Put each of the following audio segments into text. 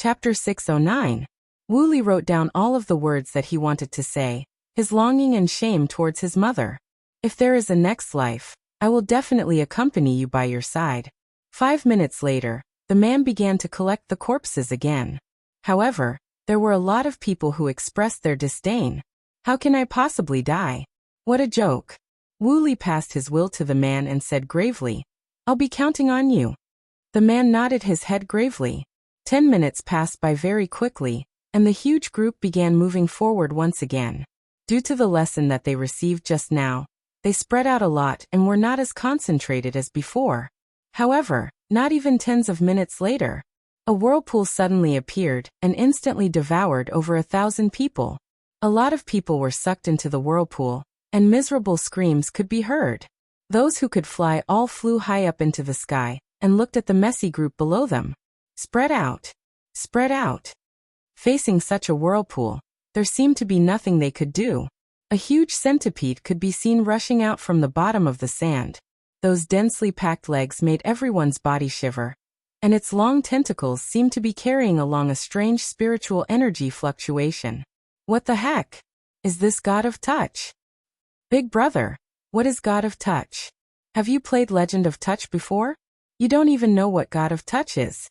Chapter 609. Wu Li wrote down all of the words that he wanted to say, his longing and shame towards his mother. If there is a next life, I will definitely accompany you by your side. 5 minutes later, the man began to collect the corpses again. However, there were a lot of people who expressed their disdain. How can I possibly die? What a joke. Wu Li passed his will to the man and said gravely, I'll be counting on you. The man nodded his head gravely. 10 minutes passed by very quickly, and the huge group began moving forward once again. Due to the lesson that they received just now, they spread out a lot and were not as concentrated as before. However, not even tens of minutes later, a whirlpool suddenly appeared and instantly devoured over 1,000 people. A lot of people were sucked into the whirlpool, and miserable screams could be heard. Those who could fly all flew high up into the sky and looked at the messy group below them. Spread out. Spread out. Facing such a whirlpool, there seemed to be nothing they could do. A huge centipede could be seen rushing out from the bottom of the sand. Those densely packed legs made everyone's body shiver, and its long tentacles seemed to be carrying along a strange spiritual energy fluctuation. What the heck? Is this God of Touch? Big brother, what is God of Touch? Have you played Legend of Touch before? You don't even know what God of Touch is.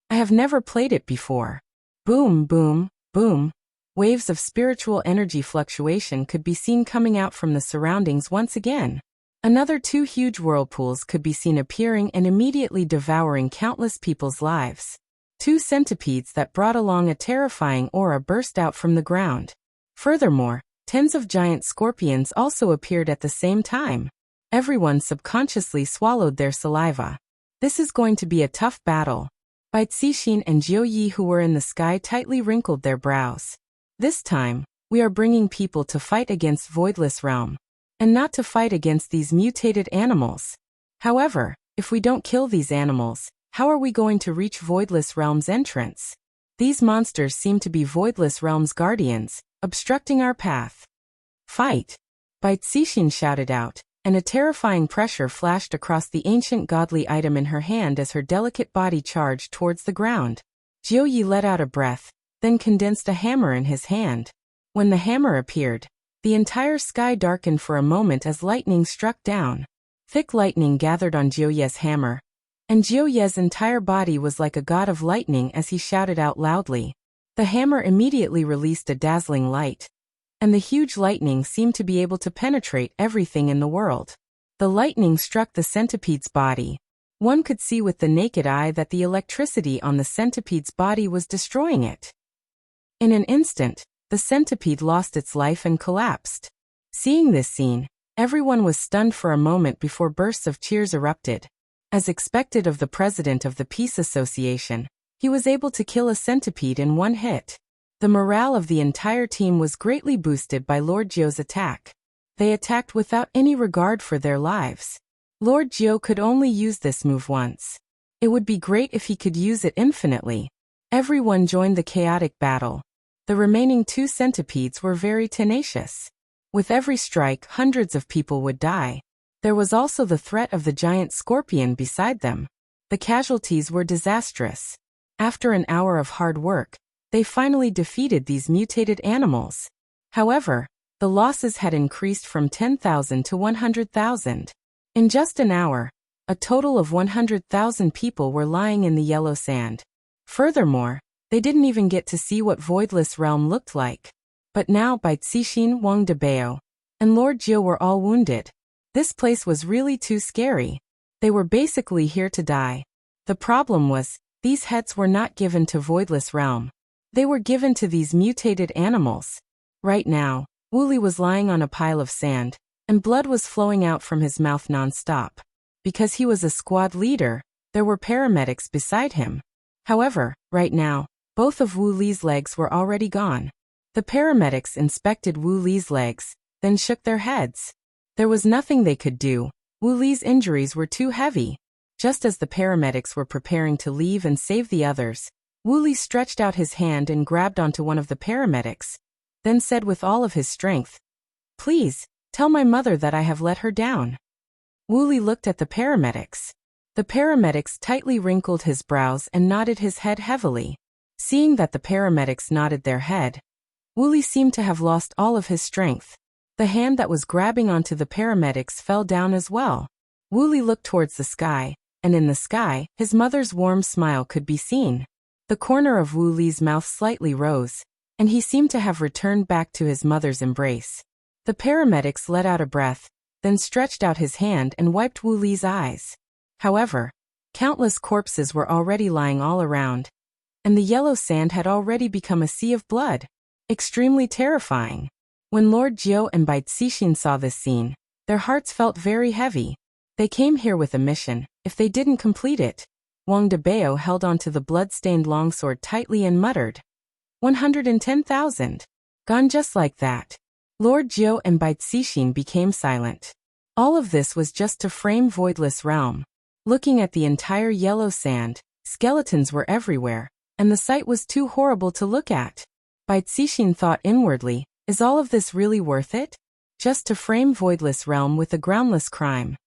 I have never played it before. Boom, boom, boom. Waves of spiritual energy fluctuation could be seen coming out from the surroundings once again. Another 2 huge whirlpools could be seen appearing and immediately devouring countless people's lives. 2 centipedes that brought along a terrifying aura burst out from the ground. Furthermore, tens of giant scorpions also appeared at the same time. Everyone subconsciously swallowed their saliva. This is going to be a tough battle. Bai Cixin and Jiu Yi, who were in the sky, tightly wrinkled their brows. This time, we are bringing people to fight against Voidless Realm, and not to fight against these mutated animals. However, if we don't kill these animals, how are we going to reach Voidless Realm's entrance? These monsters seem to be Voidless Realm's guardians, obstructing our path. Fight! Bai Cixin shouted out, and a terrifying pressure flashed across the ancient godly item in her hand as her delicate body charged towards the ground. Jiu Yi let out a breath, then condensed a hammer in his hand. When the hammer appeared, the entire sky darkened for a moment as lightning struck down. Thick lightning gathered on Jiu Yi's hammer, and Jiu Yi's entire body was like a god of lightning as he shouted out loudly. The hammer immediately released a dazzling light, and the huge lightning seemed to be able to penetrate everything in the world. The lightning struck the centipede's body. One could see with the naked eye that the electricity on the centipede's body was destroying it. In an instant, the centipede lost its life and collapsed. Seeing this scene, everyone was stunned for a moment before bursts of cheers erupted. As expected of the president of the Peace Association, he was able to kill a centipede in one hit. The morale of the entire team was greatly boosted by Lord Jiu's attack. They attacked without any regard for their lives. Lord Jiu could only use this move once. It would be great if he could use it infinitely. Everyone joined the chaotic battle. The remaining 2 centipedes were very tenacious. With every strike, hundreds of people would die. There was also the threat of the giant scorpion beside them. The casualties were disastrous. After an hour of hard work, they finally defeated these mutated animals. However, the losses had increased from 10,000 to 100,000. In just an hour, a total of 100,000 people were lying in the yellow sand. Furthermore, they didn't even get to see what Voidless Realm looked like. But now Bai Cixin, Wang Debao, and Lord Jiu were all wounded. This place was really too scary. They were basically here to die. The problem was, these heads were not given to Voidless Realm. They were given to these mutated animals. Right now, Wu Li was lying on a pile of sand, and blood was flowing out from his mouth non-stop. Because he was a squad leader, there were paramedics beside him. However, right now, both of Wu Li's legs were already gone. The paramedics inspected Wu Li's legs, then shook their heads. There was nothing they could do. Wu Li's injuries were too heavy. Just as the paramedics were preparing to leave and save the others, Wu Li stretched out his hand and grabbed onto one of the paramedics, then said with all of his strength, "Please, tell my mother that I have let her down." Wu Li looked at the paramedics. The paramedics tightly wrinkled his brows and nodded his head heavily. Seeing that the paramedics nodded their head, Wooly seemed to have lost all of his strength. The hand that was grabbing onto the paramedics fell down as well. Wooly looked towards the sky, and in the sky, his mother's warm smile could be seen. The corner of Wooly's mouth slightly rose, and he seemed to have returned back to his mother's embrace. The paramedics let out a breath, then stretched out his hand and wiped Wooly's eyes. However, countless corpses were already lying all around, and the yellow sand had already become a sea of blood. Extremely terrifying. When Lord Jiao and Bai Cixin saw this scene, their hearts felt very heavy. They came here with a mission. If they didn't complete it, Wang Debao held onto the blood-stained longsword tightly and muttered, 110,000. Gone just like that. Lord Jiao and Bai Cixin became silent. All of this was just to frame Voidless Realm. Looking at the entire yellow sand, skeletons were everywhere, and the sight was too horrible to look at. Bai Cixin thought inwardly, is all of this really worth it? Just to frame Voidless Realm with a groundless crime.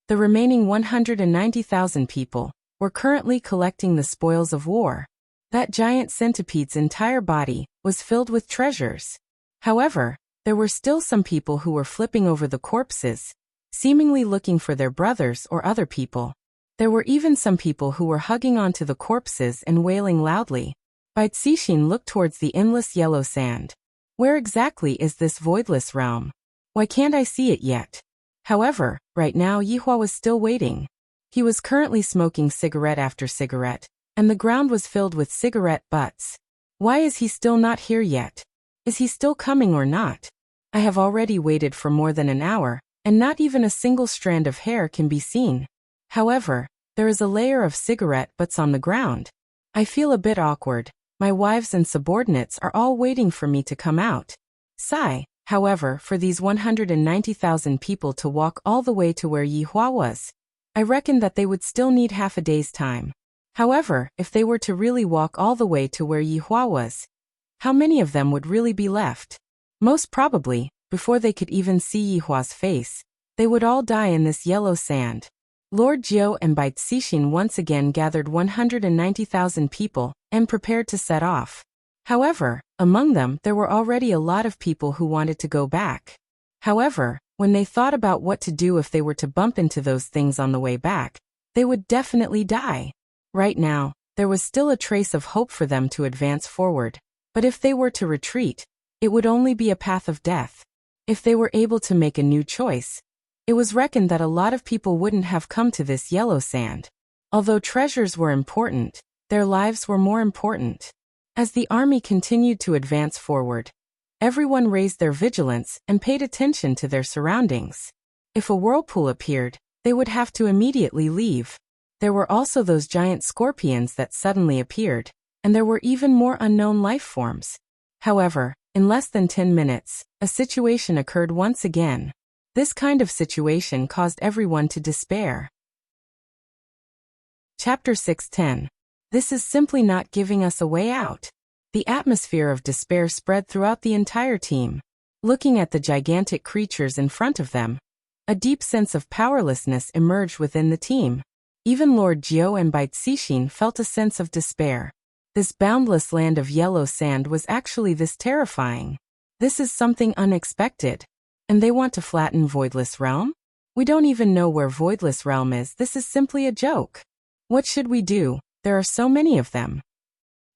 The remaining 190,000 people were currently collecting the spoils of war. That giant centipede's entire body was filled with treasures. However, there were still some people who were flipping over the corpses, seemingly looking for their brothers or other people. There were even some people who were hugging onto the corpses and wailing loudly. Bai Cixin looked towards the endless yellow sand. Where exactly is this Voidless Realm? Why can't I see it yet? However, right now Yihua was still waiting. He was currently smoking cigarette after cigarette, and the ground was filled with cigarette butts. Why is he still not here yet? Is he still coming or not? I have already waited for more than an hour, and not even a single strand of hair can be seen. However, there is a layer of cigarette butts on the ground. I feel a bit awkward. My wives and subordinates are all waiting for me to come out. Sigh. However, for these 190,000 people to walk all the way to where Yihua was, I reckon that they would still need half a day's time. However, if they were to really walk all the way to where Yihua was, how many of them would really be left? Most probably, before they could even see Yihua's face, they would all die in this yellow sand. Lord Jiao and Bai Cixin once again gathered 190,000 people and prepared to set off. However, among them there were already a lot of people who wanted to go back. However, when they thought about what to do if they were to bump into those things on the way back, they would definitely die. Right now, there was still a trace of hope for them to advance forward, but if they were to retreat, it would only be a path of death. If they were able to make a new choice, it was reckoned that a lot of people wouldn't have come to this yellow sand. Although treasures were important, their lives were more important. As the army continued to advance forward, everyone raised their vigilance and paid attention to their surroundings. If a whirlpool appeared, they would have to immediately leave. There were also those giant scorpions that suddenly appeared, and there were even more unknown life forms. However, in less than 10 minutes, a situation occurred once again. This kind of situation caused everyone to despair. Chapter 6:10. This is simply not giving us a way out. The atmosphere of despair spread throughout the entire team. Looking at the gigantic creatures in front of them, a deep sense of powerlessness emerged within the team. Even Lord Jiao and Bai Cixin felt a sense of despair. This boundless land of yellow sand was actually this terrifying. This is something unexpected. And they want to flatten Voidless Realm? We don't even know where Voidless Realm is. This is simply a joke. What should we do? There are so many of them.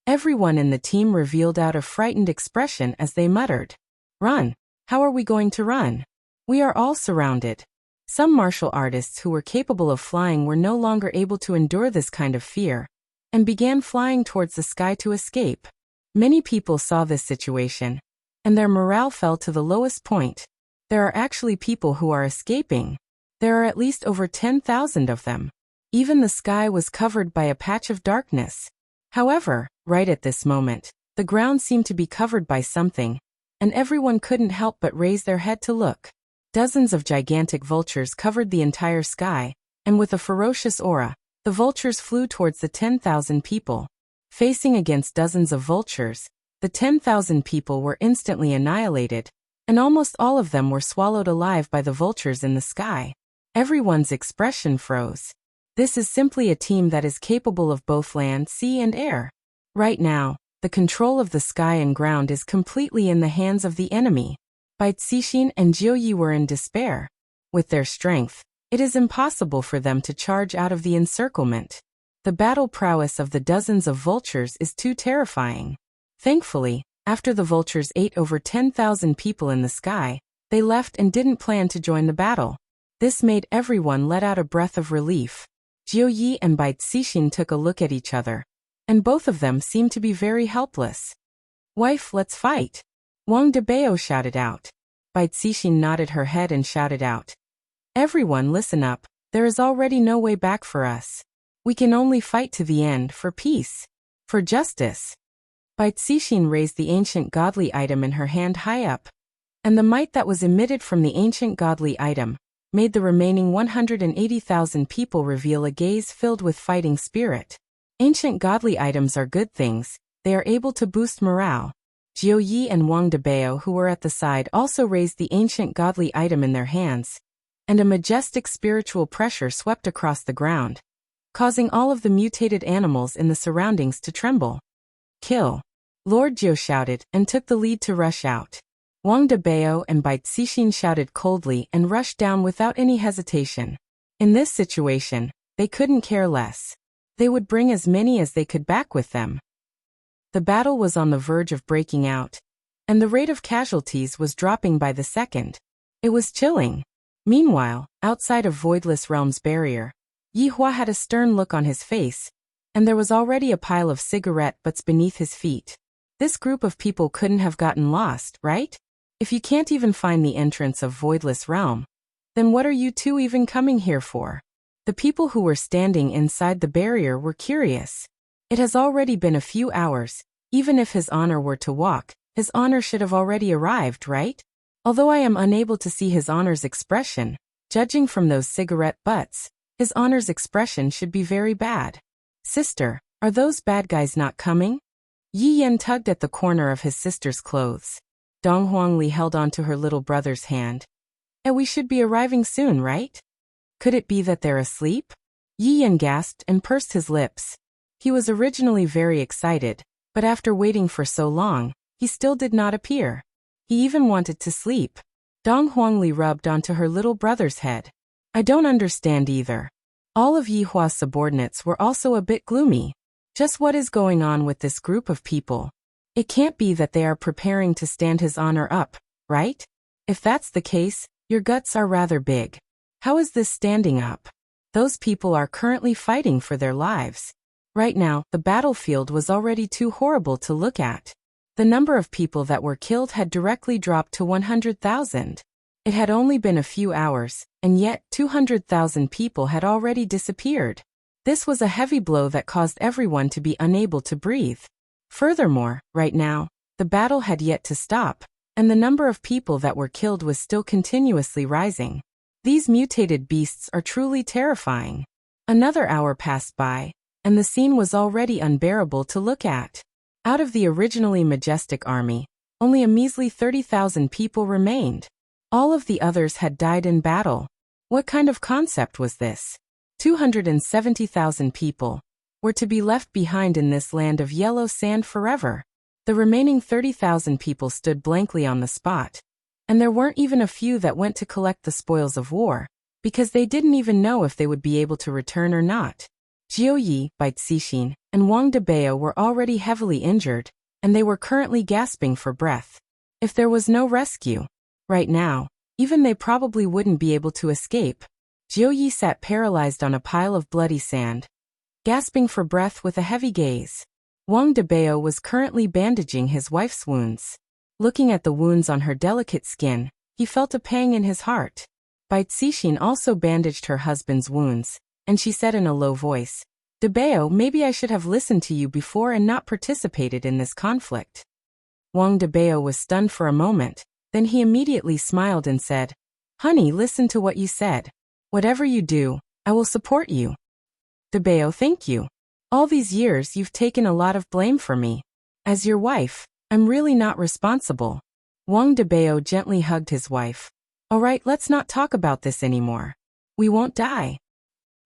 Everyone in the team revealed out a frightened expression as they muttered, "Run! How are we going to run? We are all surrounded." Some martial artists who were capable of flying were no longer able to endure this kind of fear, and began flying towards the sky to escape. Many people saw this situation, and their morale fell to the lowest point. There are actually people who are escaping. There are at least over 10,000 of them. Even the sky was covered by a patch of darkness. However, right at this moment, the ground seemed to be covered by something, and everyone couldn't help but raise their head to look. Dozens of gigantic vultures covered the entire sky, and with a ferocious aura, the vultures flew towards the 10,000 people. Facing against dozens of vultures, the 10,000 people were instantly annihilated, and almost all of them were swallowed alive by the vultures in the sky. Everyone's expression froze. This is simply a team that is capable of both land, sea, and air. Right now, the control of the sky and ground is completely in the hands of the enemy. Bai Cixin and Jiu Yi were in despair. With their strength, it is impossible for them to charge out of the encirclement. The battle prowess of the dozens of vultures is too terrifying. Thankfully, after the vultures ate over 10,000 people in the sky, they left and didn't plan to join the battle. This made everyone let out a breath of relief. Jiu Yi and Bai Cixin took a look at each other, and both of them seemed to be very helpless. "Wife, let's fight!" Wang Debao shouted out. Bai Cixin nodded her head and shouted out, "Everyone listen up, there is already no way back for us. We can only fight to the end for peace, for justice." Bai Cixin raised the ancient godly item in her hand high up, and the might that was emitted from the ancient godly item made the remaining 180,000 people reveal a gaze filled with fighting spirit. Ancient godly items are good things, they are able to boost morale. Jiu Yi and Wang Debao, who were at the side, also raised the ancient godly item in their hands, and a majestic spiritual pressure swept across the ground, causing all of the mutated animals in the surroundings to tremble. "Kill!" Lord Jiu shouted and took the lead to rush out. Wang Debao and Bai Cixin shouted coldly and rushed down without any hesitation. In this situation, they couldn't care less. They would bring as many as they could back with them. The battle was on the verge of breaking out, and the rate of casualties was dropping by the second. It was chilling. Meanwhile, outside of Voidless Realm's barrier, Yi Hua had a stern look on his face, and there was already a pile of cigarette butts beneath his feet. This group of people couldn't have gotten lost, right? If you can't even find the entrance of Voidless Realm, then what are you two even coming here for? The people who were standing inside the barrier were curious. It has already been a few hours. Even if His Honor were to walk, His Honor should have already arrived, right? Although I am unable to see His Honor's expression, judging from those cigarette butts, His Honor's expression should be very bad. Sister, are those bad guys not coming? Yi Yan tugged at the corner of his sister's clothes. Dong Huangli held on to her little brother's hand. We should be arriving soon, right? Could it be that they're asleep? Yi Yan gasped and pursed his lips. He was originally very excited, but after waiting for so long, he still did not appear. He even wanted to sleep. Dong Huangli rubbed onto her little brother's head. I don't understand either. All of Yi Hua's subordinates were also a bit gloomy. Just what is going on with this group of people? It can't be that they are preparing to stand His Honor up, right? If that's the case, your guts are rather big. How is this standing up? Those people are currently fighting for their lives. Right now, the battlefield was already too horrible to look at. The number of people that were killed had directly dropped to 100,000. It had only been a few hours, and yet 200,000 people had already disappeared. This was a heavy blow that caused everyone to be unable to breathe. Furthermore, right now, the battle had yet to stop, and the number of people that were killed was still continuously rising. These mutated beasts are truly terrifying. Another hour passed by, and the scene was already unbearable to look at. Out of the originally majestic army, only a measly 30,000 people remained. All of the others had died in battle. What kind of concept was this? 270,000 people were to be left behind in this land of yellow sand forever. The remaining 30,000 people stood blankly on the spot, and there weren't even a few that went to collect the spoils of war, because they didn't even know if they would be able to return or not. Jiu Yi, Bai Cixin, and Wang Debao were already heavily injured, and they were currently gasping for breath. If there was no rescue, right now, even they probably wouldn't be able to escape. Jiu Yi sat paralyzed on a pile of bloody sand, gasping for breath with a heavy gaze. Wang Debao was currently bandaging his wife's wounds. Looking at the wounds on her delicate skin, he felt a pang in his heart. Bai Cixin also bandaged her husband's wounds, and she said in a low voice, "Debao, maybe I should have listened to you before and not participated in this conflict." Wang Debao was stunned for a moment, then he immediately smiled and said, "Honey, listen to what you said. Whatever you do, I will support you." "Debao, thank you. All these years you've taken a lot of blame for me. As your wife, I'm really not responsible." Wang Debao gently hugged his wife. "All right, let's not talk about this anymore. We won't die."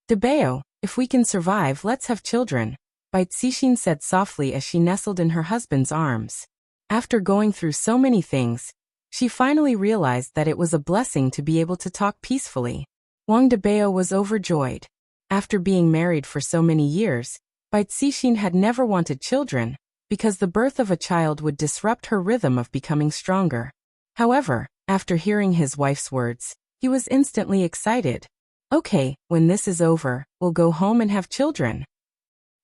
"Debao, If we can survive, let's have children, Baitsishin said softly as she nestled in her husband's arms. After going through so many things, she finally realized that it was a blessing to be able to talk peacefully. Wang Debao was overjoyed. After being married for so many years, Baitsishin had never wanted children, because the birth of a child would disrupt her rhythm of becoming stronger. However, after hearing his wife's words, he was instantly excited. Okay, when this is over, we'll go home and have children.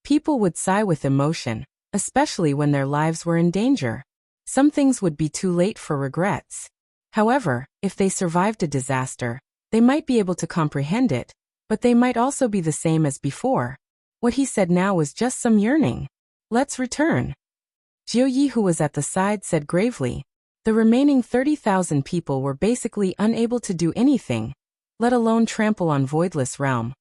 People would sigh with emotion, especially when their lives were in danger. Some things would be too late for regrets. However, if they survived a disaster, they might be able to comprehend it, but they might also be the same as before. What he said now was just some yearning. Let's return. Jiuyi, who was at the side, said gravely. The remaining 30,000 people were basically unable to do anything, let alone trample on Voidless Realm.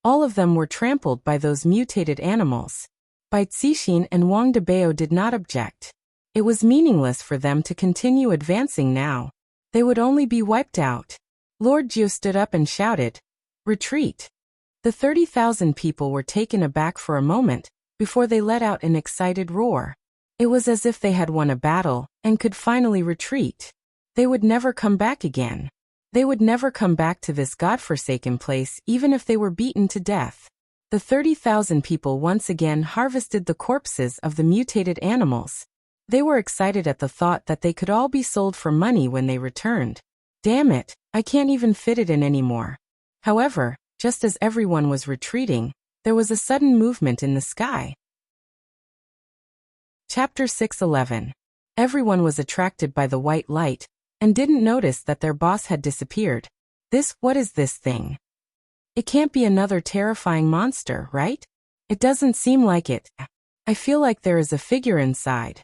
All of them were trampled by those mutated animals. Baitsishin and Wang Debao did not object. It was meaningless for them to continue advancing now. They would only be wiped out. Lord Jiu stood up and shouted, "Retreat!" The 30,000 people were taken aback for a moment, before they let out an excited roar. It was as if they had won a battle, and could finally retreat. They would never come back again. They would never come back to this godforsaken place even if they were beaten to death. The 30,000 people once again harvested the corpses of the mutated animals. They were excited at the thought that they could all be sold for money when they returned. Damn it, I can't even fit it in anymore. However, just as everyone was retreating, there was a sudden movement in the sky. Chapter 6:11. Everyone was attracted by the white light, and didn't notice that their boss had disappeared. What is this thing? It can't be another terrifying monster, right? It doesn't seem like it. I feel like there is a figure inside.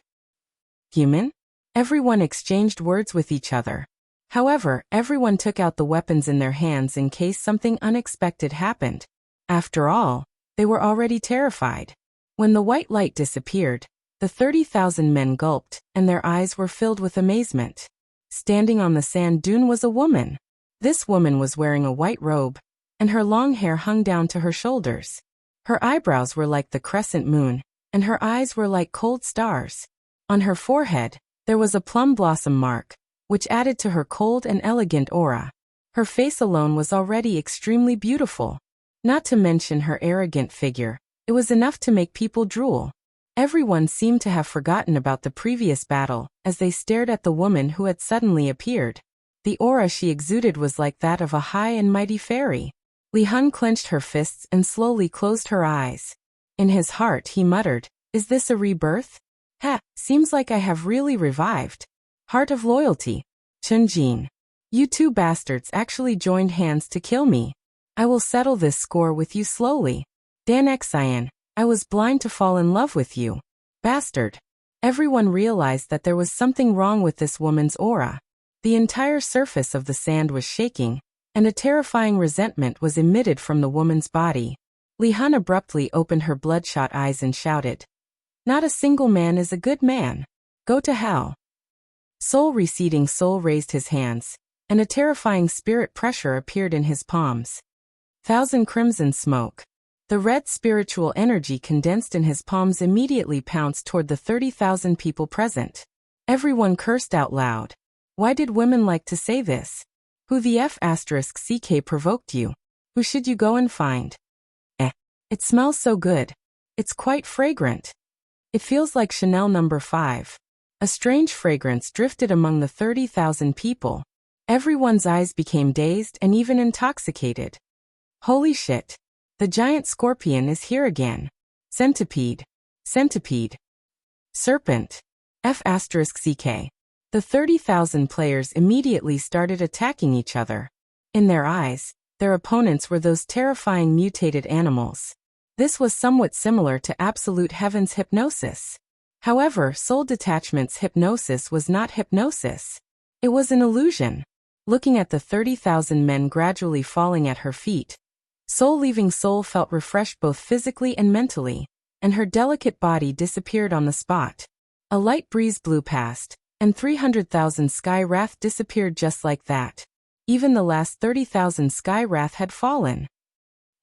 Human? Everyone exchanged words with each other. However, everyone took out the weapons in their hands in case something unexpected happened. After all, they were already terrified. When the white light disappeared, the 30,000 men gulped, and their eyes were filled with amazement. Standing on the sand dune was a woman. This woman was wearing a white robe, and her long hair hung down to her shoulders. Her eyebrows were like the crescent moon, and her eyes were like cold stars. On her forehead, there was a plum blossom mark, which added to her cold and elegant aura. Her face alone was already extremely beautiful. Not to mention her arrogant figure, it was enough to make people drool. Everyone seemed to have forgotten about the previous battle, as they stared at the woman who had suddenly appeared. The aura she exuded was like that of a high and mighty fairy. Li Hun clenched her fists and slowly closed her eyes. In his heart he muttered, "Is this a rebirth? Seems like I have really revived. Heart of loyalty. Chunjin. You two bastards actually joined hands to kill me. I will settle this score with you slowly. Dan Xian, I was blind to fall in love with you. Bastard." Everyone realized that there was something wrong with this woman's aura. The entire surface of the sand was shaking, and a terrifying resentment was emitted from the woman's body. Li Hun abruptly opened her bloodshot eyes and shouted, "Not a single man is a good man. Go to hell." Soul receding Soul raised his hands, and a terrifying spirit pressure appeared in his palms. Thousand crimson smoke. The red spiritual energy condensed in his palms immediately pounced toward the 30,000 people present. Everyone cursed out loud. Why did women like to say this? Who the F***ck provoked you? Who should you go and find? It smells so good. It's quite fragrant. It feels like Chanel No. 5. A strange fragrance drifted among the 30,000 people. Everyone's eyes became dazed and even intoxicated. Holy shit. The giant scorpion is here again. Centipede. Centipede. Serpent. F***ck. The 30,000 players immediately started attacking each other. In their eyes, their opponents were those terrifying mutated animals. This was somewhat similar to Absolute Heaven's hypnosis. However, Soul Detachment's hypnosis was not hypnosis. It was an illusion. Looking at the 30,000 men gradually falling at her feet, Soul leaving Soul felt refreshed both physically and mentally, and her delicate body disappeared on the spot. A light breeze blew past, and 300,000 Sky Wrath disappeared just like that. Even the last 30,000 Sky Wrath had fallen.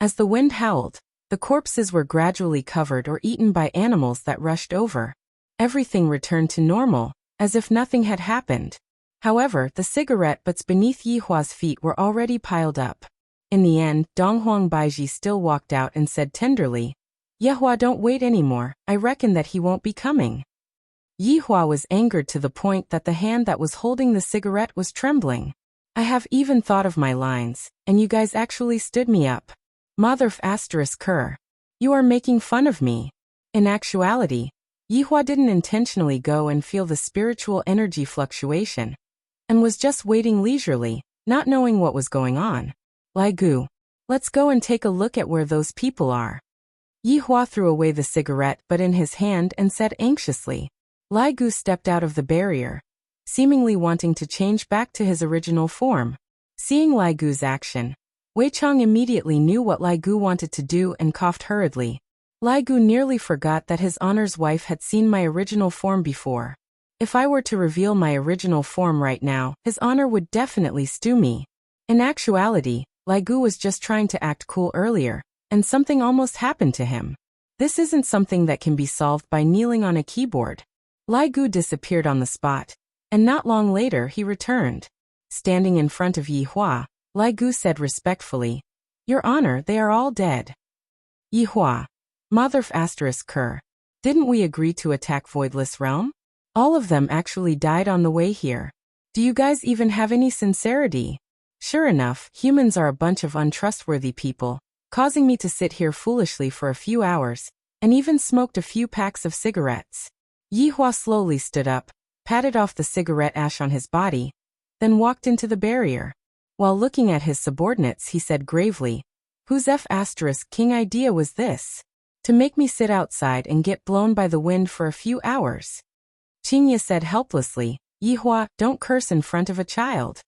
As the wind howled, The corpses were gradually covered or eaten by animals that rushed over. Everything returned to normal, as if nothing had happened. However, the cigarette butts beneath Yihua's feet were already piled up. In the end, Donghuang Baiji still walked out and said tenderly, "Yihua, don't wait anymore, I reckon that he won't be coming." Yihua was angered to the point that the hand that was holding the cigarette was trembling. "I have even thought of my lines, and you guys actually stood me up. Motherf asterisk cur. You are making fun of me." In actuality, Yihua didn't intentionally go and feel the spiritual energy fluctuation, and was just waiting leisurely, not knowing what was going on. "Lai Gu, let's go and take a look at where those people are." Yihua threw away the cigarette butt in his hand and said anxiously. Lai Gu stepped out of the barrier, seemingly wanting to change back to his original form. Seeing Lai Gu's action, Wei Chang immediately knew what Lai Gu wanted to do and coughed hurriedly. Lai Gu nearly forgot that his honor's wife had seen my original form before. If I were to reveal my original form right now, his honor would definitely stew me. In actuality, Lai Gu was just trying to act cool earlier, and something almost happened to him. This isn't something that can be solved by kneeling on a keyboard. Lai Gu disappeared on the spot, and not long later he returned. Standing in front of Yihua, Lai Gu said respectfully, "Your honor, they are all dead." Yihua, motherf asterisk cur. Didn't we agree to attack Voidless Realm? All of them actually died on the way here. Do you guys even have any sincerity? Sure enough, humans are a bunch of untrustworthy people, causing me to sit here foolishly for a few hours, and even smoked a few packs of cigarettes. Yihua slowly stood up, patted off the cigarette ash on his body, then walked into the barrier. While looking at his subordinates, he said gravely, "Whose F asterisk king idea was this? To make me sit outside and get blown by the wind for a few hours?" Qingye said helplessly, "Yihua, don't curse in front of a child."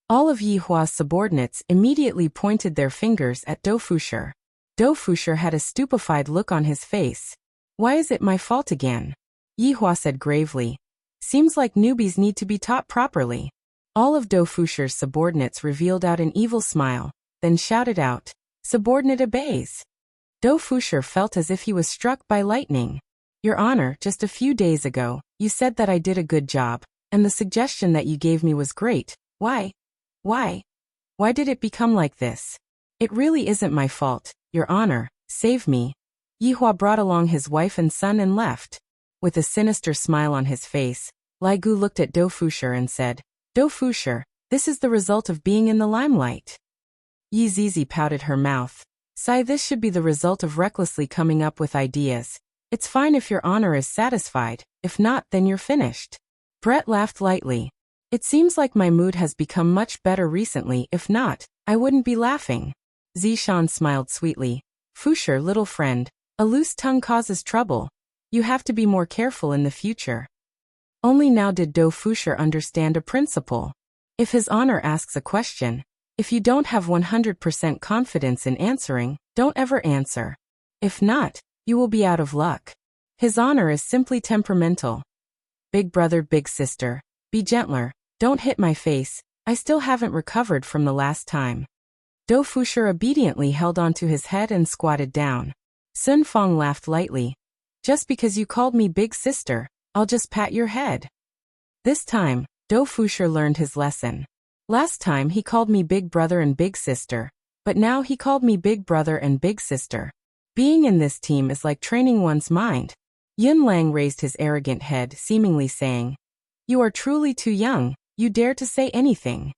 All of Yihua's subordinates immediately pointed their fingers at Dofusher. Dofusher had a stupefied look on his face. "Why is it my fault again?" Yihua said gravely, "Seems like newbies need to be taught properly." All of Dofusher's subordinates revealed out an evil smile, then shouted out, "Subordinate obeys." Dofusher felt as if he was struck by lightning. "Your honor, just a few days ago, you said that I did a good job, and the suggestion that you gave me was great. Why did it become like this? It really isn't my fault, your honor, save me." Yihua brought along his wife and son and left. With a sinister smile on his face, Lai Gu looked at Dofusher and said, "Dofusher, this is the result of being in the limelight." Yi Zizi pouted her mouth. "Sigh, this should be the result of recklessly coming up with ideas. It's fine if your honor is satisfied, if not, then you're finished." Brett laughed lightly. "It seems like my mood has become much better recently, if not, I wouldn't be laughing." Zishan smiled sweetly. "Fusher, little friend, a loose tongue causes trouble. You have to be more careful in the future." Only now did Dofusher understand a principle. If his honor asks a question, if you don't have 100% confidence in answering, don't ever answer. If not, you will be out of luck. His honor is simply temperamental. "Big brother, big sister, be gentler, don't hit my face, I still haven't recovered from the last time." Dofusher obediently held onto his head and squatted down. Sun Fong laughed lightly. "Just because you called me big sister, I'll just pat your head." This time, Dofusher learned his lesson. Last time he called me big brother and big sister, but now he called me big brother and big sister. Being in this team is like training one's mind. Yun Lang raised his arrogant head, seemingly saying, "You are truly too young, you dare to say anything."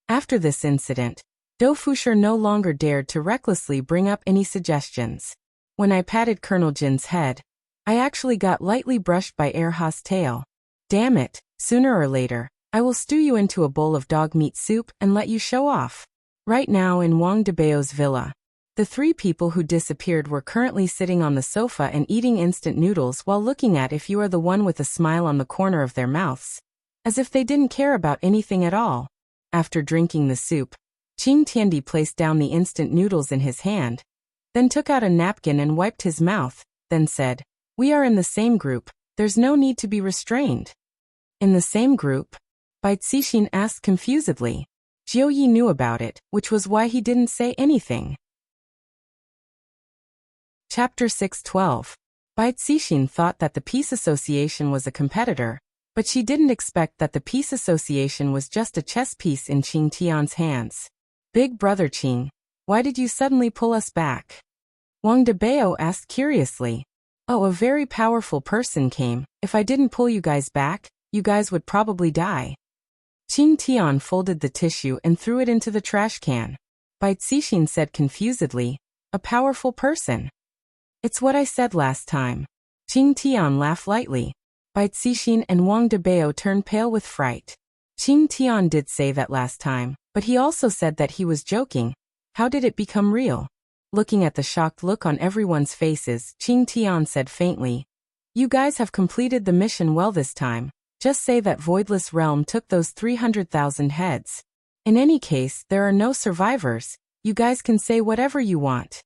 After this incident, Dofusher no longer dared to recklessly bring up any suggestions. When I patted Colonel Jin's head, I actually got lightly brushed by Erha's tail. "Damn it, sooner or later, I will stew you into a bowl of dog meat soup and let you show off." Right now in Wang Debao's villa, the three people who disappeared were currently sitting on the sofa and eating instant noodles while looking at if you are the one with a smile on the corner of their mouths, as if they didn't care about anything at all. After drinking the soup, Qing Tiandi placed down the instant noodles in his hand, then took out a napkin and wiped his mouth, then said, "We are in the same group, there's no need to be restrained." "In the same group?" Bai Cixin asked confusedly. Jiu Yi knew about it, which was why he didn't say anything. Chapter 6:12. Bai Cixin thought that the Peace Association was a competitor, but she didn't expect that the Peace Association was just a chess piece in Qing Tian's hands. Big brother Qing, why did you suddenly pull us back? Wang Debao asked curiously. Oh, a very powerful person came. If I didn't pull you guys back, you guys would probably die. Qing Tian folded the tissue and threw it into the trash can. Bai Cixin said confusedly, a powerful person. It's what I said last time. Qing Tian laughed lightly. Bai Cixin and Wang Debao turned pale with fright. Qing Tian did say that last time, but he also said that he was joking. How did it become real? Looking at the shocked look on everyone's faces, Qing Tian said faintly, you guys have completed the mission well this time. Just say that Voidless Realm took those 300,000 heads. In any case, there are no survivors. You guys can say whatever you want.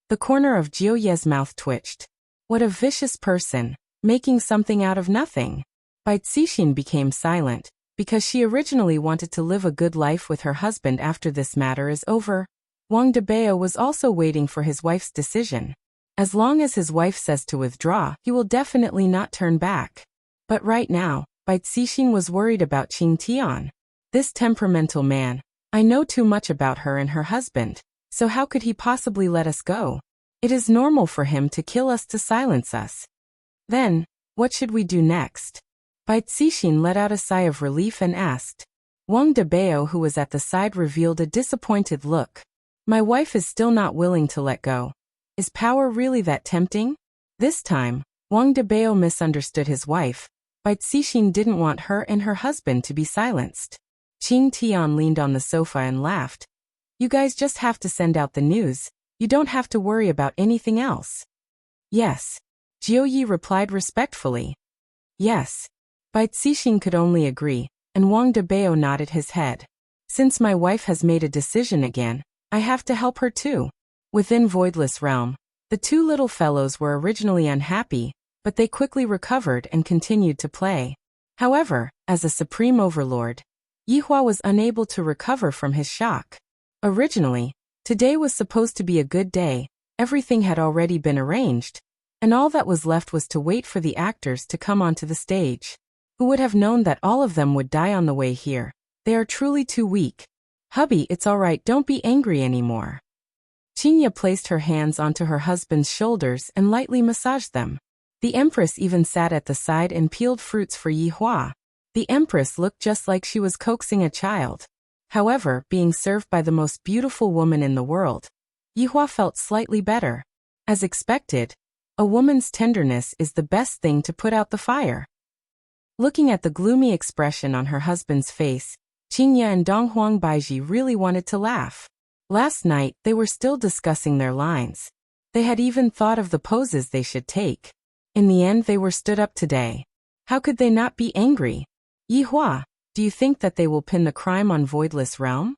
The corner of Jiu Ye's mouth twitched. What a vicious person, making something out of nothing. Bai Cixin became silent, because she originally wanted to live a good life with her husband after this matter is over. Wang Debao was also waiting for his wife's decision. As long as his wife says to withdraw, he will definitely not turn back. But right now, Bai Cixin was worried about Qing Tian. This temperamental man. I know too much about her and her husband, so how could he possibly let us go? It is normal for him to kill us to silence us. Then, what should we do next? Bai Cixin let out a sigh of relief and asked. Wang Debao, who was at the side, revealed a disappointed look. My wife is still not willing to let go. Is power really that tempting? This time, Wang Debao misunderstood his wife. Bai Cixin didn't want her and her husband to be silenced. Qing Tian leaned on the sofa and laughed. You guys just have to send out the news. You don't have to worry about anything else. Yes. Jiu Yi replied respectfully. Yes. Bai Cixin could only agree, and Wang Debao nodded his head. Since my wife has made a decision again, I have to help her too. Within Voidless Realm, the two little fellows were originally unhappy, but they quickly recovered and continued to play. However, as a supreme overlord, Yihua was unable to recover from his shock. Originally, today was supposed to be a good day, everything had already been arranged, and all that was left was to wait for the actors to come onto the stage. Who would have known that all of them would die on the way here? They are truly too weak. Hubby, it's all right, don't be angry anymore. Qingya placed her hands onto her husband's shoulders and lightly massaged them. The Empress even sat at the side and peeled fruits for Yihua. The Empress looked just like she was coaxing a child. However, being served by the most beautiful woman in the world, Yihua felt slightly better. As expected, a woman's tenderness is the best thing to put out the fire. Looking at the gloomy expression on her husband's face, Qingya and Donghuang Baiji really wanted to laugh. Last night, they were still discussing their lines. They had even thought of the poses they should take. In the end, they were stood up today. How could they not be angry? Yihua, do you think that they will pin the crime on Voidless Realm?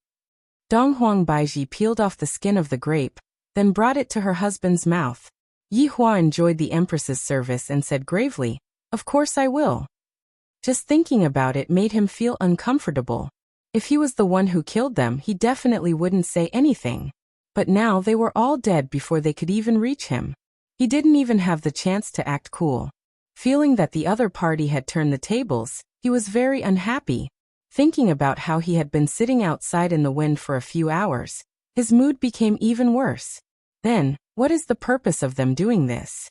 Donghuang Baiji peeled off the skin of the grape, then brought it to her husband's mouth. Yihua enjoyed the Empress's service and said gravely, of course I will. Just thinking about it made him feel uncomfortable. If he was the one who killed them, he definitely wouldn't say anything. But now they were all dead before they could even reach him. He didn't even have the chance to act cool. Feeling that the other party had turned the tables, he was very unhappy. Thinking about how he had been sitting outside in the wind for a few hours, his mood became even worse. Then, what is the purpose of them doing this?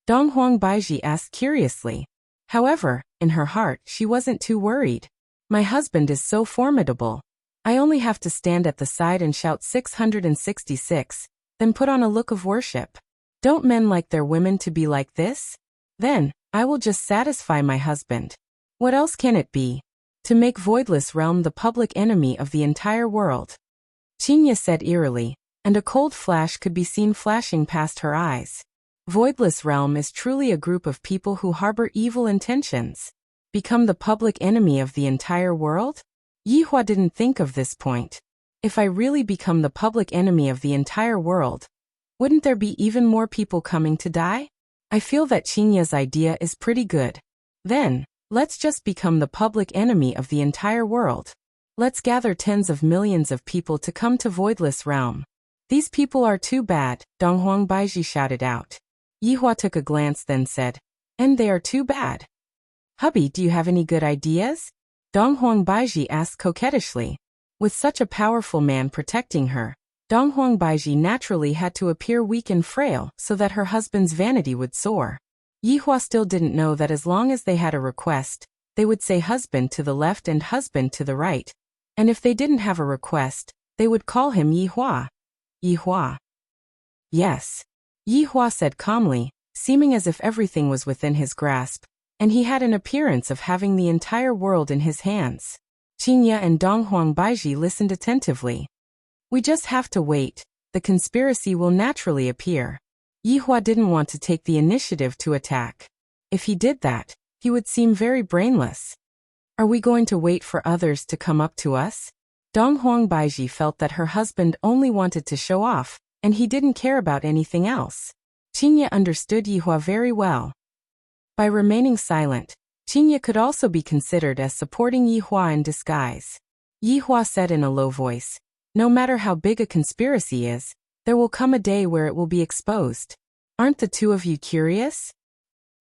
Donghuang Baiji asked curiously. However, in her heart, she wasn't too worried. My husband is so formidable. I only have to stand at the side and shout 666, then put on a look of worship. Don't men like their women to be like this? Then, I will just satisfy my husband. What else can it be? To make Voidless Realm the public enemy of the entire world. Qingya said eerily, and a cold flash could be seen flashing past her eyes. Voidless Realm is truly a group of people who harbor evil intentions. Become the public enemy of the entire world? Yihua didn't think of this point. If I really become the public enemy of the entire world, wouldn't there be even more people coming to die? I feel that Qingya's idea is pretty good. Then, let's just become the public enemy of the entire world. Let's gather tens of millions of people to come to Voidless Realm. These people are too bad, Donghuang Baiji shouted out. Yihua took a glance then said, and they are too bad. Hubby, do you have any good ideas? Donghuang Baiji asked coquettishly. With such a powerful man protecting her, Donghuang Baiji naturally had to appear weak and frail so that her husband's vanity would soar. Yihua still didn't know that as long as they had a request, they would say husband to the left and husband to the right. And if they didn't have a request, they would call him Yihua. Yihua. Yes. Yihua said calmly, seeming as if everything was within his grasp, and he had an appearance of having the entire world in his hands. Qingye and Donghuang Baiji listened attentively. We just have to wait, the conspiracy will naturally appear. Yihua didn't want to take the initiative to attack. If he did that, he would seem very brainless. Are we going to wait for others to come up to us? Donghuang Baiji felt that her husband only wanted to show off, and he didn't care about anything else. Qingye understood Yihua very well. By remaining silent, Qingye could also be considered as supporting Yihua in disguise. Yihua said in a low voice, no matter how big a conspiracy is, there will come a day where it will be exposed. Aren't the two of you curious?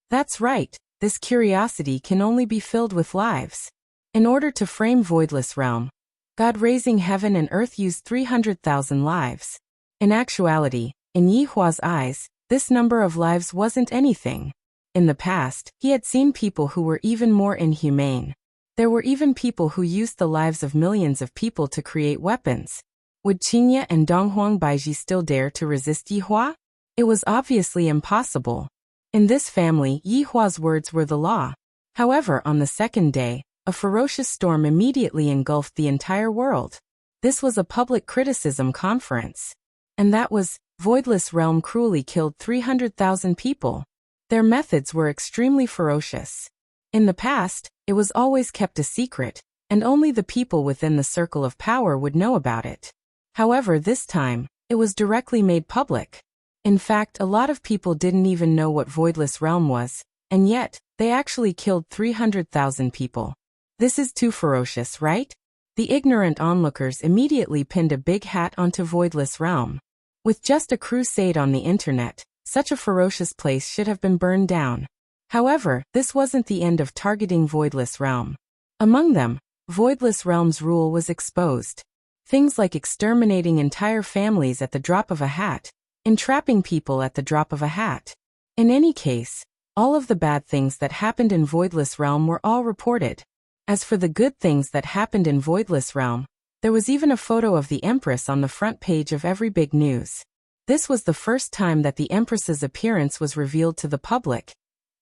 That's right, this curiosity can only be filled with lives. In order to frame Voidless Realm, God raising heaven and earth used 300,000 lives. In actuality, in Yihua's eyes, this number of lives wasn't anything. In the past, he had seen people who were even more inhumane. There were even people who used the lives of millions of people to create weapons. Would Qingye and Donghuang Baiji still dare to resist Yihua? It was obviously impossible. In this family, Yihua's words were the law. However, on the second day, a ferocious storm immediately engulfed the entire world. This was a public criticism conference. And that was, Voidless Realm cruelly killed 300,000 people. Their methods were extremely ferocious. In the past, it was always kept a secret, and only the people within the circle of power would know about it. However, this time, it was directly made public. In fact, a lot of people didn't even know what Voidless Realm was, and yet, they actually killed 300,000 people. This is too ferocious, right? The ignorant onlookers immediately pinned a big hat onto Voidless Realm. With just a crusade on the internet, such a ferocious place should have been burned down. However, this wasn't the end of targeting Voidless Realm. Among them, Voidless Realm's rule was exposed. Things like exterminating entire families at the drop of a hat, entrapping people at the drop of a hat. In any case, all of the bad things that happened in Voidless Realm were all reported. As for the good things that happened in Voidless Realm, there was even a photo of the Empress on the front page of every big news. This was the first time that the Empress's appearance was revealed to the public.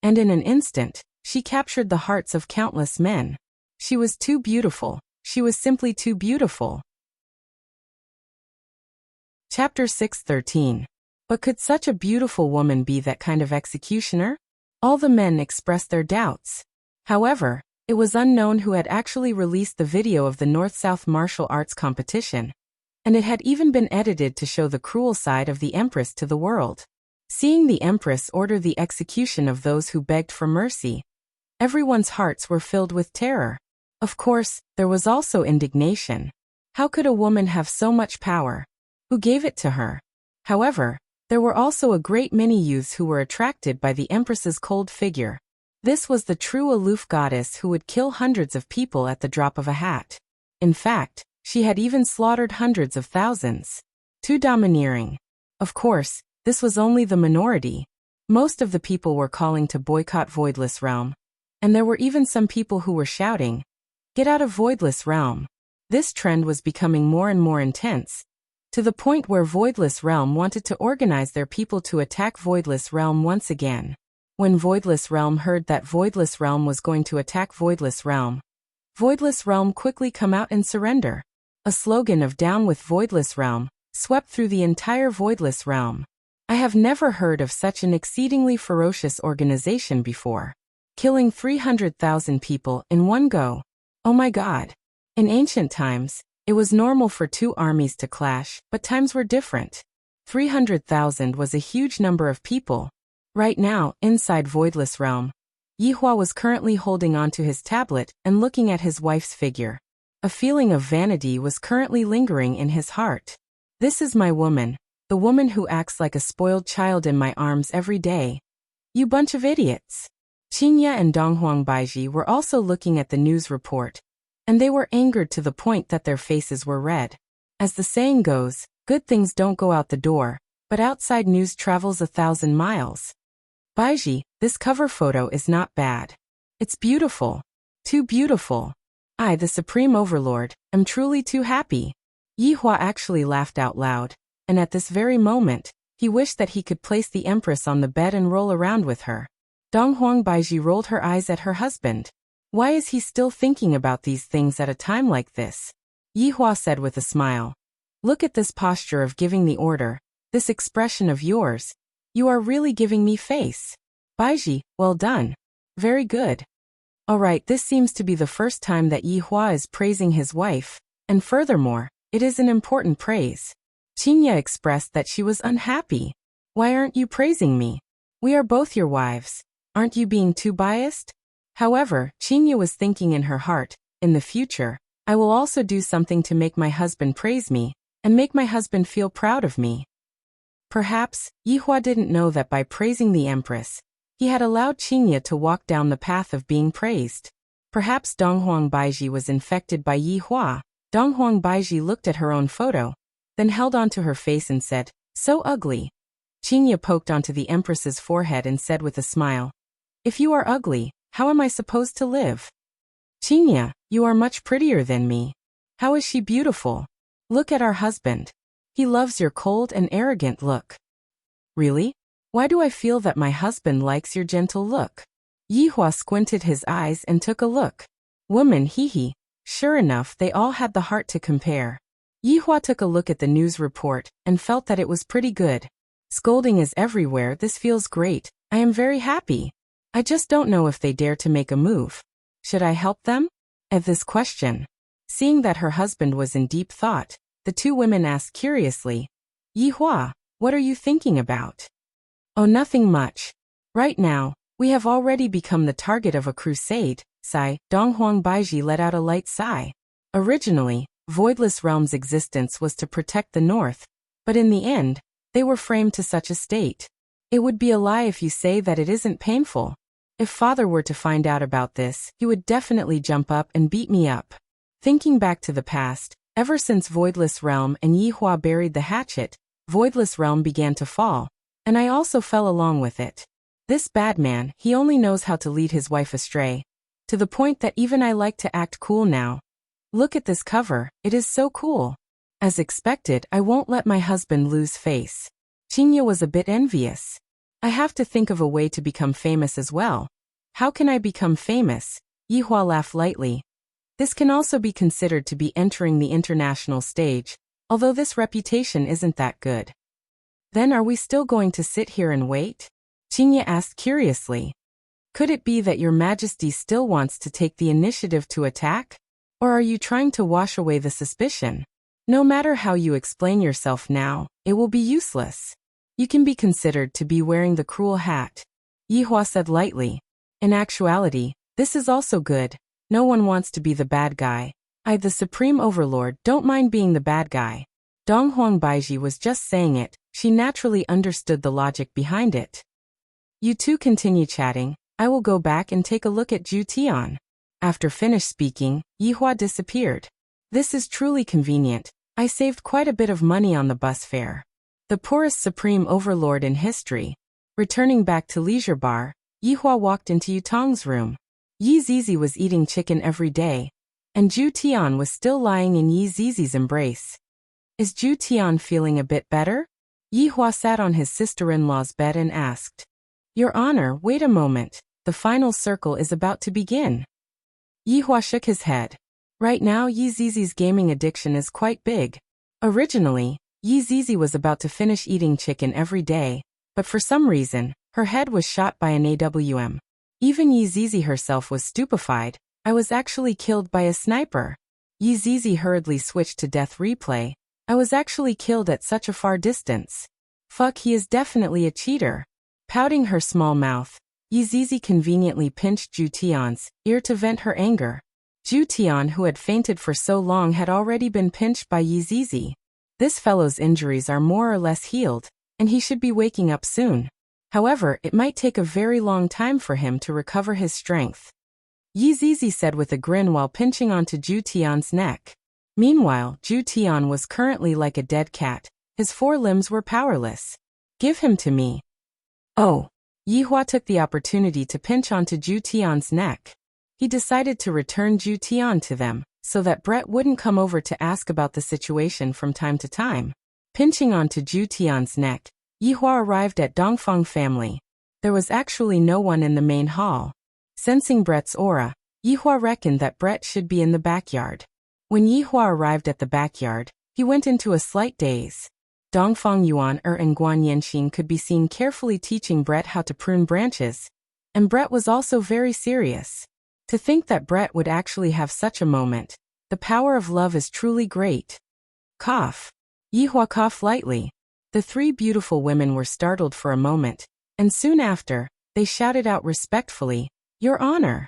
And in an instant, she captured the hearts of countless men. She was too beautiful. She was simply too beautiful. Chapter 6:13. But could such a beautiful woman be that kind of executioner? All the men expressed their doubts. However, it was unknown who had actually released the video of the North-South martial arts competition. And it had even been edited to show the cruel side of the Empress to the world. Seeing the Empress order the execution of those who begged for mercy, everyone's hearts were filled with terror. Of course, there was also indignation. How could a woman have so much power? Who gave it to her? However, there were also a great many youths who were attracted by the Empress's cold figure. This was the true aloof goddess who would kill hundreds of people at the drop of a hat. In fact, she had even slaughtered hundreds of thousands. Too domineering. Of course, this was only the minority. Most of the people were calling to boycott Voidless Realm. And there were even some people who were shouting, "Get out of Voidless Realm." This trend was becoming more and more intense, to the point where Voidless Realm wanted to organize their people to attack Voidless Realm once again. When Voidless Realm heard that Voidless Realm was going to attack Voidless Realm quickly come out and surrender. A slogan of "Down with Voidless Realm" swept through the entire Voidless Realm. I have never heard of such an exceedingly ferocious organization before. Killing 300,000 people in one go. Oh my God. In ancient times, it was normal for two armies to clash, but times were different. 300,000 was a huge number of people. Right now, inside Voidless Realm, Yihua was currently holding onto his tablet and looking at his wife's figure. A feeling of vanity was currently lingering in his heart. This is my woman, The woman who acts like a spoiled child in my arms every day. You bunch of idiots. Qingye and Donghuang Baiji were also looking at the news report, and they were angered to the point that their faces were red. As the saying goes, good things don't go out the door, but outside news travels 1,000 miles. Baiji, this cover photo is not bad. It's beautiful. Too beautiful. I, the Supreme Overlord, am truly too happy. Yihua actually laughed out loud, and at this very moment, he wished that he could place the Empress on the bed and roll around with her. Donghuang Baiji rolled her eyes at her husband. Why is he still thinking about these things at a time like this? Yihua said with a smile. Look at this posture of giving the order, this expression of yours. You are really giving me face. Baiji, well done. Very good. Alright, this seems to be the first time that Yihua is praising his wife, and furthermore, it is an important praise. Qingye expressed that she was unhappy. Why aren't you praising me? We are both your wives. Aren't you being too biased? However, Qingye was thinking in her heart, in the future, I will also do something to make my husband praise me, and make my husband feel proud of me. Perhaps, Yihua didn't know that by praising the Empress, he had allowed Qingye to walk down the path of being praised. Perhaps Donghuang Baiji was infected by Yihua. Donghuang Baiji looked at her own photo, then held onto her face and said, so ugly. Qingye poked onto the Empress's forehead and said with a smile, if you are ugly, how am I supposed to live? Qingye, you are much prettier than me. How is she beautiful? Look at our husband. He loves your cold and arrogant look. Really? Why do I feel that my husband likes your gentle look? Yihua squinted his eyes and took a look. Woman, hee. Sure enough, they all had the heart to compare. Yihua took a look at the news report and felt that it was pretty good. Scolding is everywhere, this feels great. I am very happy. I just don't know if they dare to make a move. Should I help them? At this question, seeing that her husband was in deep thought, the two women asked curiously, Yihua, what are you thinking about? Oh, nothing much. Right now, we have already become the target of a crusade. Sigh. Donghuang Baiji let out a light sigh. Originally, Voidless Realm's existence was to protect the North, but in the end, they were framed to such a state. It would be a lie if you say that it isn't painful. If father were to find out about this, he would definitely jump up and beat me up. Thinking back to the past, ever since Voidless Realm and Yihua buried the hatchet, Voidless Realm began to fall, and I also fell along with it. This bad man, he only knows how to lead his wife astray, to the point that even I like to act cool now. Look at this cover, it is so cool. As expected, I won't let my husband lose face. Qingye was a bit envious. I have to think of a way to become famous as well. How can I become famous? Yihua laughed lightly. This can also be considered to be entering the international stage, although this reputation isn't that good. Then are we still going to sit here and wait? Qingye asked curiously. Could it be that your majesty still wants to take the initiative to attack? Or are you trying to wash away the suspicion? No matter how you explain yourself now, it will be useless. You can be considered to be wearing the cruel hat. Yihua said lightly. In actuality, this is also good. No one wants to be the bad guy. I, the Supreme Overlord, don't mind being the bad guy. Donghuang Baiji was just saying it. She naturally understood the logic behind it. You two continue chatting. I will go back and take a look at Zhu Tian. After finished speaking, Yihua disappeared. This is truly convenient. I saved quite a bit of money on the bus fare. The poorest Supreme Overlord in history. Returning back to Leisure Bar, Yihua walked into Yutong's room. Yi Zizi was eating chicken every day, and Zhu Tian was still lying in Yi Zizi's embrace. Is Zhu Tian feeling a bit better? Yihua sat on his sister-in-law's bed and asked. Your Honor, wait a moment. The final circle is about to begin. Yihua shook his head. Right now, Yi Zizi's gaming addiction is quite big. Originally, Yi Zizi was about to finish eating chicken every day, but for some reason, her head was shot by an AWM. Even Yi Zizi herself was stupefied. I was actually killed by a sniper. Yi Zizi hurriedly switched to death replay. I was actually killed at such a far distance. Fuck, he is definitely a cheater. Pouting her small mouth, Yi Zizi conveniently pinched Zhu Tian's ear to vent her anger. Zhu Tian, who had fainted for so long, had already been pinched by Yi Zizi. This fellow's injuries are more or less healed, and he should be waking up soon. However, it might take a very long time for him to recover his strength. Yi Zizi said with a grin while pinching onto Zhu Tian's neck. Meanwhile, Zhu Tian was currently like a dead cat. His 4 limbs were powerless. Give him to me. Oh. Yi Hua took the opportunity to pinch onto Zhu Tian's neck. He decided to return Zhu Tian to them, so that Brett wouldn't come over to ask about the situation from time to time. Pinching onto Zhu Tian's neck, Yi Hua arrived at Dongfang family. There was actually no one in the main hall. Sensing Brett's aura, Yi Hua reckoned that Brett should be in the backyard. When Yi Hua arrived at the backyard, he went into a slight daze. Dongfang Yuan and Guan Yanxin could be seen carefully teaching Brett how to prune branches, and Brett was also very serious. To think that Brett would actually have such a moment, the power of love is truly great. Cough. Yi Hua coughed lightly. The 3 beautiful women were startled for a moment, and soon after, they shouted out respectfully, "Your Honor!"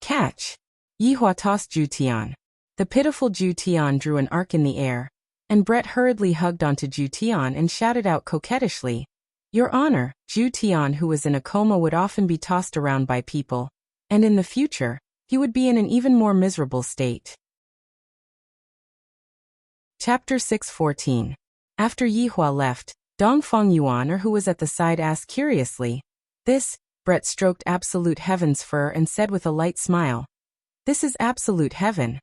Catch! Yi Hua tossed Zhu Tian. The pitiful Zhu Tian drew an arc in the air, and Brett hurriedly hugged onto Zhu Tian and shouted out coquettishly, "Your Honor!" Zhu Tian, who was in a coma, would often be tossed around by people, and in the future, he would be in an even more miserable state. Chapter 6:14. After Yi Hua left, Dongfang Yuan, who was at the side, asked curiously, "This?" Brett stroked Absolute Heaven's fur and said with a light smile, "This is Absolute Heaven."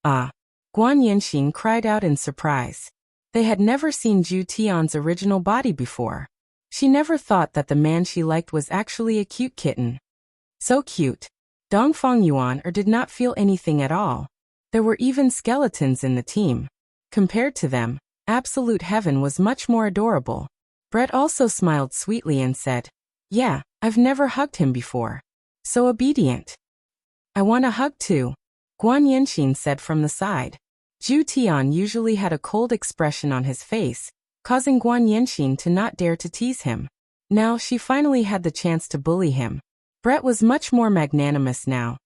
Ah! Guan Yanxin cried out in surprise. They had never seen Zhu Tian's original body before. She never thought that the man she liked was actually a cute kitten. So cute. Dongfang Yuan did not feel anything at all. There were even skeletons in the team. Compared to them, Absolute Heaven was much more adorable. Brett also smiled sweetly and said, "Yeah, I've never hugged him before. So obedient." "I want a hug too," Guan Yanxin said from the side. Zhu Tian usually had a cold expression on his face, causing Guan Yanxin to not dare to tease him. Now she finally had the chance to bully him. Brett was much more magnanimous now,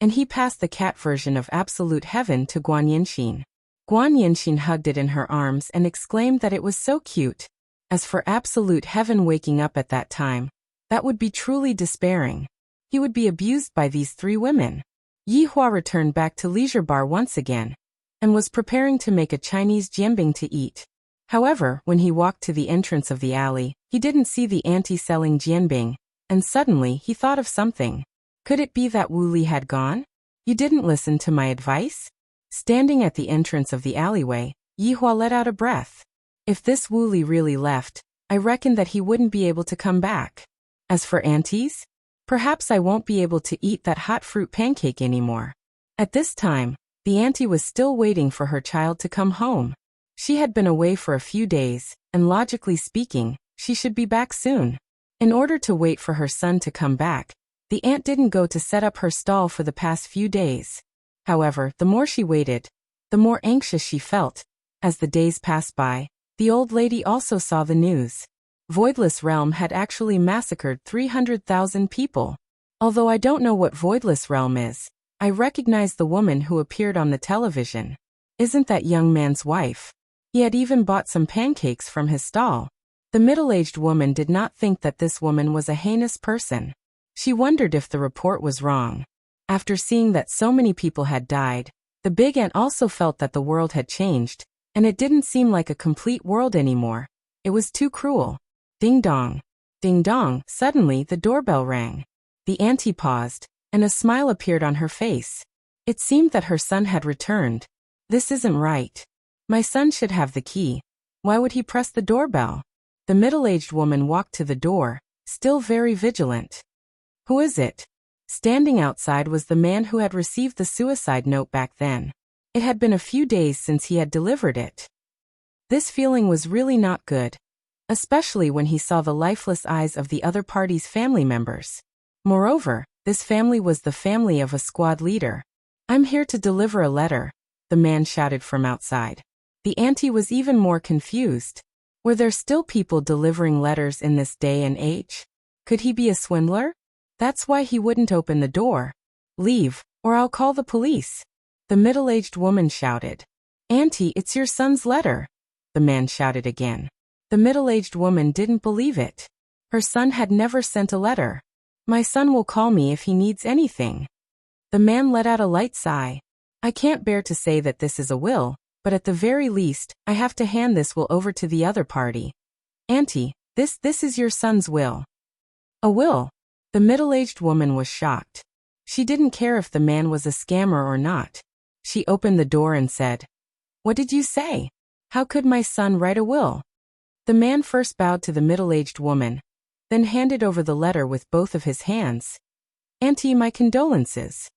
and he passed the cat version of Absolute Heaven to Guan Yanxin. Guan Yanxin hugged it in her arms and exclaimed that it was so cute. As for Absolute Heaven waking up at that time, that would be truly despairing. He would be abused by these 3 women. Yi Hua returned back to Leisure Bar once again, and was preparing to make a Chinese jianbing to eat. However, when he walked to the entrance of the alley, he didn't see the auntie selling jianbing, and suddenly he thought of something. Could it be that Wu Li had gone? "You didn't listen to my advice?" Standing at the entrance of the alleyway, Yi Hua let out a breath. If this Wu Li really left, I reckon that he wouldn't be able to come back. As for aunties, perhaps I won't be able to eat that hot fruit pancake anymore. At this time, the auntie was still waiting for her child to come home. She had been away for a few days, and logically speaking, she should be back soon. In order to wait for her son to come back, the aunt didn't go to set up her stall for the past few days. However, the more she waited, the more anxious she felt. As the days passed by, the old lady also saw the news. Voidless Realm had actually massacred 300,000 people. Although I don't know what Voidless Realm is, I recognize the woman who appeared on the television. Isn't that young man's wife? He had even bought some pancakes from his stall. The middle-aged woman did not think that this woman was a heinous person. She wondered if the report was wrong. After seeing that so many people had died, the big aunt also felt that the world had changed, and it didn't seem like a complete world anymore. It was too cruel. Ding dong. Ding dong. Suddenly the doorbell rang. The auntie paused, and a smile appeared on her face. It seemed that her son had returned. This isn't right. My son should have the key. Why would he press the doorbell? The middle-aged woman walked to the door, still very vigilant. Who is it? Standing outside was the man who had received the suicide note back then. It had been a few days since he had delivered it. This feeling was really not good, especially when he saw the lifeless eyes of the other party's family members. Moreover, this family was the family of a squad leader. "I'm here to deliver a letter," the man shouted from outside. The auntie was even more confused. Were there still people delivering letters in this day and age? Could he be a swindler? That's why he wouldn't open the door. "Leave, or I'll call the police," the middle-aged woman shouted. "Auntie, it's your son's letter." the man shouted again. The middle-aged woman didn't believe it. Her son had never sent a letter. My son will call me if he needs anything. The man let out a light sigh. I can't bear to say that this is a will, but at the very least, I have to hand this will over to the other party. Auntie, this is your son's will. A will? The middle-aged woman was shocked. She didn't care if the man was a scammer or not. She opened the door and said, What did you say? How could my son write a will? The man first bowed to the middle-aged woman, then handed over the letter with both of his hands. Auntie, my condolences.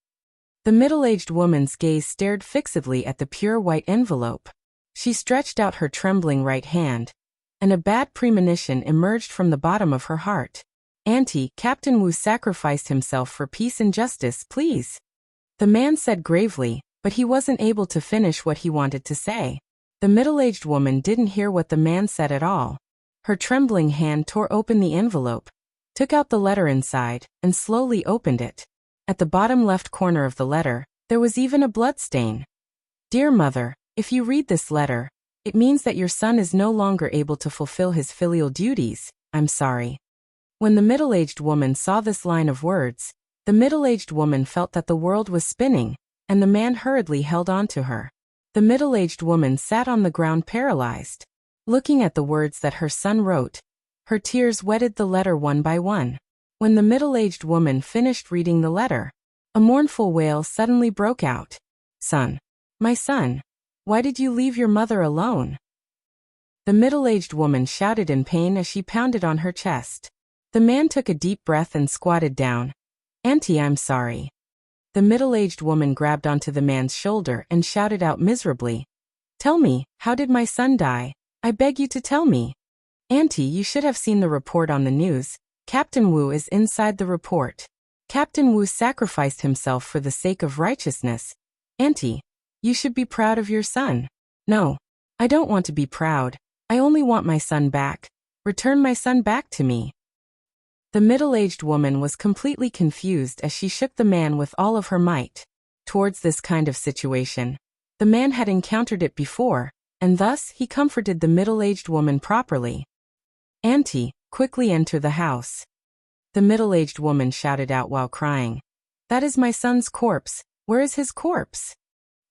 The middle-aged woman's gaze stared fixedly at the pure white envelope. She stretched out her trembling right hand, and a bad premonition emerged from the bottom of her heart. Auntie, Captain Wu sacrificed himself for peace and justice, please. The man said gravely, but he wasn't able to finish what he wanted to say. The middle-aged woman didn't hear what the man said at all. Her trembling hand tore open the envelope, took out the letter inside, and slowly opened it. At the bottom left corner of the letter, there was even a bloodstain. Dear mother, if you read this letter, it means that your son is no longer able to fulfill his filial duties. I'm sorry. When the middle-aged woman saw this line of words, the middle-aged woman felt that the world was spinning, and the man hurriedly held on to her. The middle-aged woman sat on the ground paralyzed. Looking at the words that her son wrote, her tears wetted the letter one by one. When the middle-aged woman finished reading the letter, a mournful wail suddenly broke out. Son, my son, why did you leave your mother alone? The middle-aged woman shouted in pain as she pounded on her chest. The man took a deep breath and squatted down. Auntie, I'm sorry. The middle-aged woman grabbed onto the man's shoulder and shouted out miserably. Tell me, how did my son die? I beg you to tell me. Auntie, you should have seen the report on the news. Captain Wu is inside the report. Captain Wu sacrificed himself for the sake of righteousness. Auntie, you should be proud of your son. No, I don't want to be proud. I only want my son back. Return my son back to me. The middle-aged woman was completely confused as she shook the man with all of her might. Towards this kind of situation, the man had encountered it before, and thus he comforted the middle-aged woman properly. Auntie, quickly enter the house. The middle-aged woman shouted out while crying. That is my son's corpse. Where is his corpse?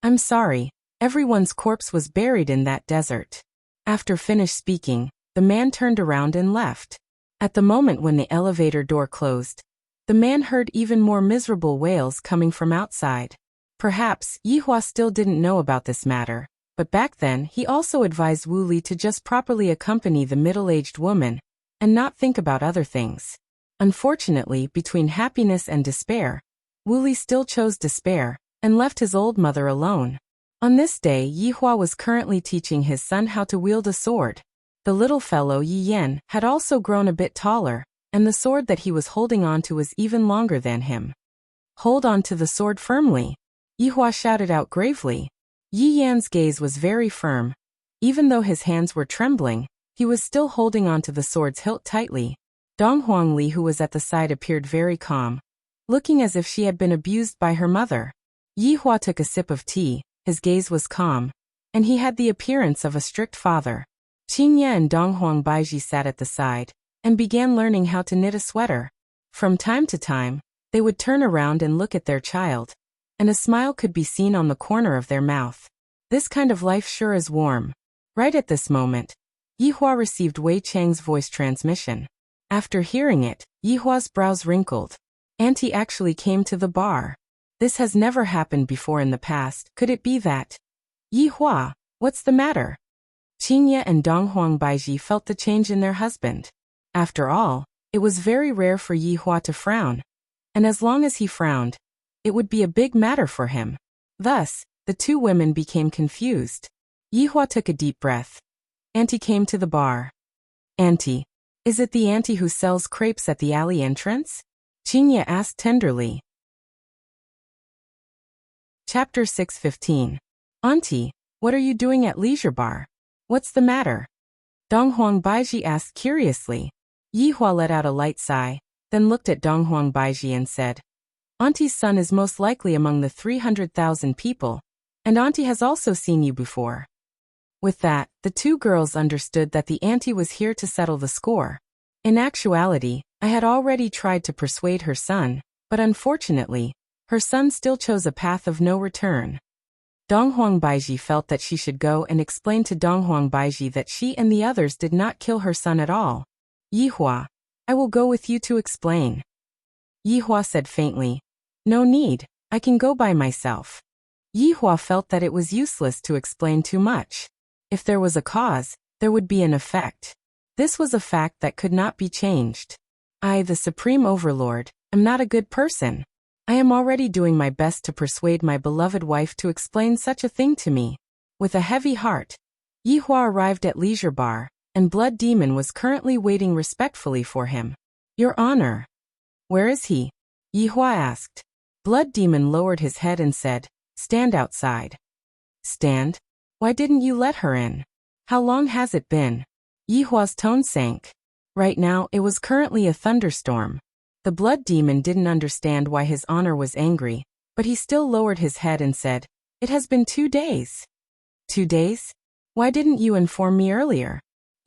I'm sorry, everyone's corpse was buried in that desert. After finished speaking, the man turned around and left. At the moment when the elevator door closed, the man heard even more miserable wails coming from outside. Perhaps Yihua still didn't know about this matter, but back then he also advised Wu Li to just properly accompany the middle-aged woman and not think about other things. Unfortunately, between happiness and despair, Wu Li still chose despair and left his old mother alone. On this day, Yihua was currently teaching his son how to wield a sword. The little fellow Yi Yan had also grown a bit taller, and the sword that he was holding onto was even longer than him. Hold on to the sword firmly, Yihua shouted out gravely. Yi Yan's gaze was very firm. Even though his hands were trembling, he was still holding onto the sword's hilt tightly. Dong Huangli, who was at the side, appeared very calm, looking as if she had been abused by her mother. Yihua took a sip of tea, his gaze was calm, and he had the appearance of a strict father. Qingye and Donghuang Baiji sat at the side and began learning how to knit a sweater. From time to time, they would turn around and look at their child, and a smile could be seen on the corner of their mouth. This kind of life sure is warm. Right at this moment, Yihua received Wei Chang's voice transmission. After hearing it, Yihua's brows wrinkled. Auntie actually came to the bar. This has never happened before in the past. Could it be that? Yihua, what's the matter? Qingye and Donghuang Baiji felt the change in their husband. After all, it was very rare for Yihua to frown, and as long as he frowned, it would be a big matter for him. Thus, the two women became confused. Yihua took a deep breath. Auntie came to the bar. Auntie, is it the auntie who sells crepes at the alley entrance? Qingye asked tenderly. Chapter 6:15. Auntie, what are you doing at leisure bar? What's the matter? Donghuang Baiji asked curiously. Yihua let out a light sigh, then looked at Donghuang Baiji and said, Auntie's son is most likely among the 300,000 people, and Auntie has also seen you before. With that, the two girls understood that the auntie was here to settle the score. In actuality, I had already tried to persuade her son, but unfortunately, her son still chose a path of no return. Donghuang Baiji felt that she should go and explain to Donghuang Baiji that she and the others did not kill her son at all. Yihua, I will go with you to explain. Yihua said faintly. No need, I can go by myself. Yihua felt that it was useless to explain too much. If there was a cause, there would be an effect. This was a fact that could not be changed. I, the Supreme Overlord, am not a good person. I am already doing my best to persuade my beloved wife to explain such a thing to me. With a heavy heart, Yihua arrived at Leisure Bar, and Blood Demon was currently waiting respectfully for him. Your Honor. Where is he? Yihua asked. Blood Demon lowered his head and said, Stand outside. Stand? Why didn't you let her in? How long has it been? Yihua's tone sank. Right now, it was currently a thunderstorm. The Blood Demon didn't understand why his honor was angry, but he still lowered his head and said, It has been 2 days. 2 days? Why didn't you inform me earlier?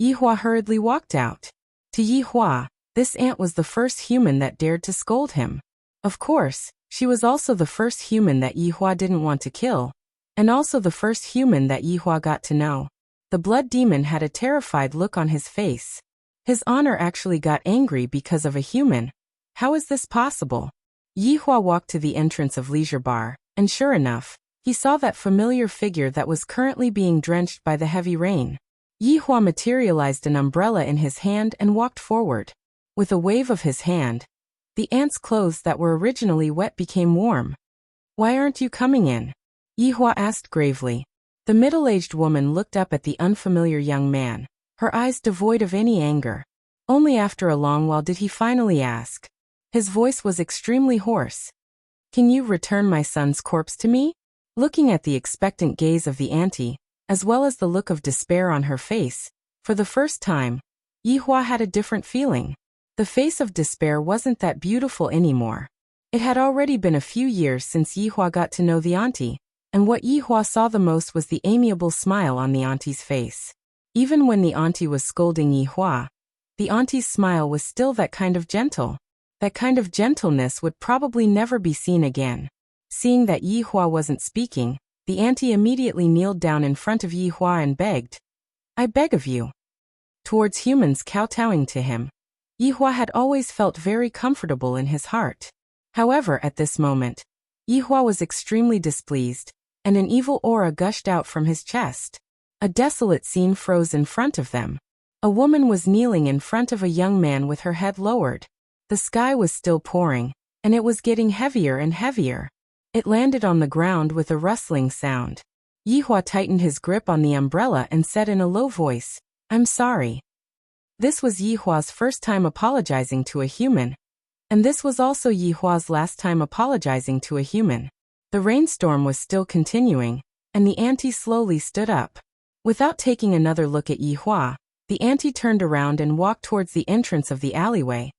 Yihua hurriedly walked out. To Yihua, this aunt was the first human that dared to scold him. Of course, she was also the first human that Yihua didn't want to kill, and also the first human that Yihua got to know. The Blood Demon had a terrified look on his face. His honor actually got angry because of a human. How is this possible? Yihua walked to the entrance of Leisure Bar, and sure enough, he saw that familiar figure that was currently being drenched by the heavy rain. Yihua materialized an umbrella in his hand and walked forward. With a wave of his hand, the aunt's clothes that were originally wet became warm. Why aren't you coming in? Yihua asked gravely. The middle-aged woman looked up at the unfamiliar young man, her eyes devoid of any anger. Only after a long while did he finally ask. His voice was extremely hoarse. Can you return my son's corpse to me? Looking at the expectant gaze of the auntie, as well as the look of despair on her face, for the first time, Yihua had a different feeling. The face of despair wasn't that beautiful anymore. It had already been a few years since Yihua got to know the auntie, and what Yihua saw the most was the amiable smile on the auntie's face. Even when the auntie was scolding Yihua, the auntie's smile was still that kind of gentle. That kind of gentleness would probably never be seen again. Seeing that Yihua wasn't speaking, the auntie immediately kneeled down in front of Yihua and begged, I beg of you. Towards humans kowtowing to him, Yihua had always felt very comfortable in his heart. However, at this moment, Yihua was extremely displeased, and an evil aura gushed out from his chest. A desolate scene froze in front of them. A woman was kneeling in front of a young man with her head lowered. The sky was still pouring, and it was getting heavier and heavier. It landed on the ground with a rustling sound. Yihua tightened his grip on the umbrella and said in a low voice, I'm sorry. This was Yihua's first time apologizing to a human, and this was also Yihua's last time apologizing to a human. The rainstorm was still continuing, and the auntie slowly stood up. Without taking another look at Yihua, the auntie turned around and walked towards the entrance of the alleyway,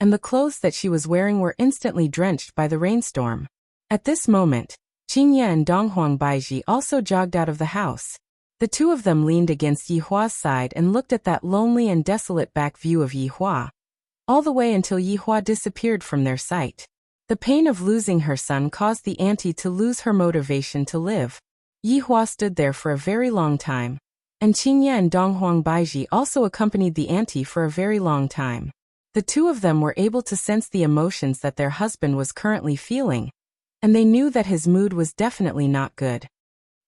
and the clothes that she was wearing were instantly drenched by the rainstorm. At this moment, Qingye and Donghuang Baiji also jogged out of the house. The two of them leaned against Yihua's side and looked at that lonely and desolate back view of Yihua, all the way until Yihua disappeared from their sight. The pain of losing her son caused the auntie to lose her motivation to live. Yihua stood there for a very long time, and Qingye and Donghuang Baiji also accompanied the auntie for a very long time. The two of them were able to sense the emotions that their husband was currently feeling, and they knew that his mood was definitely not good.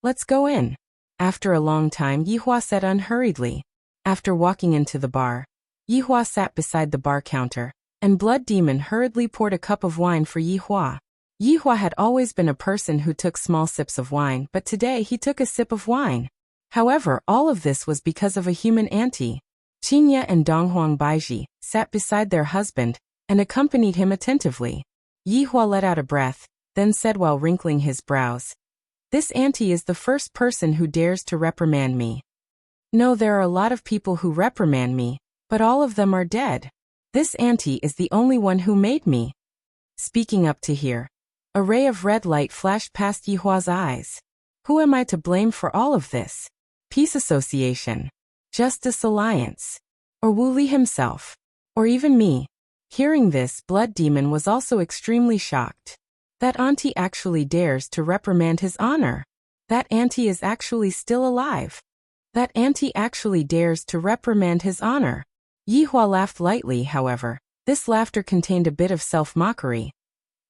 Let's go in. After a long time, Yihua said unhurriedly. After walking into the bar, Yihua sat beside the bar counter, and Blood Demon hurriedly poured a cup of wine for Yihua. Yihua had always been a person who took small sips of wine, but today he took a sip of wine. However, all of this was because of a human auntie. Qingye and Donghuang Baiji sat beside their husband and accompanied him attentively. Yihua let out a breath, then said while wrinkling his brows, This auntie is the first person who dares to reprimand me. No, there are a lot of people who reprimand me, but all of them are dead. This auntie is the only one who made me. Speaking up to here, a ray of red light flashed past Yihua's eyes. Who am I to blame for all of this? peace association, justice alliance, or Wu Li himself, or even me. Hearing this, Blood Demon was also extremely shocked. That auntie actually dares to reprimand his honor. That auntie is actually still alive. That auntie actually dares to reprimand his honor. Yihua laughed lightly, however. This laughter contained a bit of self-mockery.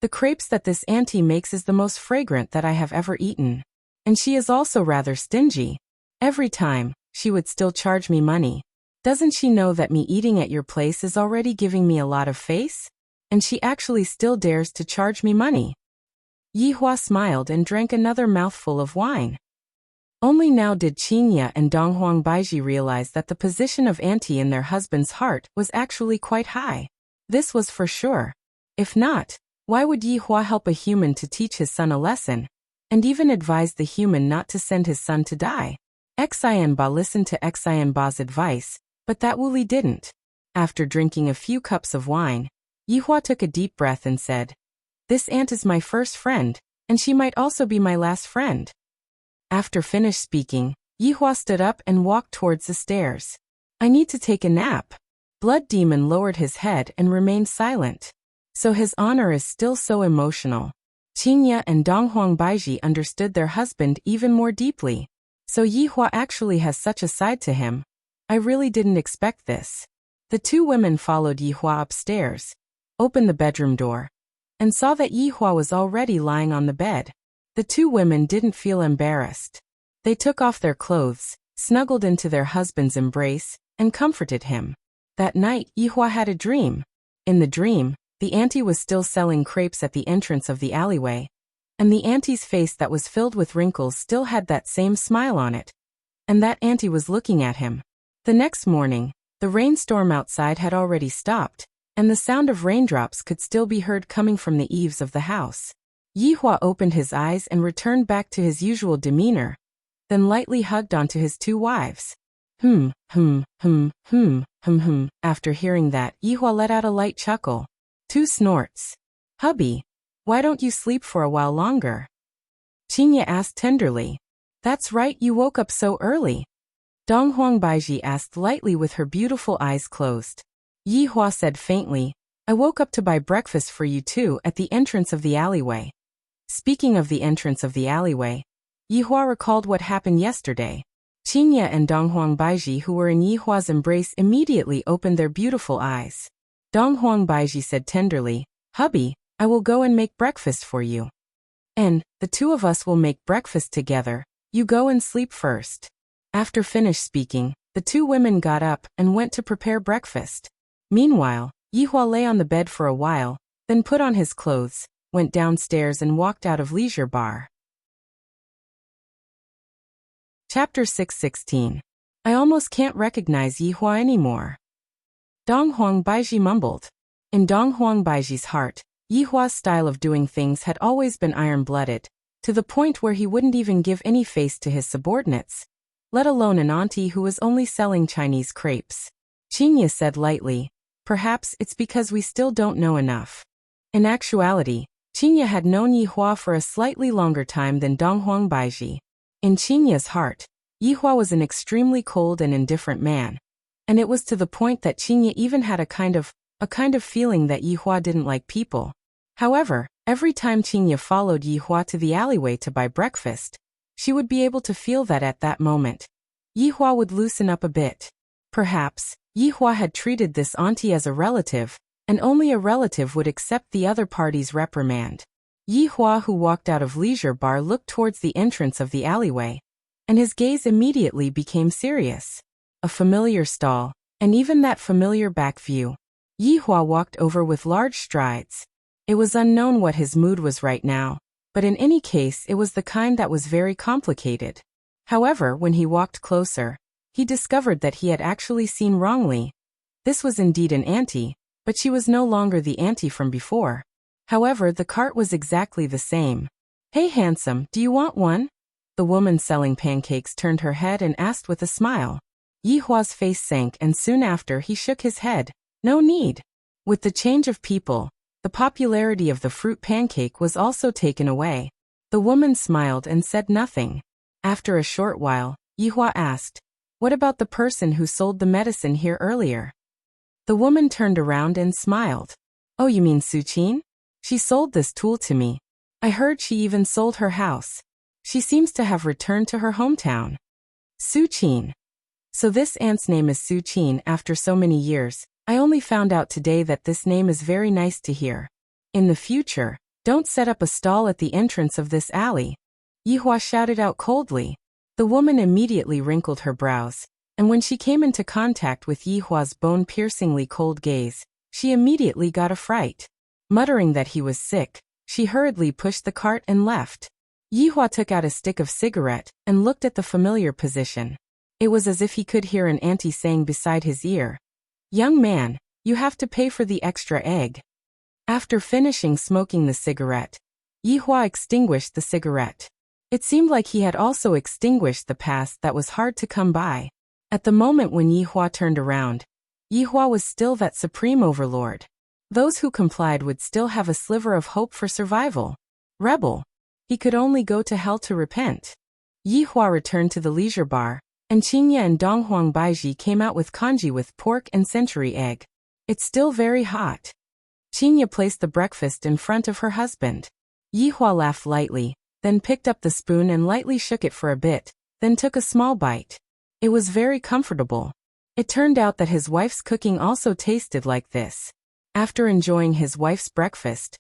The crepes that this auntie makes is the most fragrant that I have ever eaten. And she is also rather stingy. Every time, she would still charge me money. Doesn't she know that me eating at your place is already giving me a lot of face? And she actually still dares to charge me money. Yihua smiled and drank another mouthful of wine. Only now did Qinya and Donghuang Baiji realize that the position of auntie in their husband's heart was actually quite high. This was for sure. If not, why would Yihua help a human to teach his son a lesson, and even advise the human not to send his son to die? Xianba listened to Xianba's advice, but that Wu Li didn't. After drinking a few cups of wine, Yihua took a deep breath and said, "This aunt is my first friend, and she might also be my last friend." After finished speaking, Yihua stood up and walked towards the stairs. "I need to take a nap." Blood Demon lowered his head and remained silent. So his honor is still so emotional. Qinya and Donghuang Baiji understood their husband even more deeply. So Yihua actually has such a side to him. I really didn't expect this. The two women followed Yihua upstairs, opened the bedroom door, and saw that Yihua was already lying on the bed. The two women didn't feel embarrassed. They took off their clothes, snuggled into their husband's embrace, and comforted him. That night, Yihua had a dream. In the dream, the auntie was still selling crepes at the entrance of the alleyway, and the auntie's face that was filled with wrinkles still had that same smile on it. And that auntie was looking at him. The next morning, the rainstorm outside had already stopped, and the sound of raindrops could still be heard coming from the eaves of the house. Yihua opened his eyes and returned back to his usual demeanor, then lightly hugged onto his two wives. After hearing that, Yihua let out a light chuckle. Two snorts. "Hubby, why don't you sleep for a while longer?" Qinya asked tenderly. "That's right, you woke up so early." Donghuang Baiji asked lightly with her beautiful eyes closed. Yihua said faintly, "I woke up to buy breakfast for you two at the entrance of the alleyway." Speaking of the entrance of the alleyway, Yihua recalled what happened yesterday. Qinya and Donghuang Baiji, who were in Yihua's embrace, immediately opened their beautiful eyes. Donghuang Baiji said tenderly, "Hubby, I will go and make breakfast for you. And the two of us will make breakfast together. You go and sleep first." After finished speaking, the two women got up and went to prepare breakfast. Meanwhile, Yihua lay on the bed for a while, then put on his clothes, went downstairs and walked out of leisure bar. Chapter 616. I almost can't recognize Yihua anymore. Donghuang Baiji mumbled. In Donghuang Baiji's heart, Yihua's style of doing things had always been iron-blooded, to the point where he wouldn't even give any face to his subordinates, let alone an auntie who was only selling Chinese crepes. Qinya said lightly, "Perhaps it's because we still don't know enough." In actuality, Qinya had known Yihua for a slightly longer time than Donghuang Baiji. In Qinya's heart, Yihua was an extremely cold and indifferent man, and it was to the point that Qinya even had a kind of feeling that Yihua didn't like people. However, every time Qinya followed Yihua to the alleyway to buy breakfast, she would be able to feel that at that moment, Yihua would loosen up a bit. Perhaps, Yihua had treated this auntie as a relative, and only a relative would accept the other party's reprimand. Yihua, who walked out of leisure bar, looked towards the entrance of the alleyway, and his gaze immediately became serious. A familiar stall, and even that familiar back view. Yihua walked over with large strides. It was unknown what his mood was right now, but in any case it was the kind that was very complicated. However, when he walked closer, he discovered that he had actually seen wrongly. This was indeed an auntie, but she was no longer the auntie from before. However, the cart was exactly the same. "Hey handsome, do you want one?" The woman selling pancakes turned her head and asked with a smile. Yihua's face sank and soon after he shook his head. No need. With the change of people, the popularity of the fruit pancake was also taken away. The woman smiled and said nothing. After a short while, Yihua asked. What about the person who sold the medicine here earlier? The woman turned around and smiled. Oh, you mean Suqin? She sold this tool to me. I heard she even sold her house. She seems to have returned to her hometown. Suqin. So this aunt's name is Suqin after so many years. I only found out today that this name is very nice to hear. In the future, don't set up a stall at the entrance of this alley. Yihua shouted out coldly. The woman immediately wrinkled her brows, and when she came into contact with Yihua's bone-piercingly cold gaze, she immediately got a fright. Muttering that he was sick, she hurriedly pushed the cart and left. Yihua took out a stick of cigarette and looked at the familiar position. It was as if he could hear an auntie saying beside his ear, "Young man, you have to pay for the extra egg." After finishing smoking the cigarette, Yihua extinguished the cigarette. It seemed like he had also extinguished the past that was hard to come by. At the moment when Yihua turned around, Yihua was still that supreme overlord. Those who complied would still have a sliver of hope for survival. Rebel. He could only go to hell to repent. Yihua returned to the leisure bar, and Qingye and Donghuang Baiji came out with congee with pork and century egg. It's still very hot. Qingye placed the breakfast in front of her husband. Yihua laughed lightly, then picked up the spoon and lightly shook it for a bit, then took a small bite. It was very comfortable. It turned out that his wife's cooking also tasted like this. After enjoying his wife's breakfast,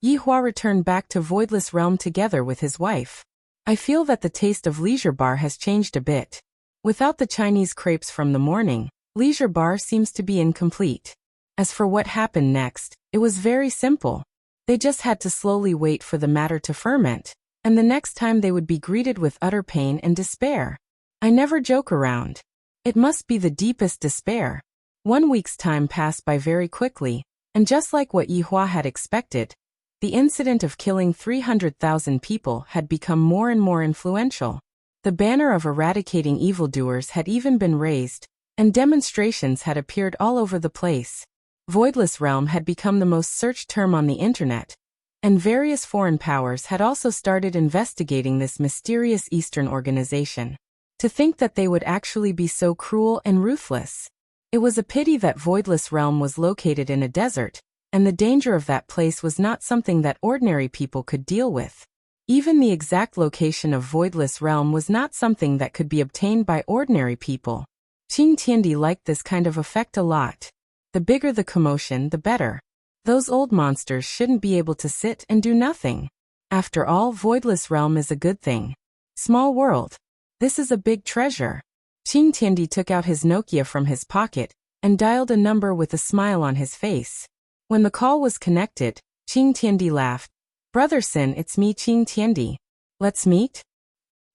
Yihua returned back to Voidless Realm together with his wife. I feel that the taste of Leisure Bar has changed a bit. Without the Chinese crepes from the morning, Leisure Bar seems to be incomplete. As for what happened next, it was very simple. They just had to slowly wait for the matter to ferment, and the next time they would be greeted with utter pain and despair. I never joke around. It must be the deepest despair. 1 week's time passed by very quickly, and just like what Yihua had expected, the incident of killing 300,000 people had become more and more influential. The banner of eradicating evildoers had even been raised, and demonstrations had appeared all over the place. Voidless Realm had become the most searched term on the internet, and various foreign powers had also started investigating this mysterious Eastern organization. To think that they would actually be so cruel and ruthless. It was a pity that Voidless Realm was located in a desert, and the danger of that place was not something that ordinary people could deal with. Even the exact location of Voidless Realm was not something that could be obtained by ordinary people. Qing Tiandi liked this kind of effect a lot. The bigger the commotion, the better. Those old monsters shouldn't be able to sit and do nothing. After all, Voidless Realm is a good thing. Small world. This is a big treasure. Qing Tiandi took out his Nokia from his pocket and dialed a number with a smile on his face. When the call was connected, Qing Tiandi laughed. Brother Sin, it's me Qing Tiandi. Let's meet?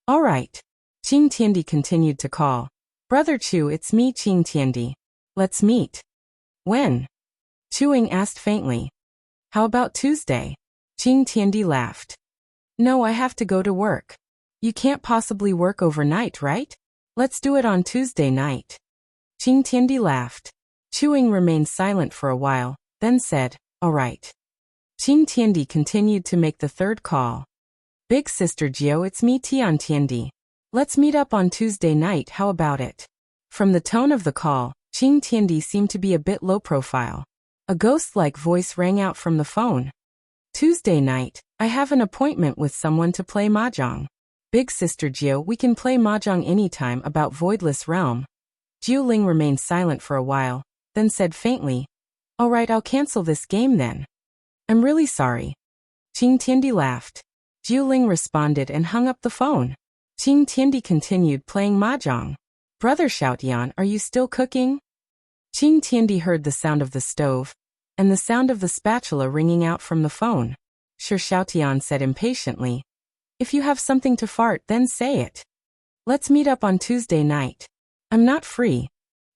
All right. Qing Tiandi continued to call. Brother Chu, it's me Qing Tiandi. Let's meet. When? Chuing asked faintly. How about Tuesday? Qing Tiandi laughed. No, I have to go to work. You can't possibly work overnight, right? Let's do it on Tuesday night. Qing Tiandi laughed. Chuing remained silent for a while, then said, all right. Qing Tiandi continued to make the third call. Big sister Jiao, it's me Tian Tiandi. Let's meet up on Tuesday night, how about it? From the tone of the call, Qing Tiandi seemed to be a bit low profile. A ghost-like voice rang out from the phone. Tuesday night, I have an appointment with someone to play mahjong. Big sister Jiao, we can play mahjong anytime about Voidless Realm. Jiu Ling remained silent for a while, then said faintly, all right, I'll cancel this game then. I'm really sorry. Qing Tiandi laughed. Jiu Ling responded and hung up the phone. Qing Tiandi continued playing mahjong. Brother Xiaotian, are you still cooking? Qing Tiandi heard the sound of the stove, and the sound of the spatula ringing out from the phone. Sure, Xiaotian said impatiently. If you have something to fart, then say it. Let's meet up on Tuesday night. I'm not free.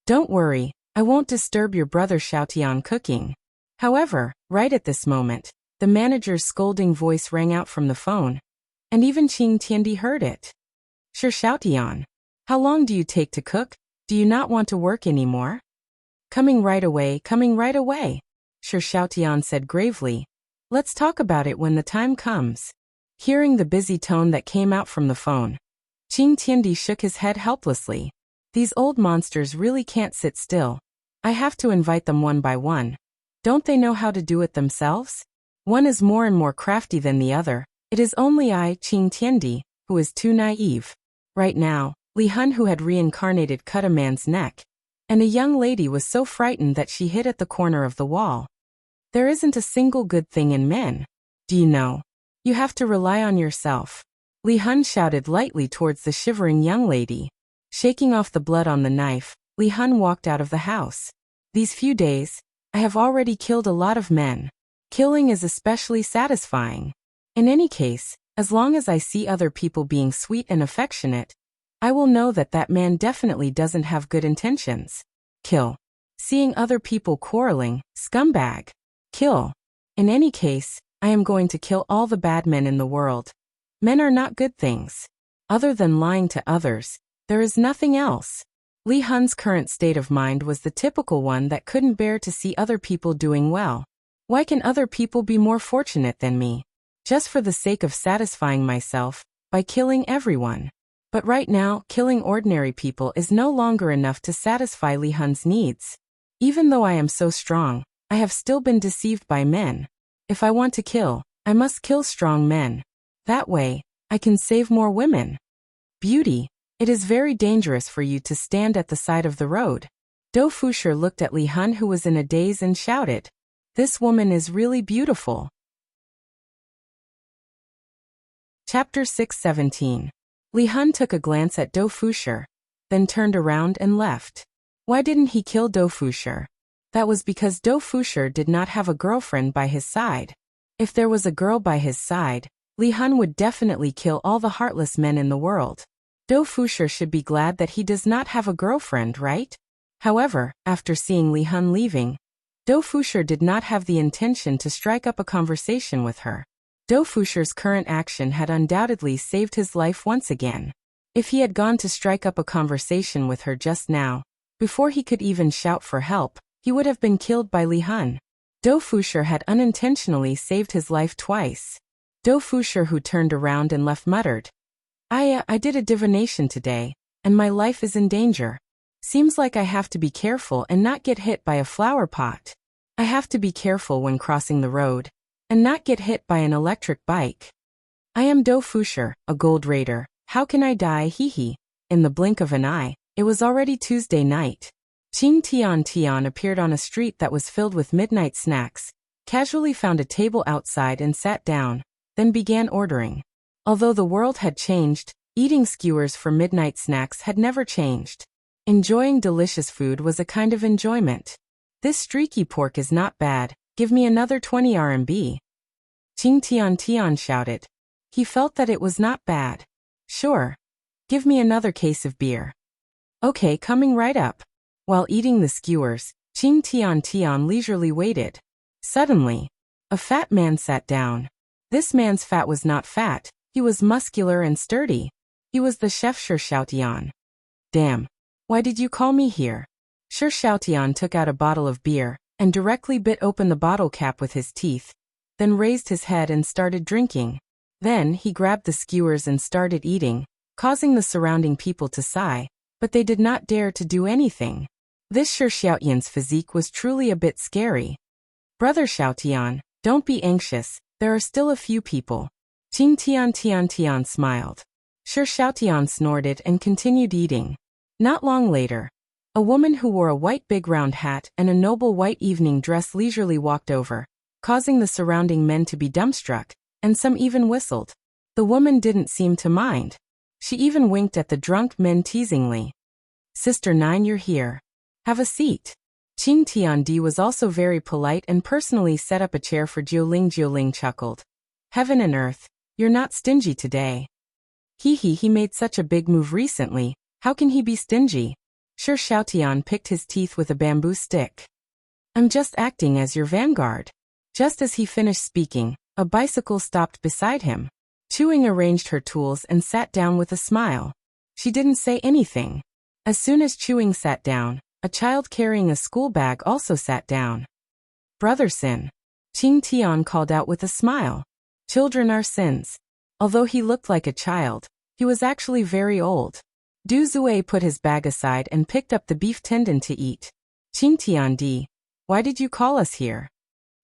Don't worry, I won't disturb your brother Xiaotian cooking. However, right at this moment, the manager's scolding voice rang out from the phone, and even Qing Tiandi heard it. Sure, Xiaotian. How long do you take to cook? Do you not want to work anymore? Coming right away, coming right away. Sure, Xiaotian said gravely. Let's talk about it when the time comes. Hearing the busy tone that came out from the phone, Qing Tiandi shook his head helplessly. These old monsters really can't sit still. I have to invite them one by one. Don't they know how to do it themselves? One is more and more crafty than the other. It is only I, Qing Tiandi, who is too naive. Right now, Li Hun, who had reincarnated, cut a man's neck, and a young lady was so frightened that she hid at the corner of the wall. There isn't a single good thing in men. Do you know? You have to rely on yourself. Li Hun shouted lightly towards the shivering young lady. Shaking off the blood on the knife, Li Hun walked out of the house. These few days, I have already killed a lot of men. Killing is especially satisfying. In any case, as long as I see other people being sweet and affectionate, I will know that that man definitely doesn't have good intentions. Kill. Seeing other people quarreling, scumbag. Kill. In any case, I am going to kill all the bad men in the world. Men are not good things. Other than lying to others, there is nothing else. Li Hun's current state of mind was the typical one that couldn't bear to see other people doing well. Why can other people be more fortunate than me? Just for the sake of satisfying myself, by killing everyone. But right now, killing ordinary people is no longer enough to satisfy Li Hun's needs. Even though I am so strong, I have still been deceived by men. If I want to kill, I must kill strong men. That way, I can save more women. Beauty, it is very dangerous for you to stand at the side of the road. Dou Fusher looked at Li Hun, who was in a daze, and shouted, "This woman is really beautiful." Chapter 6:17. Li Hun took a glance at Dou Fusher, then turned around and left. Why didn't he kill Dou Fusher? That was because Dou Fusher did not have a girlfriend by his side. If there was a girl by his side, Li Hun would definitely kill all the heartless men in the world. Dou Fusher should be glad that he does not have a girlfriend, right? However, after seeing Li Hun leaving, Dou Fusher did not have the intention to strike up a conversation with her. Dou Fusher's current action had undoubtedly saved his life once again. If he had gone to strike up a conversation with her just now, before he could even shout for help, he would have been killed by Li Hun. Dou Fusher had unintentionally saved his life twice. Dou Fusher, who turned around and left, muttered, I did a divination today, and my life is in danger. Seems like I have to be careful and not get hit by a flower pot. I have to be careful when crossing the road, and not get hit by an electric bike. I am Dou Fusher, a gold raider. How can I die? Hee hee. In the blink of an eye, it was already Tuesday night. Qing Tian appeared on a street that was filled with midnight snacks, casually found a table outside and sat down, then began ordering. Although the world had changed, eating skewers for midnight snacks had never changed. Enjoying delicious food was a kind of enjoyment. This streaky pork is not bad. Give me another 20 RMB. Qing Tian shouted. He felt that it was not bad. Sure. Give me another case of beer. Okay, coming right up. While eating the skewers, Qing Tian leisurely waited. Suddenly, a fat man sat down. This man's fat was not fat, he was muscular and sturdy. He was the chef Shi Xiaotian. Damn. Why did you call me here? Shi Xiaotian took out a bottle of beer, and directly bit open the bottle cap with his teeth, then raised his head and started drinking. Then he grabbed the skewers and started eating, causing the surrounding people to sigh, but they did not dare to do anything. This Shi Xiaotian's physique was truly a bit scary. Brother Xiaotian, don't be anxious, there are still a few people. Qing Tian smiled. Shi Xiaotian snorted and continued eating. Not long later, a woman who wore a white big round hat and a noble white evening dress leisurely walked over, causing the surrounding men to be dumbstruck, and some even whistled. The woman didn't seem to mind. She even winked at the drunk men teasingly. Sister Nine, you're here. Have a seat. Qing Tiandi was also very polite and personally set up a chair for Jiuling. Jiuling chuckled. Heaven and earth, you're not stingy today. He made such a big move recently, how can he be stingy? Shi Xiaotian picked his teeth with a bamboo stick. I'm just acting as your vanguard. Just as he finished speaking, a bicycle stopped beside him. Chewing arranged her tools and sat down with a smile. She didn't say anything. As soon as Chewing sat down, a child carrying a school bag also sat down. Brother Sin. Qing Tian called out with a smile. Children are sins. Although he looked like a child, He was actually very old. Du Zue put his bag aside and picked up the beef tendon to eat. Qing Tiandi, why did you call us here?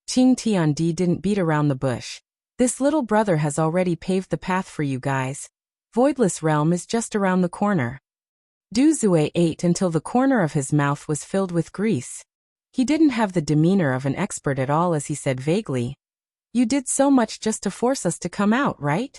Qing Tiandi didn't beat around the bush. This little brother has already paved the path for you guys. Voidless Realm is just around the corner. Du Zue ate until the corner of his mouth was filled with grease. He didn't have the demeanor of an expert at all as he said vaguely, "You did so much just to force us to come out, right?"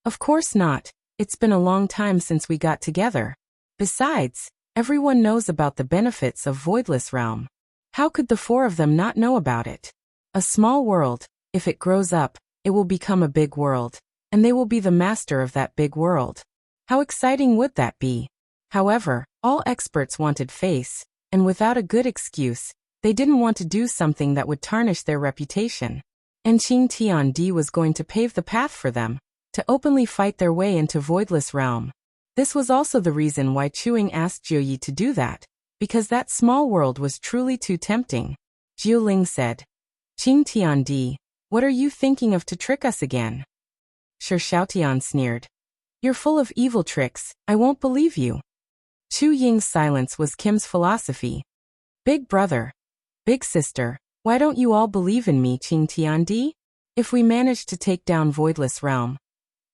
"Of course not. It's been a long time since we got together. Besides, everyone knows about the benefits of Voidless Realm. How could the four of them not know about it? A small world, if it grows up, it will become a big world, and they will be the master of that big world. How exciting would that be?" However, all experts wanted face, and without a good excuse, they didn't want to do something that would tarnish their reputation. And Qing Tiandi was going to pave the path for them, to openly fight their way into Voidless Realm. This was also the reason why Chuing asked Jiuyi to do that, because that small world was truly too tempting. Jiuling said, "Qing Tiandi, what are you thinking of to trick us again?" Shi Xiaotian sneered. "You're full of evil tricks, I won't believe you." Chu Ying's silence was Kim's philosophy. "Big brother, big sister, why don't you all believe in me, Qing Tiandi? If we manage to take down Voidless Realm,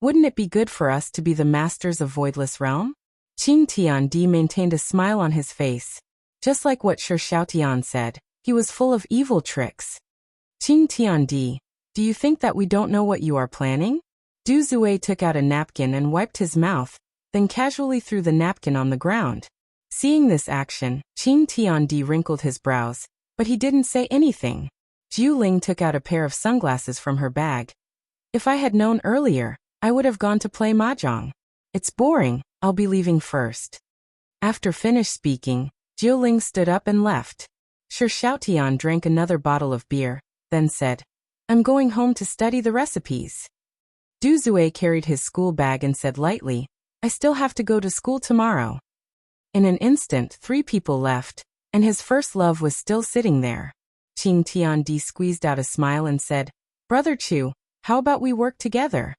wouldn't it be good for us to be the masters of Voidless Realm?" Qing Tiandi maintained a smile on his face. Just like what Shi Xiaotian said, he was full of evil tricks. "Qing Tiandi, do you think that we don't know what you are planning?" Du Zue took out a napkin and wiped his mouth, then casually threw the napkin on the ground. Seeing this action, Qing Tiandi wrinkled his brows, but he didn't say anything. Jiuling took out a pair of sunglasses from her bag. "If I had known earlier, I would have gone to play mahjong. It's boring, I'll be leaving first." After finished speaking, Jiuling stood up and left. Shi Xiaotian drank another bottle of beer, then said, "I'm going home to study the recipes." Du Zue carried his school bag and said lightly, "I still have to go to school tomorrow." In an instant, 3 people left, and his first love was still sitting there. Qing Tiandi squeezed out a smile and said, "Brother Chu, how about we work together?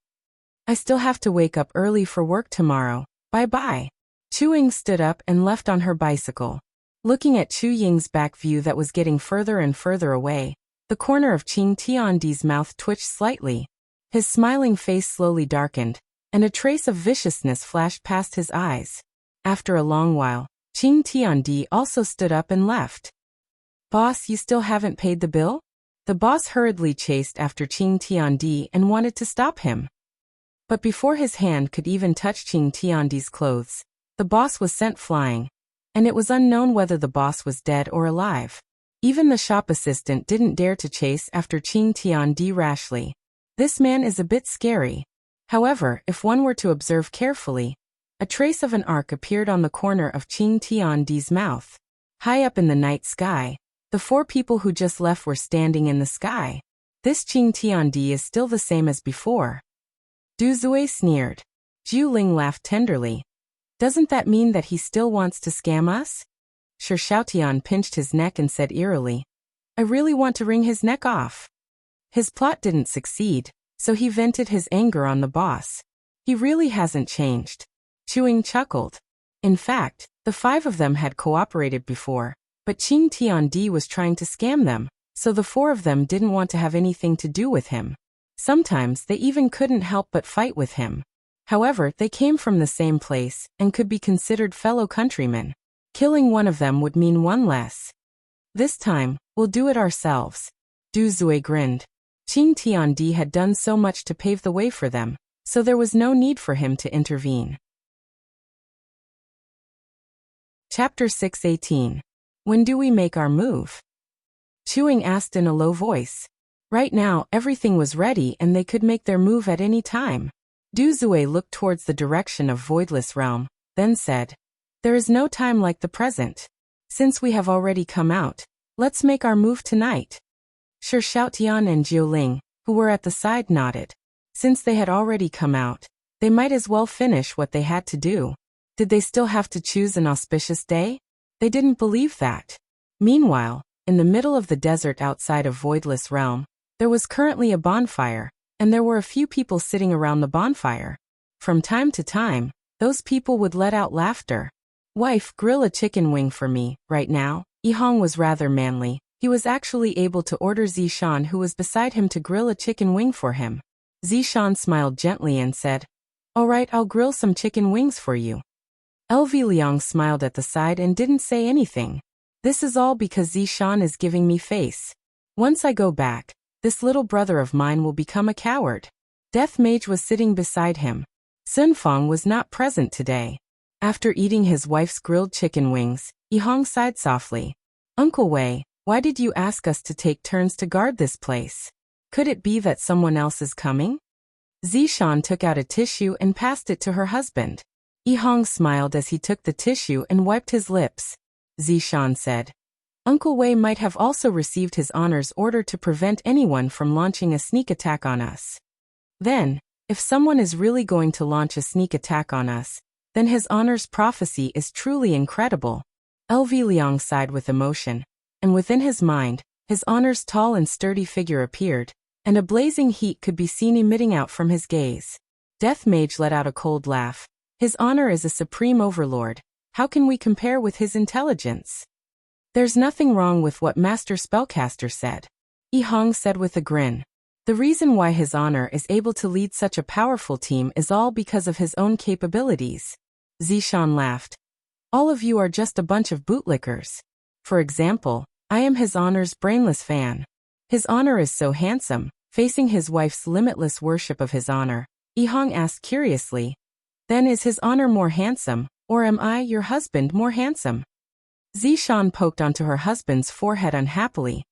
I still have to wake up early for work tomorrow, bye-bye." Chu Ying stood up and left on her bicycle. Looking at Chu Ying's back view that was getting further and further away, the corner of Qing Tiandi's mouth twitched slightly. His smiling face slowly darkened, and a trace of viciousness flashed past his eyes. After a long while, Qing Tiandi also stood up and left. "Boss, you still haven't paid the bill?" The boss hurriedly chased after Qing Tiandi and wanted to stop him. But before his hand could even touch Qing Tiandi's clothes, the boss was sent flying, and it was unknown whether the boss was dead or alive. Even the shop assistant didn't dare to chase after Qing Tiandi rashly. This man is a bit scary. However, if one were to observe carefully, a trace of an arc appeared on the corner of Qing Tiandi's mouth. High up in the night sky, the 4 people who just left were standing in the sky. This Qing Tiandi is still the same as before. Du Zue sneered. Jiuling laughed tenderly. "Doesn't that mean that he still wants to scam us?" Shi Xiaotian pinched his neck and said eerily, "I really want to wring his neck off." His plot didn't succeed, so he vented his anger on the boss. "He really hasn't changed." Chuing chuckled. In fact, the 5 of them had cooperated before, but Qing Tiandi was trying to scam them, so the 4 of them didn't want to have anything to do with him. Sometimes they even couldn't help but fight with him. However, they came from the same place and could be considered fellow countrymen. Killing one of them would mean one less. "This time, we'll do it ourselves." Du Zue grinned. Qing Tiandi had done so much to pave the way for them, so there was no need for him to intervene. Chapter 6:18. When do we make our move? Chuing asked in a low voice. Right now, everything was ready and they could make their move at any time. Du Zue looked towards the direction of Voidless Realm, then said, "There is no time like the present. Since we have already come out, let's make our move tonight." Shi Xiaotian and Jiuling, who were at the side, nodded. Since they had already come out, they might as well finish what they had to do. Did they still have to choose an auspicious day? They didn't believe that. Meanwhile, in the middle of the desert outside of Voidless Realm, there was currently a bonfire, and there were a few people sitting around the bonfire. From time to time, those people would let out laughter. Wife, grill a chicken wing for me, right now. Yihong was rather manly. He was actually able to order Zishan, who was beside him, to grill a chicken wing for him. Zishan smiled gently and said, "All right, I'll grill some chicken wings for you." LV Liang smiled at the side and didn't say anything. This is all because Zishan is giving me face. Once I go back, this little brother of mine will become a coward. Death Mage was sitting beside him. Sun Fong was not present today. After eating his wife's grilled chicken wings, Yihong sighed softly. "Uncle Wei, why did you ask us to take turns to guard this place? Could it be that someone else is coming?" Zishan took out a tissue and passed it to her husband. Yihong smiled as he took the tissue and wiped his lips. Zishan said, "Uncle Wei might have also received his honor's order to prevent anyone from launching a sneak attack on us. Then, if someone is really going to launch a sneak attack on us, then his honor's prophecy is truly incredible." LV Liang sighed with emotion, and within his mind, his honor's tall and sturdy figure appeared, and a blazing heat could be seen emitting out from his gaze. Death Mage let out a cold laugh. His honor is a supreme overlord. How can we compare with his intelligence? There's nothing wrong with what Master Spellcaster said. Yihong said with a grin. The reason why his honor is able to lead such a powerful team is all because of his own capabilities. Zishan laughed. All of you are just a bunch of bootlickers. For example, I am his honor's brainless fan. His honor is so handsome. Facing his wife's limitless worship of his honor, Yihong asked curiously, "Then is his honor more handsome, or am I, your husband, more handsome?" Zishan poked onto her husband's forehead unhappily.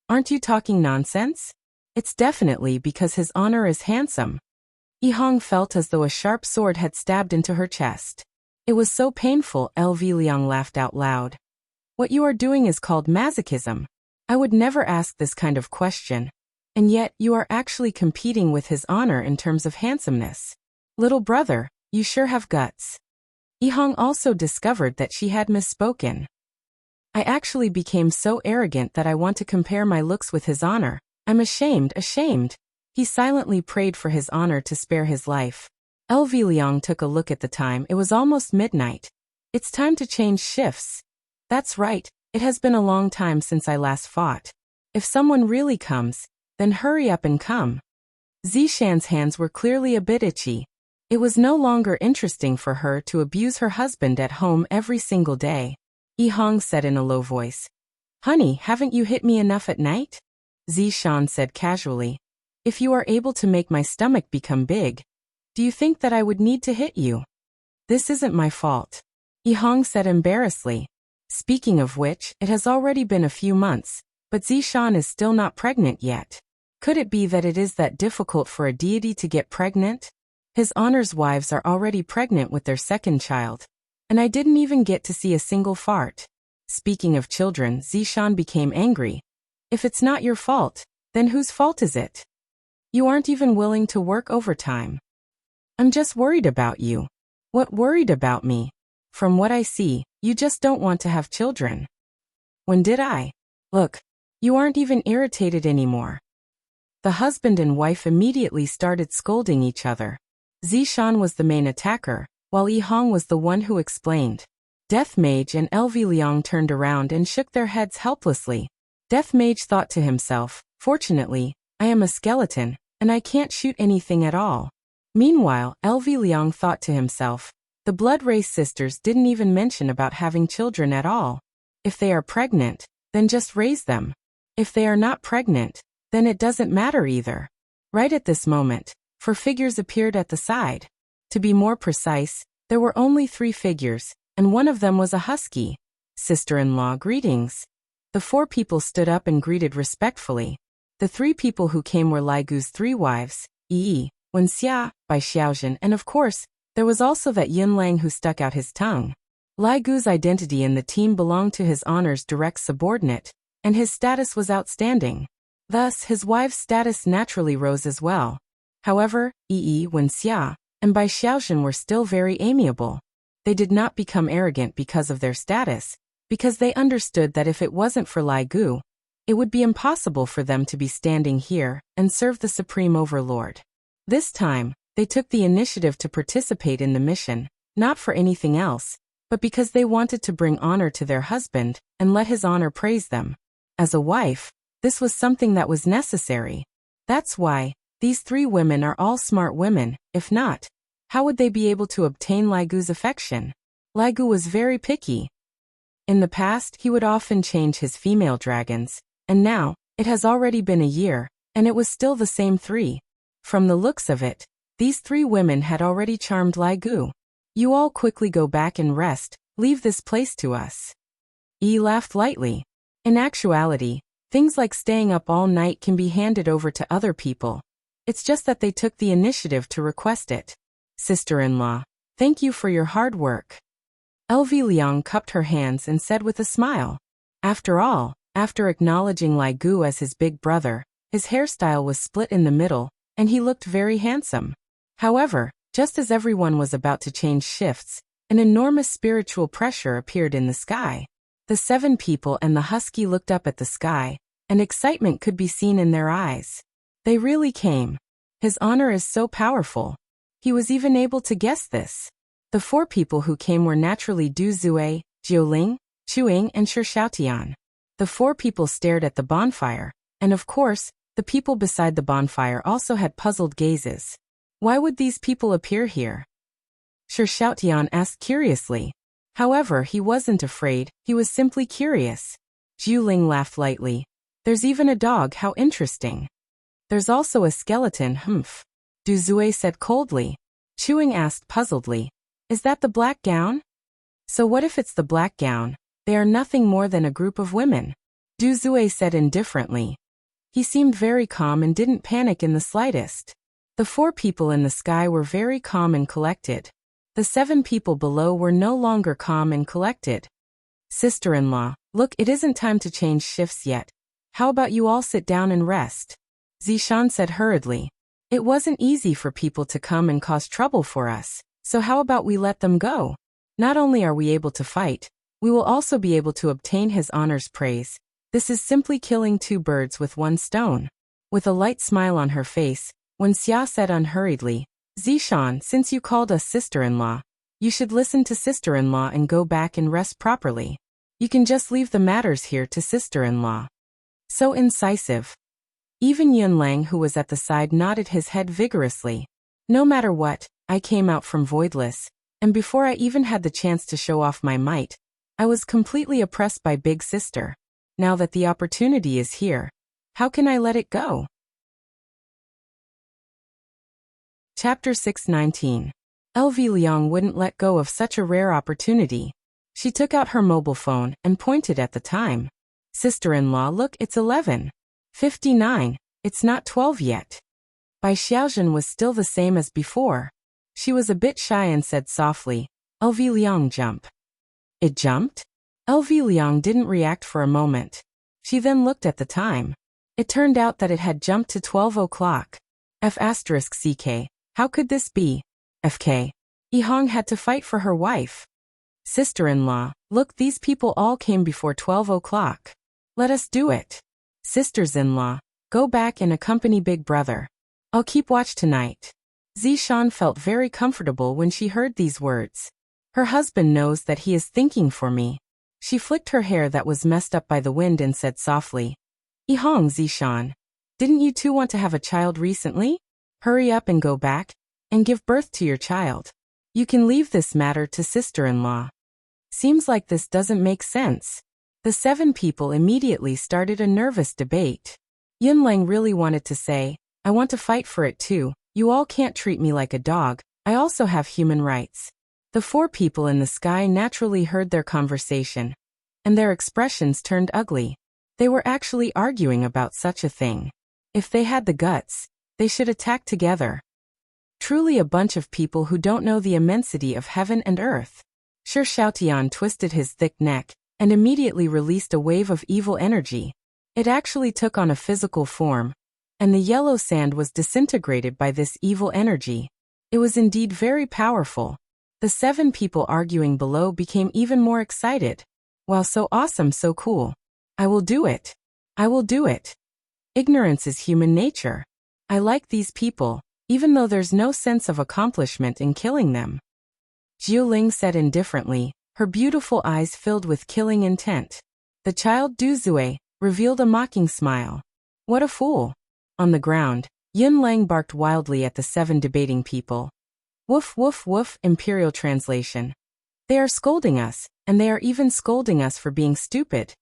"Aren't you talking nonsense? It's definitely because his honor is handsome." Yihong felt as though a sharp sword had stabbed into her chest. It was so painful. LV Liang laughed out loud. "What you are doing is called masochism. I would never ask this kind of question. And yet, you are actually competing with his honor in terms of handsomeness. Little brother, you sure have guts." Yihong also discovered that she had misspoken. "I actually became so arrogant that I want to compare my looks with his honor. I'm ashamed." He silently prayed for his honor to spare his life. LV Liang took a look at the time. It was almost midnight. "It's time to change shifts." "That's right, it has been a long time since I last fought. If someone really comes, then hurry up and come." Zishan's hands were clearly a bit itchy. It was no longer interesting for her to abuse her husband at home every single day. Yihong said in a low voice, "Honey, haven't you hit me enough at night?" Zishan said casually, "If you are able to make my stomach become big, do you think that I would need to hit you?" "This isn't my fault," Yihong said embarrassedly. Speaking of which, it has already been a few months, but Zishan is still not pregnant yet. Could it be that it is that difficult for a deity to get pregnant? His honor's wives are already pregnant with their second child, and I didn't even get to see a single fart. Speaking of children, Zishan became angry. "If it's not your fault, then whose fault is it? You aren't even willing to work overtime." "I'm just worried about you." "What worried about me? From what I see, you just don't want to have children." "When did I? Look, you aren't even irritated anymore." The husband and wife immediately started scolding each other. Zishan was the main attacker, while Yihong was the one who explained. Death Mage and LV Liang turned around and shook their heads helplessly. Death Mage thought to himself, "Fortunately, I am a skeleton, and I can't shoot anything at all." Meanwhile, LV Liang thought to himself, "The Blood Race sisters didn't even mention about having children at all. If they are pregnant, then just raise them. If they are not pregnant, then it doesn't matter either." Right at this moment, 4 figures appeared at the side. To be more precise, there were only 3 figures, and one of them was a husky. "Sister-in-law, greetings." The 4 people stood up and greeted respectfully. The 3 people who came were Lai Gu's 3 wives, Yi, Wenxia, Bai Xiaozhen, and of course, there was also that Yun Lang who stuck out his tongue. Lai Gu's identity in the team belonged to his honor's direct subordinate, and his status was outstanding. Thus, his wife's status naturally rose as well. However, Yi, Wenxia, and Bai Xiaozhen were still very amiable. They did not become arrogant because of their status, because they understood that if it wasn't for Lai Gu, it would be impossible for them to be standing here and serve the Supreme Overlord. This time, They took the initiative to participate in the mission, not for anything else, but because they wanted to bring honor to their husband and let his honor praise them. As a wife, this was something that was necessary. That's why these three women are all smart women. If not, how would they be able to obtain Lai Gu's affection? Lai Gu was very picky. In the past, he would often change his female dragons, and now, it has already been a year, and it was still the same three. From the looks of it, these three women had already charmed Lai Gu. You all quickly go back and rest, leave this place to us. Yi laughed lightly. In actuality, things like staying up all night can be handed over to other people. It's just that they took the initiative to request it. Sister-in-law, thank you for your hard work. LV Liang cupped her hands and said with a smile. After all, after acknowledging Lai Gu as his big brother, his hairstyle was split in the middle, and he looked very handsome. However, just as everyone was about to change shifts, an enormous spiritual pressure appeared in the sky. The seven people and the husky looked up at the sky, and excitement could be seen in their eyes. They really came. His honor is so powerful. He was even able to guess this. The four people who came were naturally Du Zue, Jiuling, Chuing, and Shi Xiaotian. The four people stared at the bonfire, and of course, the people beside the bonfire also had puzzled gazes. Why would these people appear here? Shi Xiaotian asked curiously. However, he wasn't afraid, he was simply curious. Jiuling laughed lightly. There's even a dog, how interesting. There's also a skeleton, humph. Du Zue said coldly. Chuing asked puzzledly. Is that the black gown? So what if it's the black gown? They are nothing more than a group of women. Du Zue said indifferently. He seemed very calm and didn't panic in the slightest. The four people in the sky were very calm and collected. The seven people below were no longer calm and collected. Sister-in-law, look, it isn't time to change shifts yet. How about you all sit down and rest? Zishan said hurriedly. It wasn't easy for people to come and cause trouble for us, so how about we let them go? Not only are we able to fight, we will also be able to obtain his honor's praise. This is simply killing two birds with one stone. With a light smile on her face, Wen Xia said unhurriedly, Zishan, since you called us sister-in-law, you should listen to sister-in-law and go back and rest properly. You can just leave the matters here to sister-in-law. So incisive. Even Yunlang, who was at the side, nodded his head vigorously. No matter what, I came out from Voidless, and before I even had the chance to show off my might, I was completely oppressed by Big Sister. Now that the opportunity is here, how can I let it go? Chapter 619. LV Liang wouldn't let go of such a rare opportunity. She took out her mobile phone and pointed at the time. Sister-in-law, look, it's 11:59. It's not 12 yet. Bai Xiaojun was still the same as before. She was a bit shy and said softly, LV Liang, jump. It jumped? LV Liang didn't react for a moment. She then looked at the time. It turned out that it had jumped to 12 o'clock. F***CK. How could this be? FK. Yihong had to fight for her wife. Sister-in-law, look, these people all came before 12 o'clock. Let us do it. Sisters-in-law, go back and accompany Big Brother. I'll keep watch tonight. Zishan felt very comfortable when she heard these words. Her husband knows that he is thinking for me. She flicked her hair that was messed up by the wind and said softly, Yihong, Zishan, didn't you two want to have a child recently? Hurry up and go back and give birth to your child. You can leave this matter to sister-in-law. Seems like this doesn't make sense. The seven people immediately started a nervous debate. Yunlang really wanted to say, I want to fight for it too. You all can't treat me like a dog. I also have human rights. The four people in the sky naturally heard their conversation, and their expressions turned ugly. They were actually arguing about such a thing. If they had the guts, they should attack together. Truly a bunch of people who don't know the immensity of heaven and earth. Shi Xiaotian twisted his thick neck and immediately released a wave of evil energy. It actually took on a physical form, and the yellow sand was disintegrated by this evil energy. It was indeed very powerful. The seven people arguing below became even more excited. Wow, so awesome, so cool. I will do it. I will do it. Ignorance is human nature. I like these people. even though there's no sense of accomplishment in killing them. Jiuling said indifferently, her beautiful eyes filled with killing intent. The child Duzue revealed a mocking smile. What a fool! On the ground, Yun Lang barked wildly at the 7 debating people. Woof woof woof, Imperial translation. They are scolding us, and they are even scolding us for being stupid.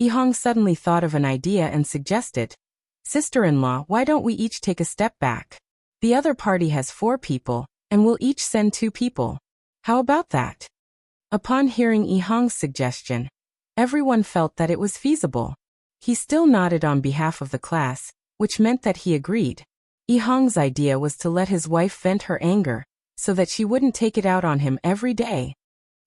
Yihong suddenly thought of an idea and suggested, Sister-in-law, why don't we each take a step back? The other party has 4 people, and we'll each send 2 people. How about that? Upon hearing Yihong's suggestion, everyone felt that it was feasible. He still nodded on behalf of the class, which meant that he agreed. Yihong's idea was to let his wife vent her anger, so that she wouldn't take it out on him every day.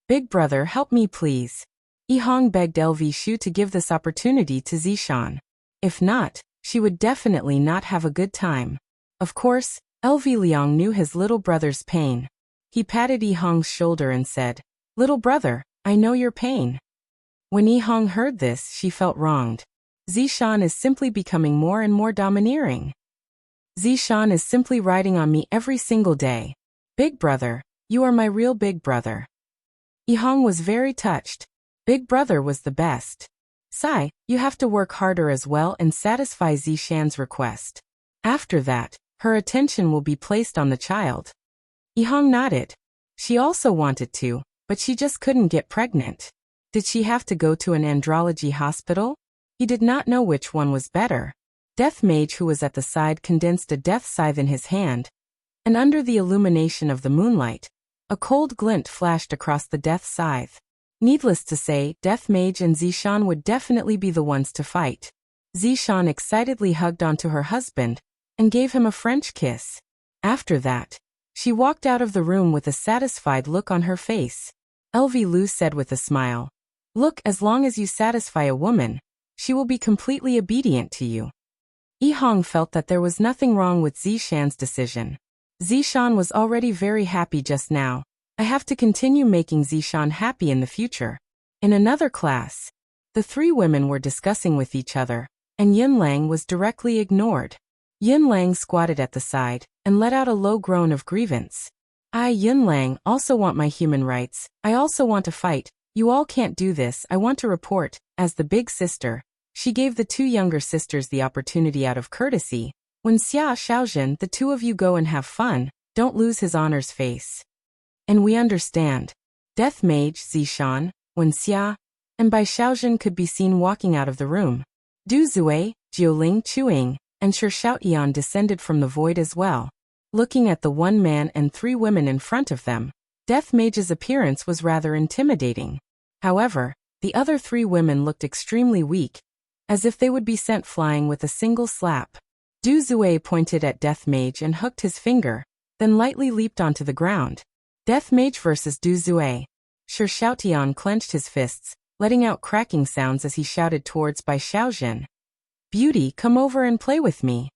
Big brother, help me please. Yihong begged LV Shu to give this opportunity to Zishan. If not, she would definitely not have a good time. Of course, LV Liang knew his little brother's pain. He patted Yihong's shoulder and said, Little brother, I know your pain. When Yihong heard this, she felt wronged. Zishan is simply becoming more and more domineering. Zishan is simply riding on me every single day. Big brother, you are my real big brother. Yihong was very touched. Big brother was the best. Sai, you have to work harder as well and satisfy Zishan's request. After that, her attention will be placed on the child. Yihong nodded. She also wanted to, but she just couldn't get pregnant. Did she have to go to an andrology hospital? He did not know which one was better. Death Mage, who was at the side, condensed a death scythe in his hand, and under the illumination of the moonlight, a cold glint flashed across the death scythe. Needless to say, Death Mage and Zishan would definitely be the ones to fight. Zishan excitedly hugged onto her husband and gave him a French kiss. After that, she walked out of the room with a satisfied look on her face. LV Lu said with a smile, Look, as long as you satisfy a woman, she will be completely obedient to you. Yihong felt that there was nothing wrong with Zishan's decision. Zishan was already very happy just now. I have to continue making Zishan happy in the future. In another class, the 3 women were discussing with each other, and Yun Lang was directly ignored. Yun Lang squatted at the side and let out a low groan of grievance. I, Yun Lang, also want my human rights. I also want to fight. You all can't do this. I want to report. As the big sister, she gave the 2 younger sisters the opportunity out of courtesy. When Xia Xiaojin, the 2 of you go and have fun, don't lose his honor's face. And we understand. Death Mage, Zishan, Wen Xia, and Bai Xiaojin could be seen walking out of the room. Du Zue, Jiuling Chuing, and Shi Shaotian descended from the void as well. Looking at the 1 man and 3 women in front of them, Death Mage's appearance was rather intimidating. However, the other 3 women looked extremely weak, as if they would be sent flying with a single slap. Du Zue pointed at Death Mage and hooked his finger, then lightly leaped onto the ground. Death Mage versus Du Zue. Shi Shaotian clenched his fists, letting out cracking sounds as he shouted towards Bai Xiaojin. Beauty, come over and play with me.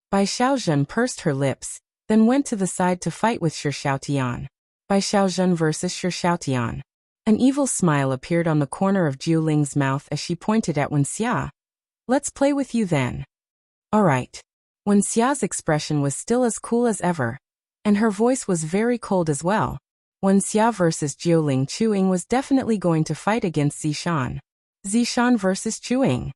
Bai Xiaojin pursed her lips, then went to the side to fight with Shi Shaotian. Bai Xiaojin versus Shi Shaotian. An evil smile appeared on the corner of Jiuling's mouth as she pointed at Wen Xia. Let's play with you then. Alright. Wen Xia's expression was still as cool as ever, and her voice was very cold as well. Wen Xia versus Jiuling Chuing was definitely going to fight against Zishan. Zishan versus Chuing.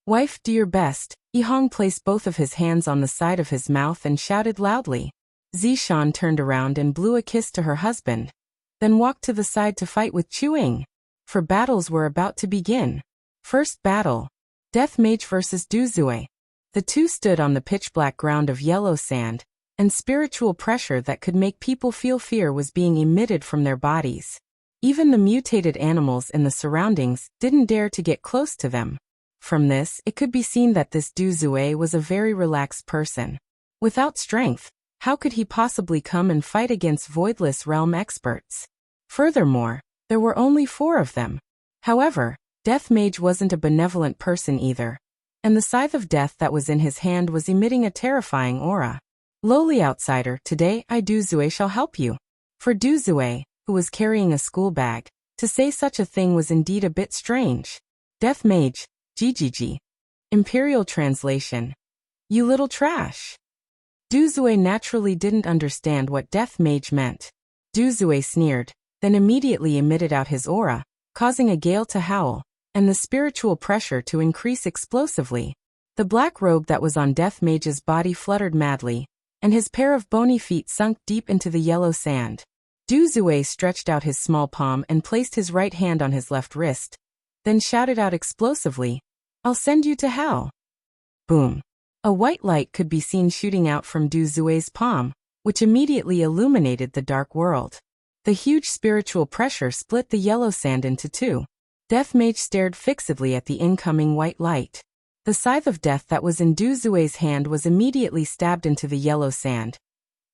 Wife, do your best. Yihong placed both of his hands on the side of his mouth and shouted loudly. Zishan turned around and blew a kiss to her husband, then walked to the side to fight with Chuing. For battles were about to begin. First battle. Death Mage versus Du Zue. The 2 stood on the pitch-black ground of yellow sand, and spiritual pressure that could make people feel fear was being emitted from their bodies. Even the mutated animals in the surroundings didn't dare to get close to them. From this, it could be seen that this Du Zue was a very relaxed person. Without strength, how could he possibly come and fight against Voidless Realm experts? Furthermore, there were only 4 of them. However, Death Mage wasn't a benevolent person either, and the scythe of death that was in his hand was emitting a terrifying aura. Lowly outsider, today I Du Zue shall help you. For Du Zue, who was carrying a school bag, to say such a thing was indeed a bit strange. Death Mage, GGG. Imperial translation. You little trash. Duzue naturally didn't understand what Death Mage meant. Duzue sneered, then immediately emitted out his aura, causing a gale to howl, and the spiritual pressure to increase explosively. The black robe that was on Death Mage's body fluttered madly, and his pair of bony feet sunk deep into the yellow sand. Duzue stretched out his small palm and placed his right hand on his left wrist, then shouted out explosively, "I'll send you to hell." Boom. A white light could be seen shooting out from Duzue's palm, which immediately illuminated the dark world. The huge spiritual pressure split the yellow sand into two. Death Mage stared fixedly at the incoming white light. The scythe of death that was in Duzue's hand was immediately stabbed into the yellow sand,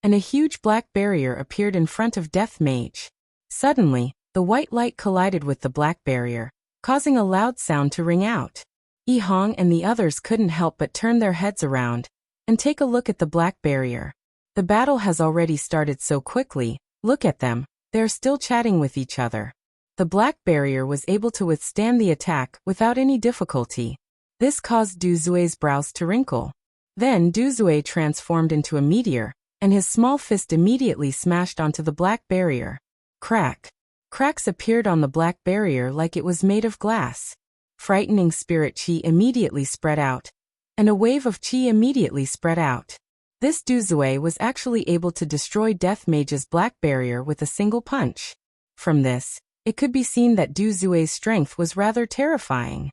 and a huge black barrier appeared in front of Death Mage. Suddenly, the white light collided with the black barrier, causing a loud sound to ring out. Yihong and the others couldn't help but turn their heads around and take a look at the black barrier. The battle has already started so quickly, look at them, they're still chatting with each other. The black barrier was able to withstand the attack without any difficulty. This caused Duzue's brows to wrinkle. Then Duzue transformed into a meteor, and his small fist immediately smashed onto the black barrier. Crack. Cracks appeared on the black barrier like it was made of glass. Frightening spirit chi immediately spread out, and a wave of chi immediately spread out. This Duzue was actually able to destroy Death Mage's black barrier with a single punch. From this, it could be seen that Duzue's strength was rather terrifying.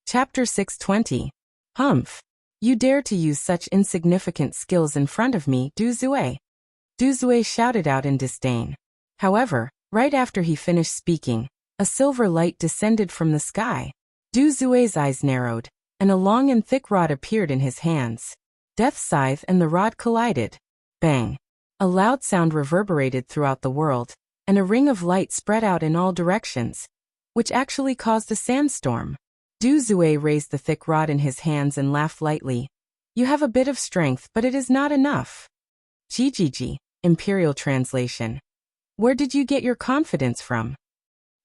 Chapter 620. Humph. You dare to use such insignificant skills in front of me, Duzue? Duzue shouted out in disdain. However, right after he finished speaking, a silver light descended from the sky. Duzue's eyes narrowed, and a long and thick rod appeared in his hands. Death's scythe and the rod collided. Bang! A loud sound reverberated throughout the world, and a ring of light spread out in all directions, which actually caused a sandstorm. Duzue raised the thick rod in his hands and laughed lightly. You have a bit of strength, but it is not enough. Gigi, Imperial Translation. Where did you get your confidence from?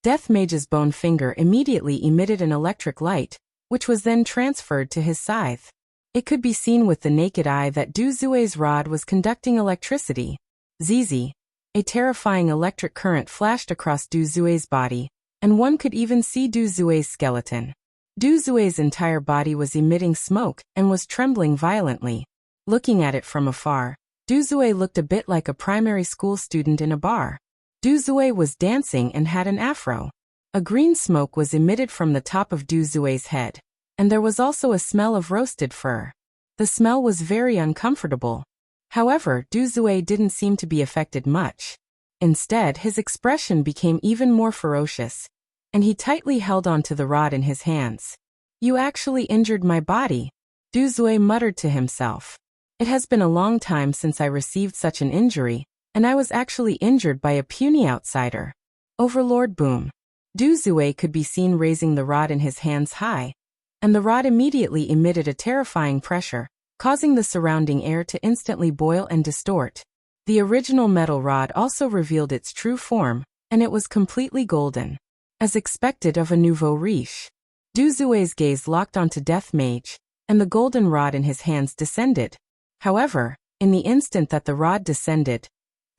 Death Mage's bone finger immediately emitted an electric light, which was then transferred to his scythe. It could be seen with the naked eye that Duzue's rod was conducting electricity. Zizi. A terrifying electric current flashed across Duzue's body, and one could even see Duzue's skeleton. Duzue's entire body was emitting smoke and was trembling violently. Looking at it from afar, Duzue looked a bit like a primary school student in a bar. Duzue was dancing and had an afro. A green smoke was emitted from the top of Duzue's head, and there was also a smell of roasted fur. The smell was very uncomfortable. However, Duzue didn't seem to be affected much. Instead, his expression became even more ferocious, and he tightly held onto the rod in his hands. You actually injured my body, Duzue muttered to himself. It has been a long time since I received such an injury, and I was actually injured by a puny outsider. Overlord Boom. Duzue could be seen raising the rod in his hands high, and the rod immediately emitted a terrifying pressure, causing the surrounding air to instantly boil and distort. The original metal rod also revealed its true form, and it was completely golden. As expected of a nouveau riche, Duzue's gaze locked onto Death Mage, and the golden rod in his hands descended. However, in the instant that the rod descended,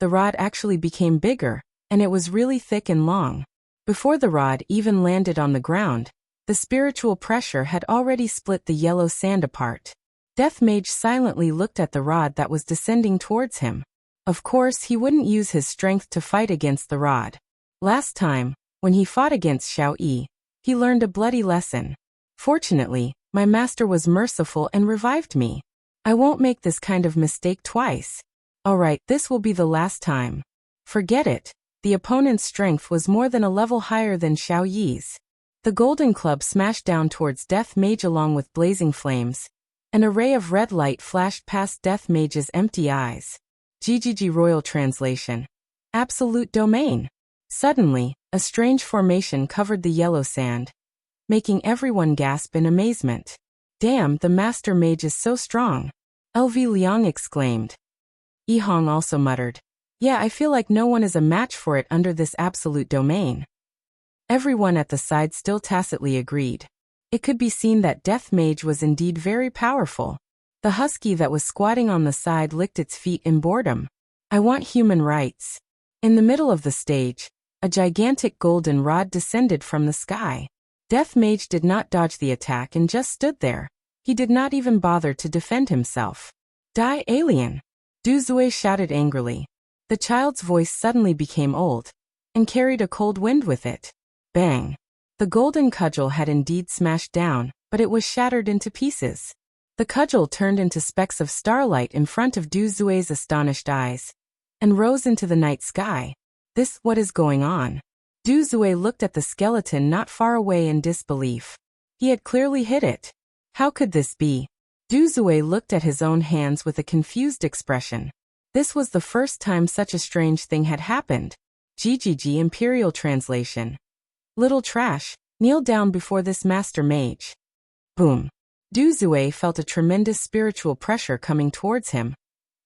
the rod actually became bigger, and it was really thick and long. Before the rod even landed on the ground, the spiritual pressure had already split the yellow sand apart. Death Mage silently looked at the rod that was descending towards him. Of course, he wouldn't use his strength to fight against the rod. Last time, when he fought against Xiao Yi, he learned a bloody lesson. Fortunately, my master was merciful and revived me. I won't make this kind of mistake twice. Alright, this will be the last time. Forget it. The opponent's strength was more than a level higher than Xiao Yi's. The golden club smashed down towards Death Mage along with blazing flames. An array of red light flashed past Death Mage's empty eyes. GGG Royal Translation. Absolute Domain. Suddenly, a strange formation covered the yellow sand, making everyone gasp in amazement. Damn, the Master Mage is so strong. LV Liang exclaimed. Yihong also muttered. Yeah, I feel like no one is a match for it under this absolute domain. Everyone at the side still tacitly agreed. It could be seen that Death Mage was indeed very powerful. The husky that was squatting on the side licked its feet in boredom. I want human rights. In the middle of the stage, a gigantic golden rod descended from the sky. Death Mage did not dodge the attack and just stood there. He did not even bother to defend himself. Die, alien! Duzue shouted angrily. The child's voice suddenly became old, and carried a cold wind with it. Bang! The golden cudgel had indeed smashed down, but it was shattered into pieces. The cudgel turned into specks of starlight in front of Duzue's astonished eyes, and rose into the night sky. What is going on? Duzue looked at the skeleton not far away in disbelief. He had clearly hit it. How could this be? Duzue looked at his own hands with a confused expression. This was the first time such a strange thing had happened. GGG Imperial Translation. Little trash, kneel down before this master mage. Boom. Duzue felt a tremendous spiritual pressure coming towards him,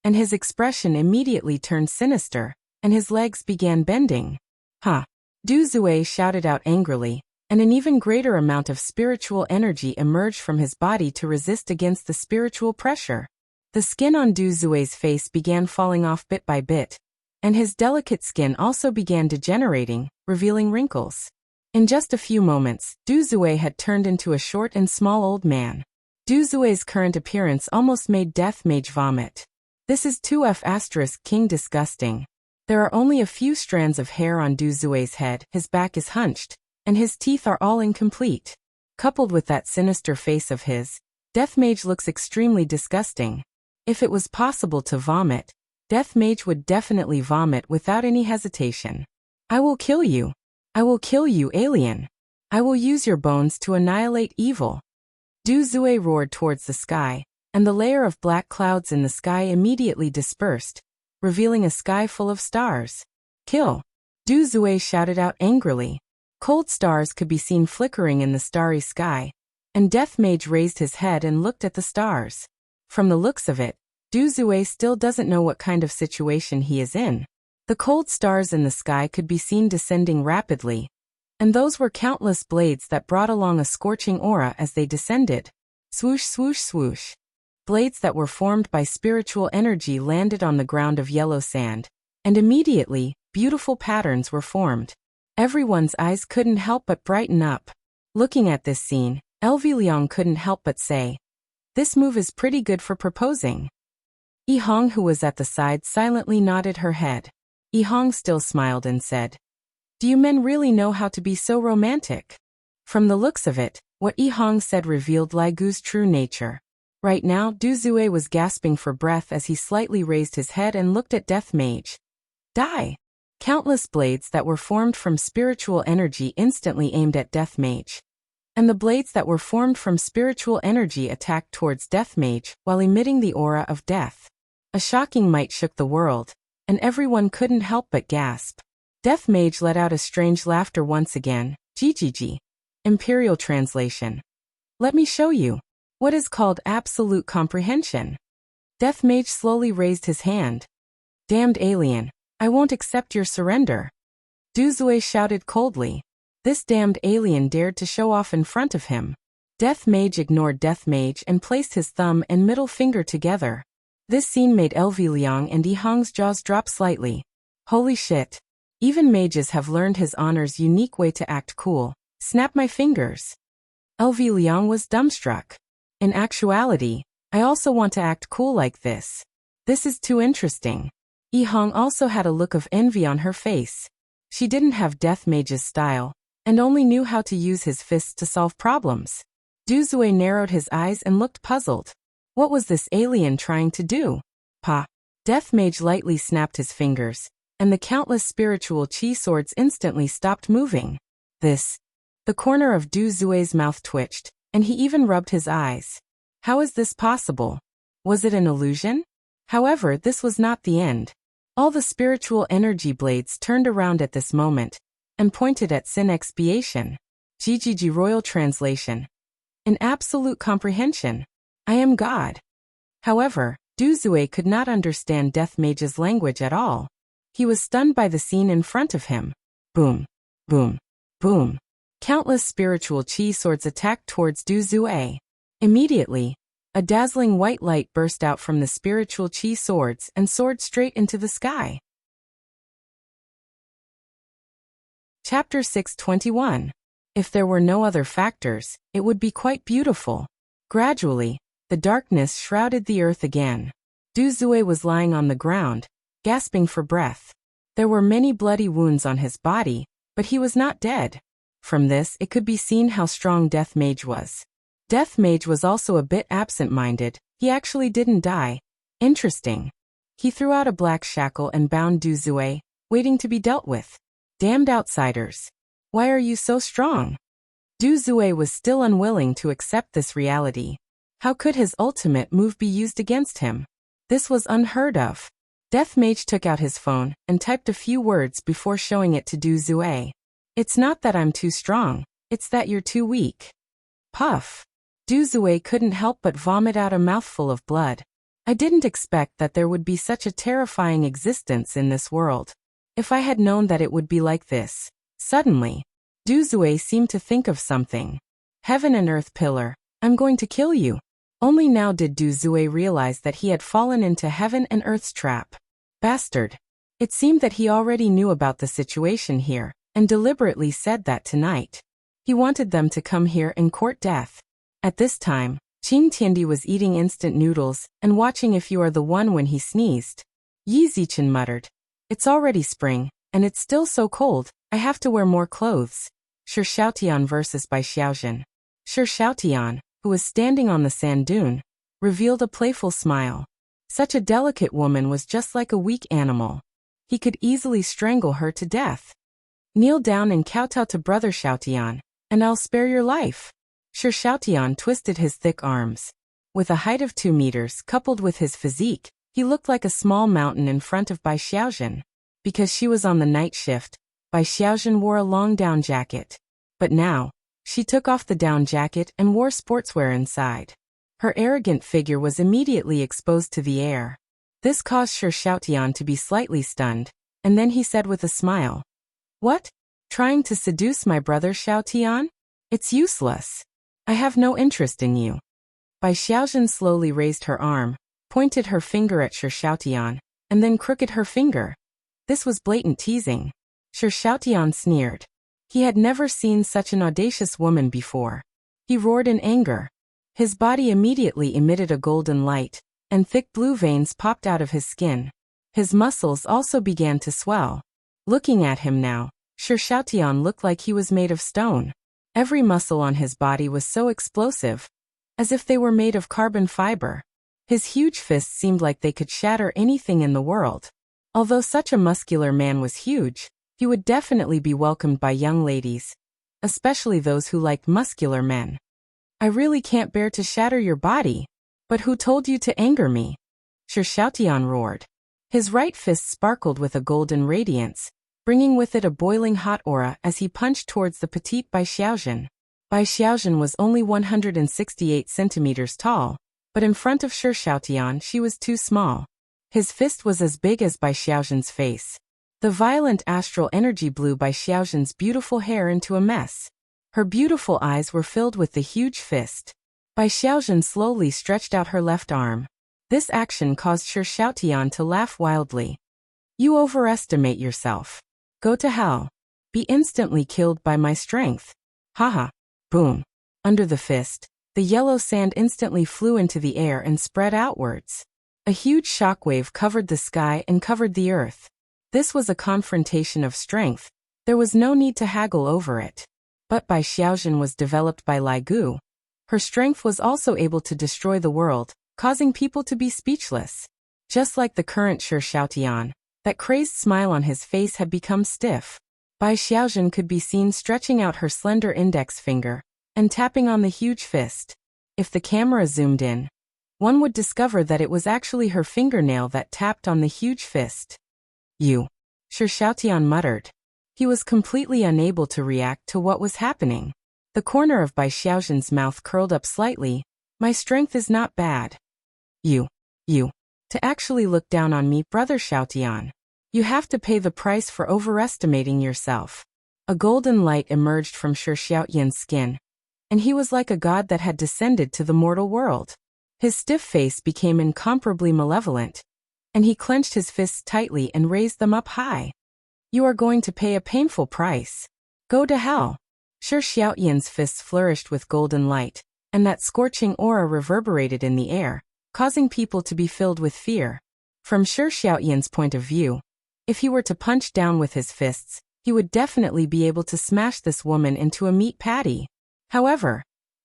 and his expression immediately turned sinister, and his legs began bending. Huh. Duzue shouted out angrily, and an even greater amount of spiritual energy emerged from his body to resist against the spiritual pressure. The skin on Duzue's face began falling off bit by bit, and his delicate skin also began degenerating, revealing wrinkles. In just a few moments, Duzue had turned into a short and small old man. Duzue's current appearance almost made Death Mage vomit. This is 2F** King disgusting. There are only a few strands of hair on Duzue's head, his back is hunched, and his teeth are all incomplete. Coupled with that sinister face of his, Death Mage looks extremely disgusting. If it was possible to vomit, Death Mage would definitely vomit without any hesitation. I will kill you. I will kill you, alien. I will use your bones to annihilate evil. Duzue roared towards the sky, and the layer of black clouds in the sky immediately dispersed, revealing a sky full of stars. Kill! Duzue shouted out angrily. Cold stars could be seen flickering in the starry sky, and Death Mage raised his head and looked at the stars. From the looks of it, Duzue still doesn't know what kind of situation he is in. The cold stars in the sky could be seen descending rapidly, and those were countless blades that brought along a scorching aura as they descended. Swoosh, swoosh, swoosh. Blades that were formed by spiritual energy landed on the ground of yellow sand, and immediately, beautiful patterns were formed. Everyone's eyes couldn't help but brighten up. Looking at this scene, Elvi Liang couldn't help but say, "This move is pretty good for proposing." Yihong, who was at the side, silently nodded her head. Yihong still smiled and said, "Do you men really know how to be so romantic?" From the looks of it, what Yihong said revealed Lai Gu's true nature. Right now, Duzue was gasping for breath as he slightly raised his head and looked at Death Mage. Die! Countless blades that were formed from spiritual energy instantly aimed at Death Mage. And the blades that were formed from spiritual energy attacked towards Death Mage while emitting the aura of death. A shocking might shook the world, and everyone couldn't help but gasp. Death Mage let out a strange laughter once again. GGG. Imperial Translation. Let me show you what is called absolute comprehension. Death Mage slowly raised his hand. Damned alien, I won't accept your surrender. Duzue shouted coldly. This damned alien dared to show off in front of him. Death Mage ignored Death Mage and placed his thumb and middle finger together. This scene made Elvi Liang and Yihong's jaws drop slightly. Holy shit. Even mages have learned his honor's unique way to act cool. Snap my fingers. Elvi Liang was dumbstruck. In actuality, I also want to act cool like this. This is too interesting. Yihong also had a look of envy on her face. She didn't have Death Mage's style, and only knew how to use his fists to solve problems. Duzue narrowed his eyes and looked puzzled. What was this alien trying to do? Pa. Death Mage lightly snapped his fingers, and the countless spiritual chi swords instantly stopped moving. The corner of Duzue's mouth twitched, and he even rubbed his eyes. How is this possible? Was it an illusion? However, this was not the end. All the spiritual energy blades turned around at this moment, and pointed at sin expiation. GGG Royal Translation. In absolute comprehension. I am God. However, Duzue could not understand Death Mage's language at all. He was stunned by the scene in front of him. Boom. Boom. Boom. Countless spiritual chi swords attacked towards Du Zue. Immediately, a dazzling white light burst out from the spiritual chi swords and soared straight into the sky. Chapter 621. If there were no other factors, it would be quite beautiful. Gradually, the darkness shrouded the earth again. Du Zue was lying on the ground, gasping for breath. There were many bloody wounds on his body, but he was not dead. From this it could be seen how strong Death Mage was. Death Mage was also a bit absent-minded. He actually didn't die. Interesting. He threw out a black shackle and bound Du Zue, waiting to be dealt with. Damned outsiders. Why are you so strong? Du Zue was still unwilling to accept this reality. How could his ultimate move be used against him? This was unheard of. Death Mage took out his phone and typed a few words before showing it to Du Zue. It's not that I'm too strong, it's that you're too weak. Puff. Du Zue couldn't help but vomit out a mouthful of blood. I didn't expect that there would be such a terrifying existence in this world. If I had known that it would be like this. Suddenly, Du Zue seemed to think of something. Heaven and earth pillar, I'm going to kill you. Only now did Du Zue realize that he had fallen into heaven and earth's trap. Bastard. It seemed that he already knew about the situation here, and deliberately said that tonight. He wanted them to come here and court death. At this time, Qing Tiandi was eating instant noodles and watching If You Are the One when he sneezed. Yi Zichen muttered. It's already spring, and it's still so cold, I have to wear more clothes. Shi Xiaotian versus Bai Xiaozhen. Shi Xiaotian, who was standing on the sand dune, revealed a playful smile. Such a delicate woman was just like a weak animal. He could easily strangle her to death. Kneel down and kowtow to Brother Xiaotian, and I'll spare your life. Shi Xiaotian twisted his thick arms. With a height of 2 meters coupled with his physique, he looked like a small mountain in front of Bai Xiaozhen. Because she was on the night shift, Bai Xiaozhen wore a long down jacket. But now, she took off the down jacket and wore sportswear inside. Her arrogant figure was immediately exposed to the air. This caused Shi Xiaotian to be slightly stunned, and then he said with a smile. What? Trying to seduce my brother Xiaotian? It's useless. I have no interest in you. Bai Xiaozhen slowly raised her arm, pointed her finger at Shi Xiaotian, and then crooked her finger. This was blatant teasing. Shi Xiaotian sneered. He had never seen such an audacious woman before. He roared in anger. His body immediately emitted a golden light, and thick blue veins popped out of his skin. His muscles also began to swell. Looking at him now, Shi Xiaotian looked like he was made of stone. Every muscle on his body was so explosive, as if they were made of carbon fiber. His huge fists seemed like they could shatter anything in the world. Although such a muscular man was huge, he would definitely be welcomed by young ladies, especially those who liked muscular men. I really can't bear to shatter your body. But who told you to anger me? Shi Xiaotian roared. His right fist sparkled with a golden radiance, bringing with it a boiling hot aura as he punched towards the petite Bai Xiaozhen. Bai Xiaozhen was only 168 centimeters tall, but in front of Shi Xiaotian she was too small. His fist was as big as Bai Xiaozhen's face. The violent astral energy blew Bai Xiaozhen's beautiful hair into a mess. Her beautiful eyes were filled with the huge fist. Bai Xiaozhen slowly stretched out her left arm. This action caused Shi Xiaotian to laugh wildly. You overestimate yourself. Go to hell. Be instantly killed by my strength. Haha. Boom. Under the fist, the yellow sand instantly flew into the air and spread outwards. A huge shockwave covered the sky and covered the earth. This was a confrontation of strength. There was no need to haggle over it. But Bai Xiaozhen was developed by Lai Gu. Her strength was also able to destroy the world, causing people to be speechless. Just like the current Shi Xiaotian, that crazed smile on his face had become stiff. Bai Xiaozhen could be seen stretching out her slender index finger and tapping on the huge fist. If the camera zoomed in, one would discover that it was actually her fingernail that tapped on the huge fist. You. Shi Xiaotian muttered. He was completely unable to react to what was happening. The corner of Bai Xiaozhen's mouth curled up slightly. My strength is not bad. You. To actually look down on me, Brother Xiaotian. You have to pay the price for overestimating yourself. A golden light emerged from Shi Xiaoyan's skin, and he was like a god that had descended to the mortal world. His stiff face became incomparably malevolent, and he clenched his fists tightly and raised them up high. You are going to pay a painful price. Go to hell. Shi Xiaoyan's fists flourished with golden light, and that scorching aura reverberated in the air, causing people to be filled with fear. From Shi Xiaoyan's point of view, if he were to punch down with his fists, he would definitely be able to smash this woman into a meat patty. However,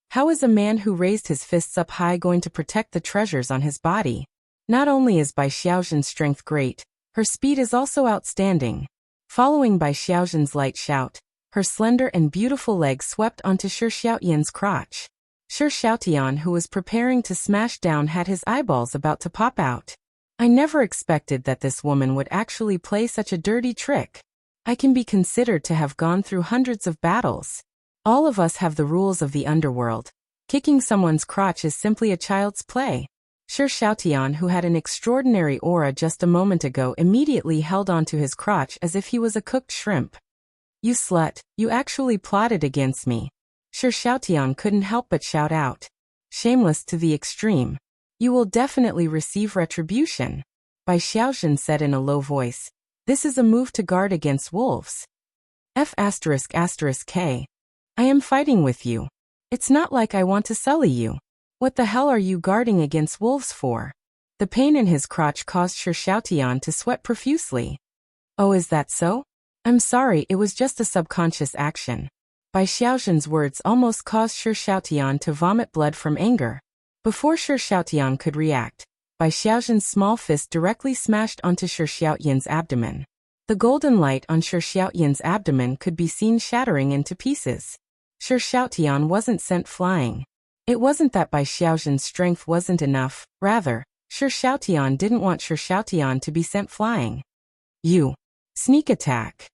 how is a man who raised his fists up high going to protect the treasures on his body? Not only is Bai Xiaozhen's strength great, her speed is also outstanding. Following Bai Xiaozhen's light shout, her slender and beautiful legs swept onto Shi Xiaoyan's crotch. Shi Xiaotian, who was preparing to smash down, had his eyeballs about to pop out. I never expected that this woman would actually play such a dirty trick. I can be considered to have gone through hundreds of battles. All of us have the rules of the underworld. Kicking someone's crotch is simply a child's play. Shi Xiaotian, who had an extraordinary aura just a moment ago, immediately held onto his crotch as if he was a cooked shrimp. You slut, you actually plotted against me. Shi Xiaotian couldn't help but shout out. Shameless to the extreme. You will definitely receive retribution. Bai Xiaozhen said in a low voice. This is a move to guard against wolves. F***K. I am fighting with you. It's not like I want to sully you. What the hell are you guarding against wolves for? The pain in his crotch caused Shi Xiaotian to sweat profusely. Oh, is that so? I'm sorry, it was just a subconscious action. Bai Xiaozhen's words almost caused Shi Xiaotian to vomit blood from anger. Before Shi Xiaotian could react, Bai Xiaozhen's small fist directly smashed onto Shi Xiaoyan's abdomen. The golden light on Shi Xiaoyan's abdomen could be seen shattering into pieces. Shi Xiaotian wasn't sent flying. It wasn't that Bai Xiaozhen's strength wasn't enough, rather, Shi Xiaotian didn't want Shi Xiaotian to be sent flying. You. Sneak attack.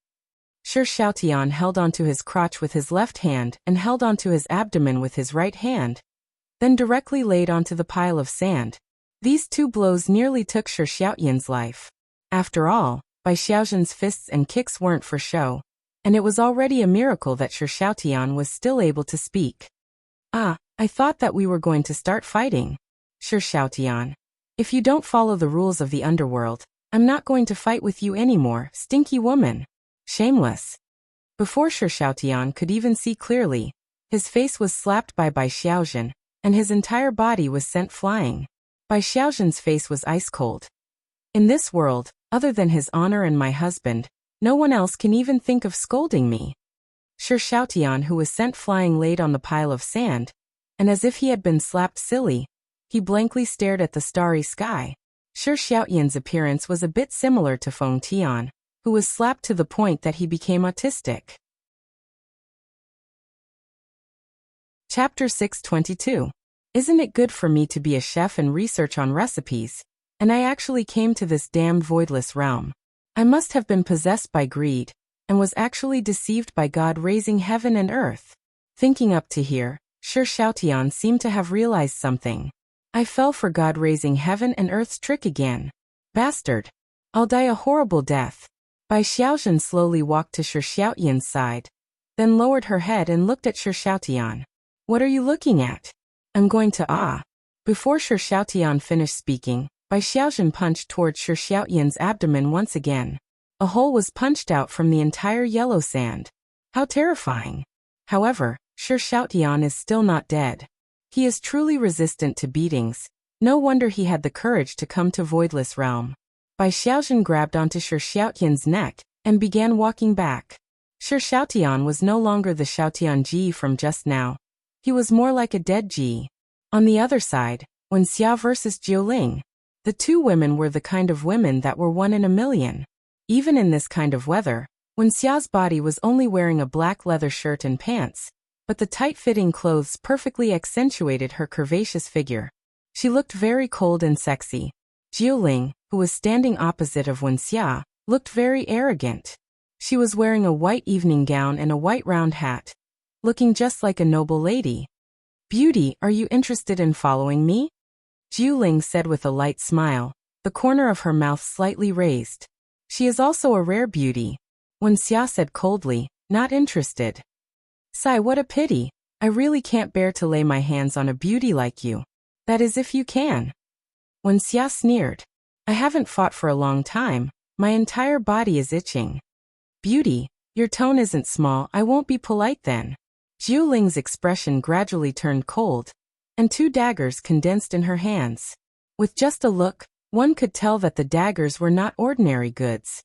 Shi Xiaotian held onto his crotch with his left hand and held onto his abdomen with his right hand, then directly laid onto the pile of sand. These two blows nearly took Shi Xiaoyan's life. After all, Bai Xiaozhen's fists and kicks weren't for show, and it was already a miracle that Shi Xiaotian was still able to speak. Ah, I thought that we were going to start fighting. Shi Xiaotian. If you don't follow the rules of the underworld, I'm not going to fight with you anymore, stinky woman. Shameless. Before Shi Xiaotian could even see clearly, his face was slapped by Bai Xiaozhen, and his entire body was sent flying. Bai Xiaozhen's face was ice cold. In this world, other than his honor and my husband, no one else can even think of scolding me. Shi Xiaotian, who was sent flying, laid on the pile of sand, and as if he had been slapped silly, he blankly stared at the starry sky. Shi Xiaoyan's appearance was a bit similar to Feng Tian, who was slapped to the point that he became autistic. Chapter 622. Isn't it good for me to be a chef and research on recipes? And I actually came to this damned voidless realm. I must have been possessed by greed, and was actually deceived by God raising heaven and earth. Thinking up to here, Shi Xiaotian seemed to have realized something. I fell for God raising heaven and earth's trick again. Bastard. I'll die a horrible death. Bai Xiaozhen slowly walked to Shi Xiaoyan's side, then lowered her head and looked at Shi Xiaotian. What are you looking at? I'm going to Before Shi Xiaotian finished speaking, Bai Xiaozhen punched towards Shi Xiaoyan's abdomen once again. A hole was punched out from the entire yellow sand. How terrifying. However, Shi Xiaotian is still not dead. He is truly resistant to beatings. No wonder he had the courage to come to Voidless Realm. Bai Xiaozhen grabbed onto Shi Xiaotian's neck and began walking back. Shi Xiaotian was no longer the Xiaotian Ji from just now. He was more like a dead Ji. On the other side, when Xia versus Jiuling, the two women were the kind of women that were one in a million. Even in this kind of weather, when Xia's body was only wearing a black leather shirt and pants, but the tight-fitting clothes perfectly accentuated her curvaceous figure. She looked very cold and sexy. Jiuling, who was standing opposite of Wen Xia, looked very arrogant. She was wearing a white evening gown and a white round hat, looking just like a noble lady. Beauty, are you interested in following me? Jiuling said with a light smile, the corner of her mouth slightly raised. She is also a rare beauty. Wen Xia said coldly, not interested. Sigh, what a pity. I really can't bear to lay my hands on a beauty like you. That is if you can. Wen Xia sneered. I haven't fought for a long time. My entire body is itching. Beauty, your tone isn't small, I won't be polite then. Jiu Ling's expression gradually turned cold, and 2 daggers condensed in her hands. With just a look, one could tell that the daggers were not ordinary goods.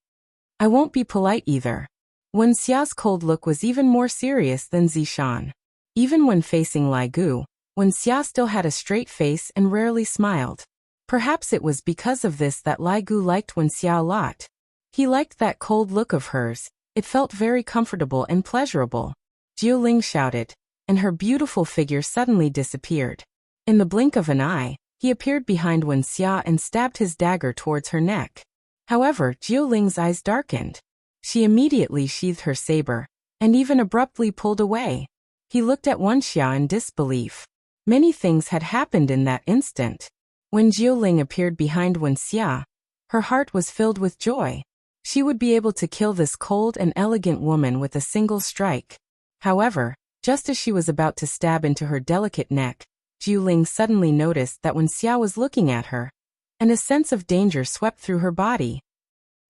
I won't be polite either. Wen Xia's cold look was even more serious than Zishan. Even when facing Lai Gu, Wen Xia still had a straight face and rarely smiled. Perhaps it was because of this that Lai Gu liked Wen Xia a lot. He liked that cold look of hers, it felt very comfortable and pleasurable. Jiu Ling shouted, and her beautiful figure suddenly disappeared. In the blink of an eye, he appeared behind Wen Xia and stabbed his dagger towards her neck. However, Jiu Ling's eyes darkened. She immediately sheathed her saber, and even abruptly pulled away. He looked at Wen Xia in disbelief. Many things had happened in that instant. When Jiu Ling appeared behind Wen Xia, her heart was filled with joy. She would be able to kill this cold and elegant woman with a single strike. However, just as she was about to stab into her delicate neck, Jiu Ling suddenly noticed that Wen Xia was looking at her, and a sense of danger swept through her body.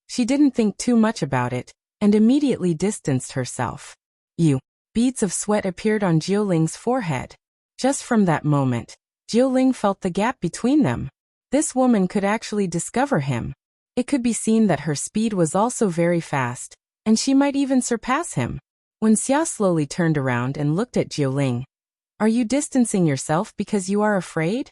She didn't think too much about it, and immediately distanced herself. Beads of sweat appeared on Jiu Ling's forehead. Just from that moment, Jiu Ling felt the gap between them. This woman could actually discover him. It could be seen that her speed was also very fast, and she might even surpass him. Wen Xia slowly turned around and looked at Jiu Ling. Are you distancing yourself because you are afraid?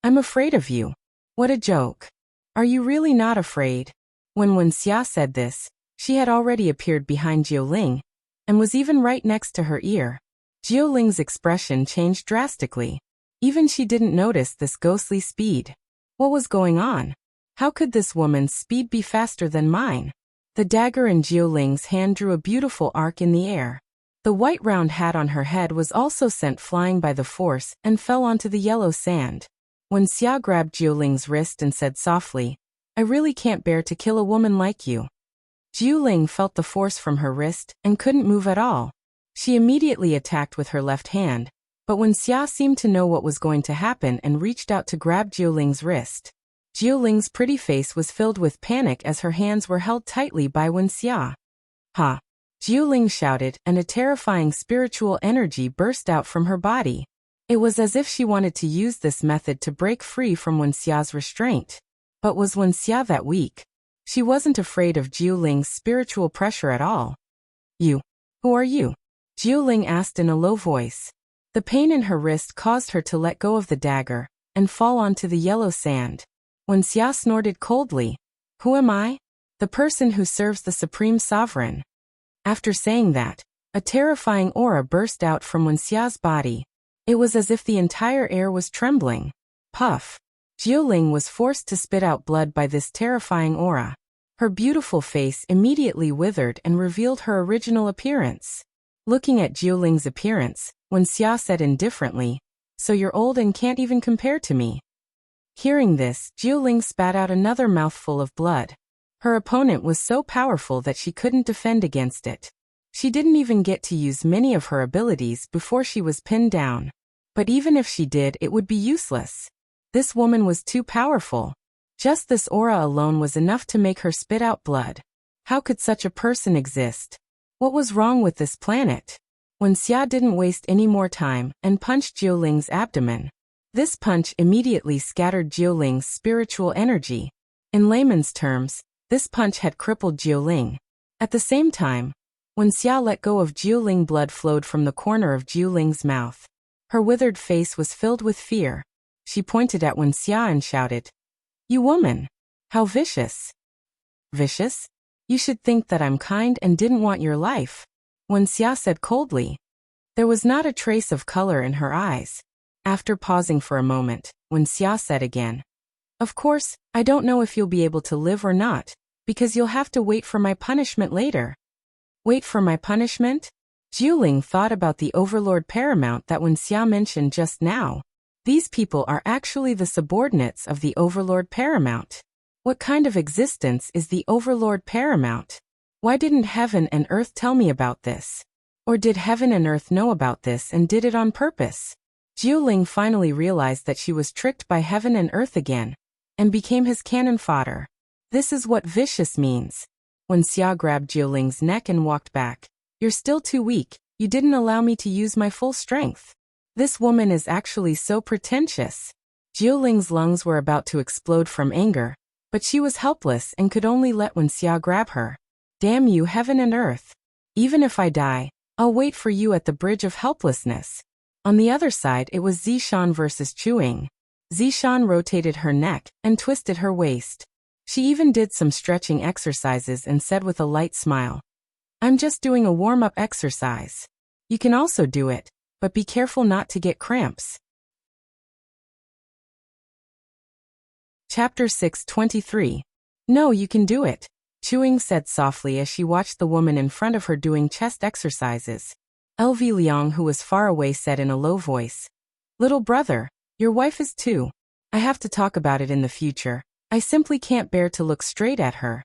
I'm afraid of you. What a joke. Are you really not afraid? When Wen Xia said this, she had already appeared behind Jiu Ling, and was even right next to her ear. Jiu Ling's expression changed drastically. Even she didn't notice this ghostly speed. What was going on? How could this woman's speed be faster than mine? The dagger in Jiu Ling's hand drew a beautiful arc in the air. The white round hat on her head was also sent flying by the force and fell onto the yellow sand. Wen Xia grabbed Jiu Ling's wrist and said softly, I really can't bear to kill a woman like you. Jiu Ling felt the force from her wrist and couldn't move at all. She immediately attacked with her left hand, but Wen Xia seemed to know what was going to happen and reached out to grab Jiu Ling's wrist. Jiu Ling's pretty face was filled with panic as her hands were held tightly by Wen Xia. Ha! Jiu Ling shouted, and a terrifying spiritual energy burst out from her body. It was as if she wanted to use this method to break free from Wen Xia's restraint. But was Wen Xia that weak? She wasn't afraid of Jiu Ling's spiritual pressure at all. You. Who are you? Jiu Ling asked in a low voice. The pain in her wrist caused her to let go of the dagger and fall onto the yellow sand. Wen Xia snorted coldly. Who am I? The person who serves the Supreme Sovereign. After saying that, a terrifying aura burst out from Wen Xia's body. It was as if the entire air was trembling. Puff. Jiu Ling was forced to spit out blood by this terrifying aura. Her beautiful face immediately withered and revealed her original appearance. Looking at Jiu Ling's appearance, Wen Xia said indifferently, So you're old and can't even compare to me. Hearing this, Jiu Ling spat out another mouthful of blood. Her opponent was so powerful that she couldn't defend against it. She didn't even get to use many of her abilities before she was pinned down. But even if she did, it would be useless. This woman was too powerful. Just this aura alone was enough to make her spit out blood. How could such a person exist? What was wrong with this planet? Wen Xia didn't waste any more time and punched Jiu Ling's abdomen. This punch immediately scattered Jiu Ling's spiritual energy. In layman's terms, this punch had crippled Jiu Ling. At the same time, Wen Xia let go of Jiu Ling. Blood flowed from the corner of Jiu Ling's mouth. Her withered face was filled with fear. She pointed at Wen Xia and shouted, You woman! How vicious! Vicious? You should think that I'm kind and didn't want your life, Wen Xia said coldly. There was not a trace of color in her eyes. After pausing for a moment, Wen Xia said again, Of course, I don't know if you'll be able to live or not, because you'll have to wait for my punishment later. Wait for my punishment? Jiu Ling thought about the Overlord Paramount that Wen Xia mentioned just now. These people are actually the subordinates of the Overlord Paramount. What kind of existence is the Overlord Paramount? Why didn't heaven and earth tell me about this? Or did heaven and earth know about this and did it on purpose? Jiuling finally realized that she was tricked by heaven and earth again, and became his cannon fodder. This is what vicious means. When Xia grabbed Jiuling's neck and walked back, "You're still too weak, you didn't allow me to use my full strength. This woman is actually so pretentious." Jiuling's lungs were about to explode from anger, but she was helpless and could only let Wen Xia grab her. "Damn you, heaven and earth. Even if I die, I'll wait for you at the bridge of helplessness." On the other side, it was Zishan versus Chuing. Zishan rotated her neck and twisted her waist. She even did some stretching exercises and said with a light smile, "I'm just doing a warm-up exercise. You can also do it, but be careful not to get cramps." Chapter 6:23. "No, you can do it," Chuing said softly as she watched the woman in front of her doing chest exercises. LV Liang, who was far away, said in a low voice, "Little brother, your wife is too. I have to talk about it in the future. I simply can't bear to look straight at her."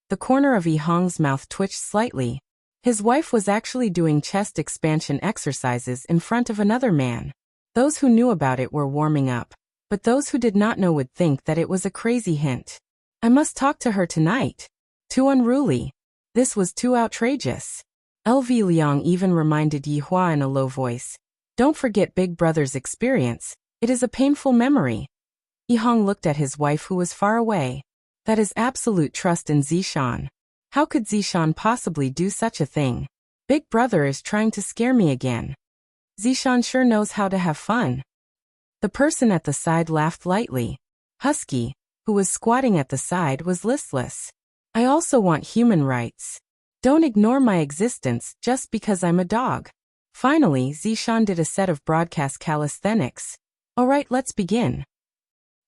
The corner of Yi Hong's mouth twitched slightly. His wife was actually doing chest expansion exercises in front of another man. Those who knew about it were warming up, but those who did not know would think that it was a crazy hint. "I must talk to her tonight. Too unruly. This was too outrageous." LV Liang even reminded Yi Hua in a low voice, "Don't forget Big Brother's experience. It is a painful memory." Yi Hong looked at his wife, who was far away. That is absolute trust in Zishan. How could Zishan possibly do such a thing? Big Brother is trying to scare me again. Zishan sure knows how to have fun. The person at the side laughed lightly. Husky, who was squatting at the side, was listless. "I also want human rights. Don't ignore my existence just because I'm a dog." Finally, Zishan did a set of broadcast calisthenics. "All right, let's begin."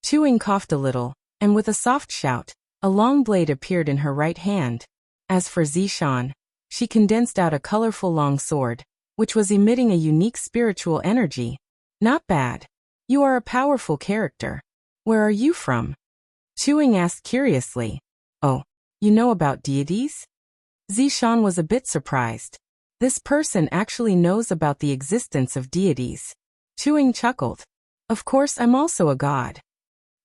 Chuing coughed a little, and with a soft shout, a long blade appeared in her right hand. As for Zishan, she condensed out a colorful long sword, which was emitting a unique spiritual energy. "Not bad. You are a powerful character. Where are you from?" Chuing asked curiously. "Oh, you know about deities?" Zishan was a bit surprised. This person actually knows about the existence of deities. Chuing chuckled. "Of course, I'm also a god."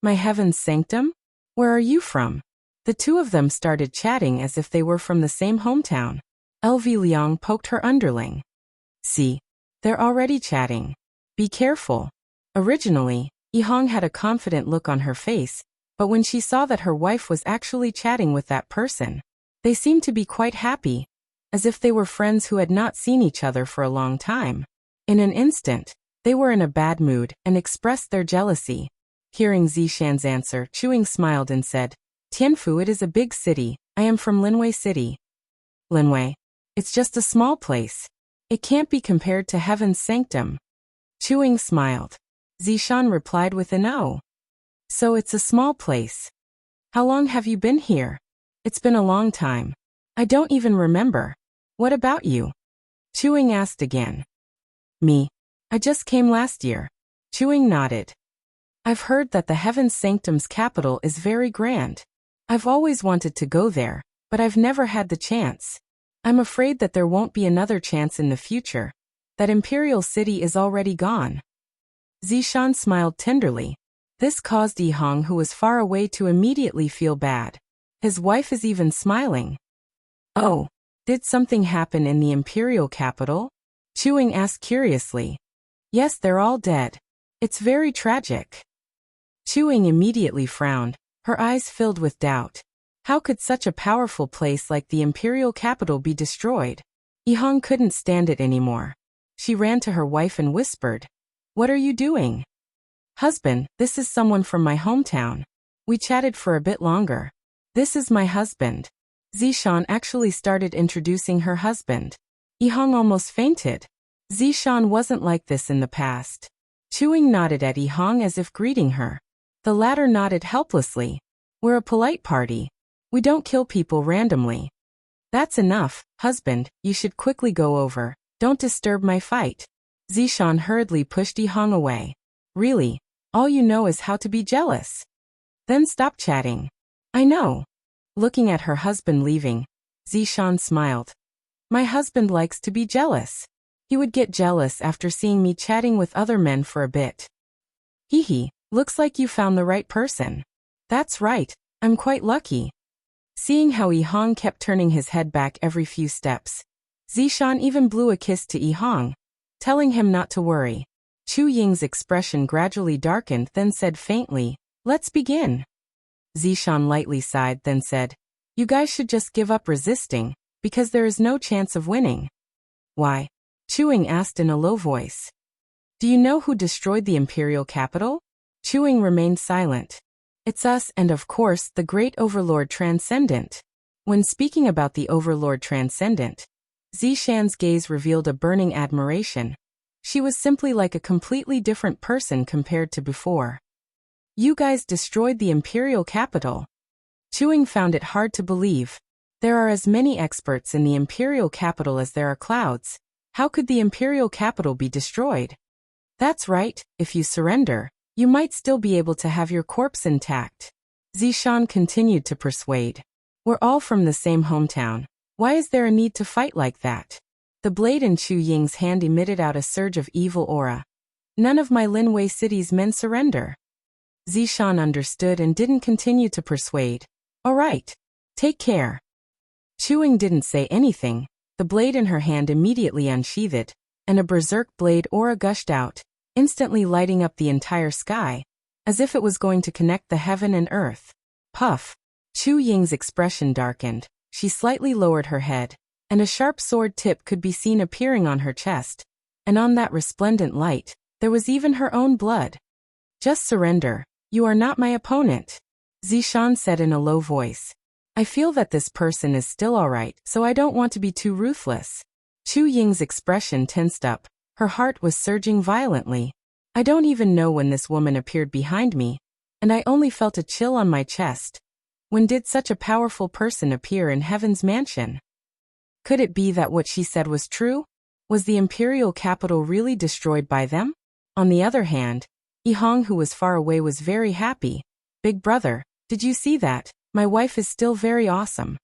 "My heaven's sanctum? Where are you from?" The two of them started chatting as if they were from the same hometown. LV Liang poked her underling. "See, they're already chatting. Be careful." Originally, Yi Hong had a confident look on her face, but when she saw that her wife was actually chatting with that person, they seemed to be quite happy, as if they were friends who had not seen each other for a long time. In an instant, they were in a bad mood and expressed their jealousy. Hearing Zishan's answer, Chuing smiled and said, "Tianfu, it is a big city. I am from Linwei City." "Linwei? It's just a small place. It can't be compared to heaven's sanctum." Chuing smiled. Zishan replied with an "Oh. So it's a small place. How long have you been here?" "It's been a long time. I don't even remember. What about you?" Chuing asked again. "Me? I just came last year." Chuing nodded. "I've heard that the Heaven's Sanctum's capital is very grand. I've always wanted to go there, but I've never had the chance. I'm afraid that there won't be another chance in the future. That Imperial City is already gone." Zishan smiled tenderly. This caused Yi Hong, who was far away, to immediately feel bad. His wife is even smiling. "Oh, did something happen in the imperial capital?" Chuing asked curiously. "Yes, they're all dead. It's very tragic." Chuing immediately frowned, her eyes filled with doubt. How could such a powerful place like the imperial capital be destroyed? Yi Hong couldn't stand it anymore. She ran to her wife and whispered, "What are you doing?" "Husband, this is someone from my hometown." We chatted for a bit longer. "This is my husband." Zishan actually started introducing her husband. Yi Hong almost fainted. Zishan wasn't like this in the past. Chuing nodded at Yi Hong as if greeting her. The latter nodded helplessly. "We're a polite party. We don't kill people randomly." "That's enough, husband, you should quickly go over. Don't disturb my fight." Zishan hurriedly pushed Yi Hong away. "Really? All you know is how to be jealous. Then stop chatting." "I know." Looking at her husband leaving, Zishan smiled. My husband likes to be jealous. He would get jealous after seeing me chatting with other men for a bit. Hee, looks like you found the right person. That's right, I'm quite lucky. Seeing how Yihong kept turning his head back every few steps, Zishan even blew a kiss to Yihong, telling him not to worry. Chu Ying's expression gradually darkened, then said faintly, let's begin. Zishan lightly sighed, then said, you guys should just give up resisting, because there is no chance of winning. Why? Chu Ying asked in a low voice. Do you know who destroyed the imperial capital? Chu Ying remained silent. It's us and of course the great overlord transcendent. When speaking about the overlord transcendent, Zishan's gaze revealed a burning admiration. She was simply like a completely different person compared to before. You guys destroyed the imperial capital. Chu Ying found it hard to believe. There are as many experts in the imperial capital as there are clouds. How could the imperial capital be destroyed? That's right, if you surrender, you might still be able to have your corpse intact. Zishan continued to persuade. We're all from the same hometown. Why is there a need to fight like that? The blade in Chu Ying's hand emitted out a surge of evil aura. None of my Linwei city's men surrender. Zishan understood and didn't continue to persuade. All right. Take care. Chu Ying didn't say anything. The blade in her hand immediately unsheathed, and a berserk blade aura gushed out, instantly lighting up the entire sky, as if it was going to connect the heaven and earth. Puff. Chu Ying's expression darkened. She slightly lowered her head, and a sharp sword tip could be seen appearing on her chest, and on that resplendent light, there was even her own blood. Just surrender. You are not my opponent, Zishan said in a low voice. I feel that this person is still alright, so I don't want to be too ruthless. Chu Ying's expression tensed up. Her heart was surging violently. I don't even know when this woman appeared behind me, and I only felt a chill on my chest. When did such a powerful person appear in Heaven's mansion? Could it be that what she said was true? Was the imperial capital really destroyed by them? On the other hand, Yihong, who was far away, was very happy. Big brother, did you see that? My wife is still very awesome.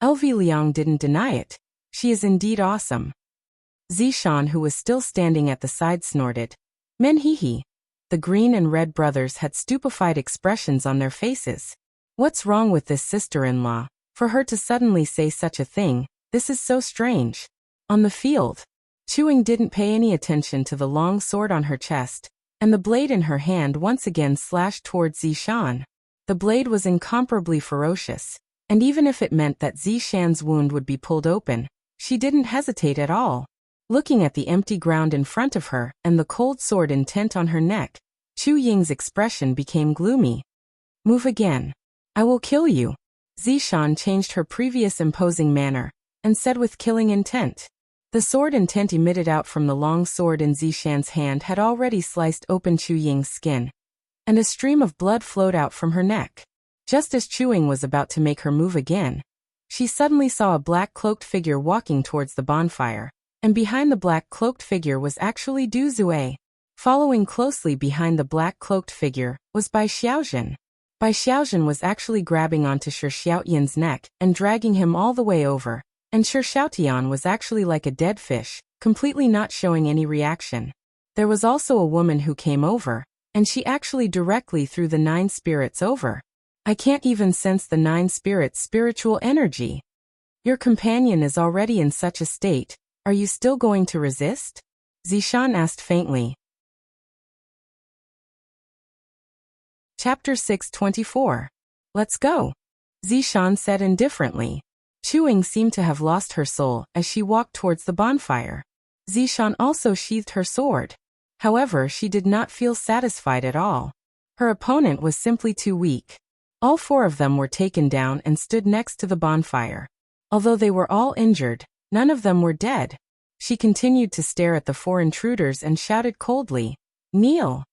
LV Liang didn't deny it. She is indeed awesome. Zishan, who was still standing at the side, snorted. Men hee. The green and red brothers had stupefied expressions on their faces. What's wrong with this sister-in-law? For her to suddenly say such a thing, this is so strange. On the field, Chu Ying didn't pay any attention to the long sword on her chest, and the blade in her hand once again slashed towards Zishan. The blade was incomparably ferocious, and even if it meant that Zishan's wound would be pulled open, she didn't hesitate at all. Looking at the empty ground in front of her and the cold sword intent on her neck, Chu Ying's expression became gloomy. Move again. I will kill you. Zishan changed her previous imposing manner and said with killing intent. The sword intent emitted out from the long sword in Zishan's hand had already sliced open Chu Ying's skin, and a stream of blood flowed out from her neck. Just as Chu Ying was about to make her move again, she suddenly saw a black cloaked figure walking towards the bonfire, and behind the black cloaked figure was actually Du Zue. Following closely behind the black cloaked figure was Bai Xiaozhen. Bai Xiaozhen was actually grabbing onto Shi Xiaotian's neck and dragging him all the way over, and Shi Xiaotian was actually like a dead fish, completely not showing any reaction. There was also a woman who came over, and she actually directly threw the 9 spirits over. I can't even sense the 9 spirits' spiritual energy. Your companion is already in such a state. Are you still going to resist? Zishan asked faintly. Chapter 624. Let's go. Zishan said indifferently. Chu Ying seemed to have lost her soul as she walked towards the bonfire. Zishan also sheathed her sword. However, she did not feel satisfied at all. Her opponent was simply too weak. All 4 of them were taken down and stood next to the bonfire. Although they were all injured, none of them were dead. She continued to stare at the 4 intruders and shouted coldly, "Kneel!"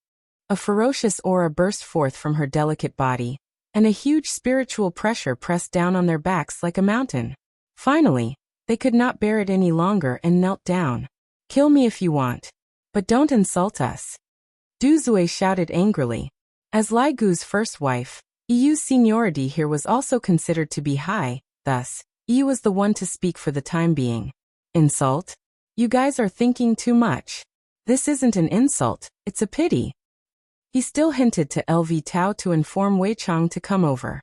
A ferocious aura burst forth from her delicate body, and a huge spiritual pressure pressed down on their backs like a mountain. Finally, they could not bear it any longer and knelt down. "Kill me if you want, but don't insult us," Du Zue shouted angrily. As Lai Gu's first wife, Yu's seniority here was also considered to be high, thus, Yi was the one to speak for the time being. Insult? You guys are thinking too much. This isn't an insult, it's a pity. He still hinted to LV Tao to inform Wei Chang to come over.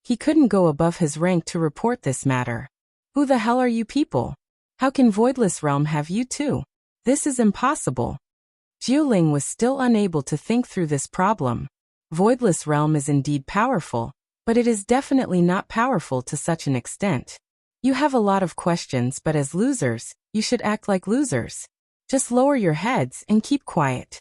He couldn't go above his rank to report this matter. Who the hell are you people? How can Voidless Realm have you too? This is impossible. Jiuling was still unable to think through this problem. Voidless Realm is indeed powerful, but it is definitely not powerful to such an extent. You have a lot of questions, but as losers, you should act like losers. Just lower your heads and keep quiet.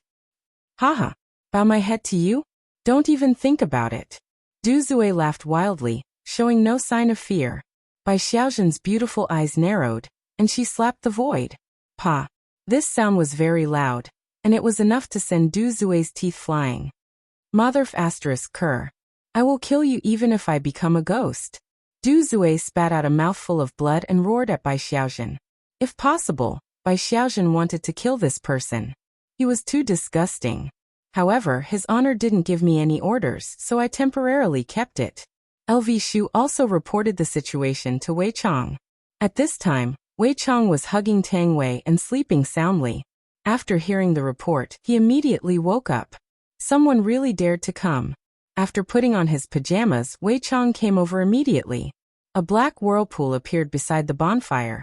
Haha. Bow my head to you? Don't even think about it. Du Zui laughed wildly, showing no sign of fear. Bai Xiaozhen's beautiful eyes narrowed, and she slapped the void. Pa. This sound was very loud, and it was enough to send Du Zui's teeth flying. Motherf asterisk cur. I will kill you even if I become a ghost. Du Zui spat out a mouthful of blood and roared at Bai Xiaozhen. If possible, Bai Xiaozhen wanted to kill this person. He was too disgusting. However, his honor didn't give me any orders, so I temporarily kept it. LV Shu also reported the situation to Wei Chang. At this time, Wei Chang was hugging Tang Wei and sleeping soundly. After hearing the report, he immediately woke up. Someone really dared to come. After putting on his pajamas, Wei Chang came over immediately. A black whirlpool appeared beside the bonfire.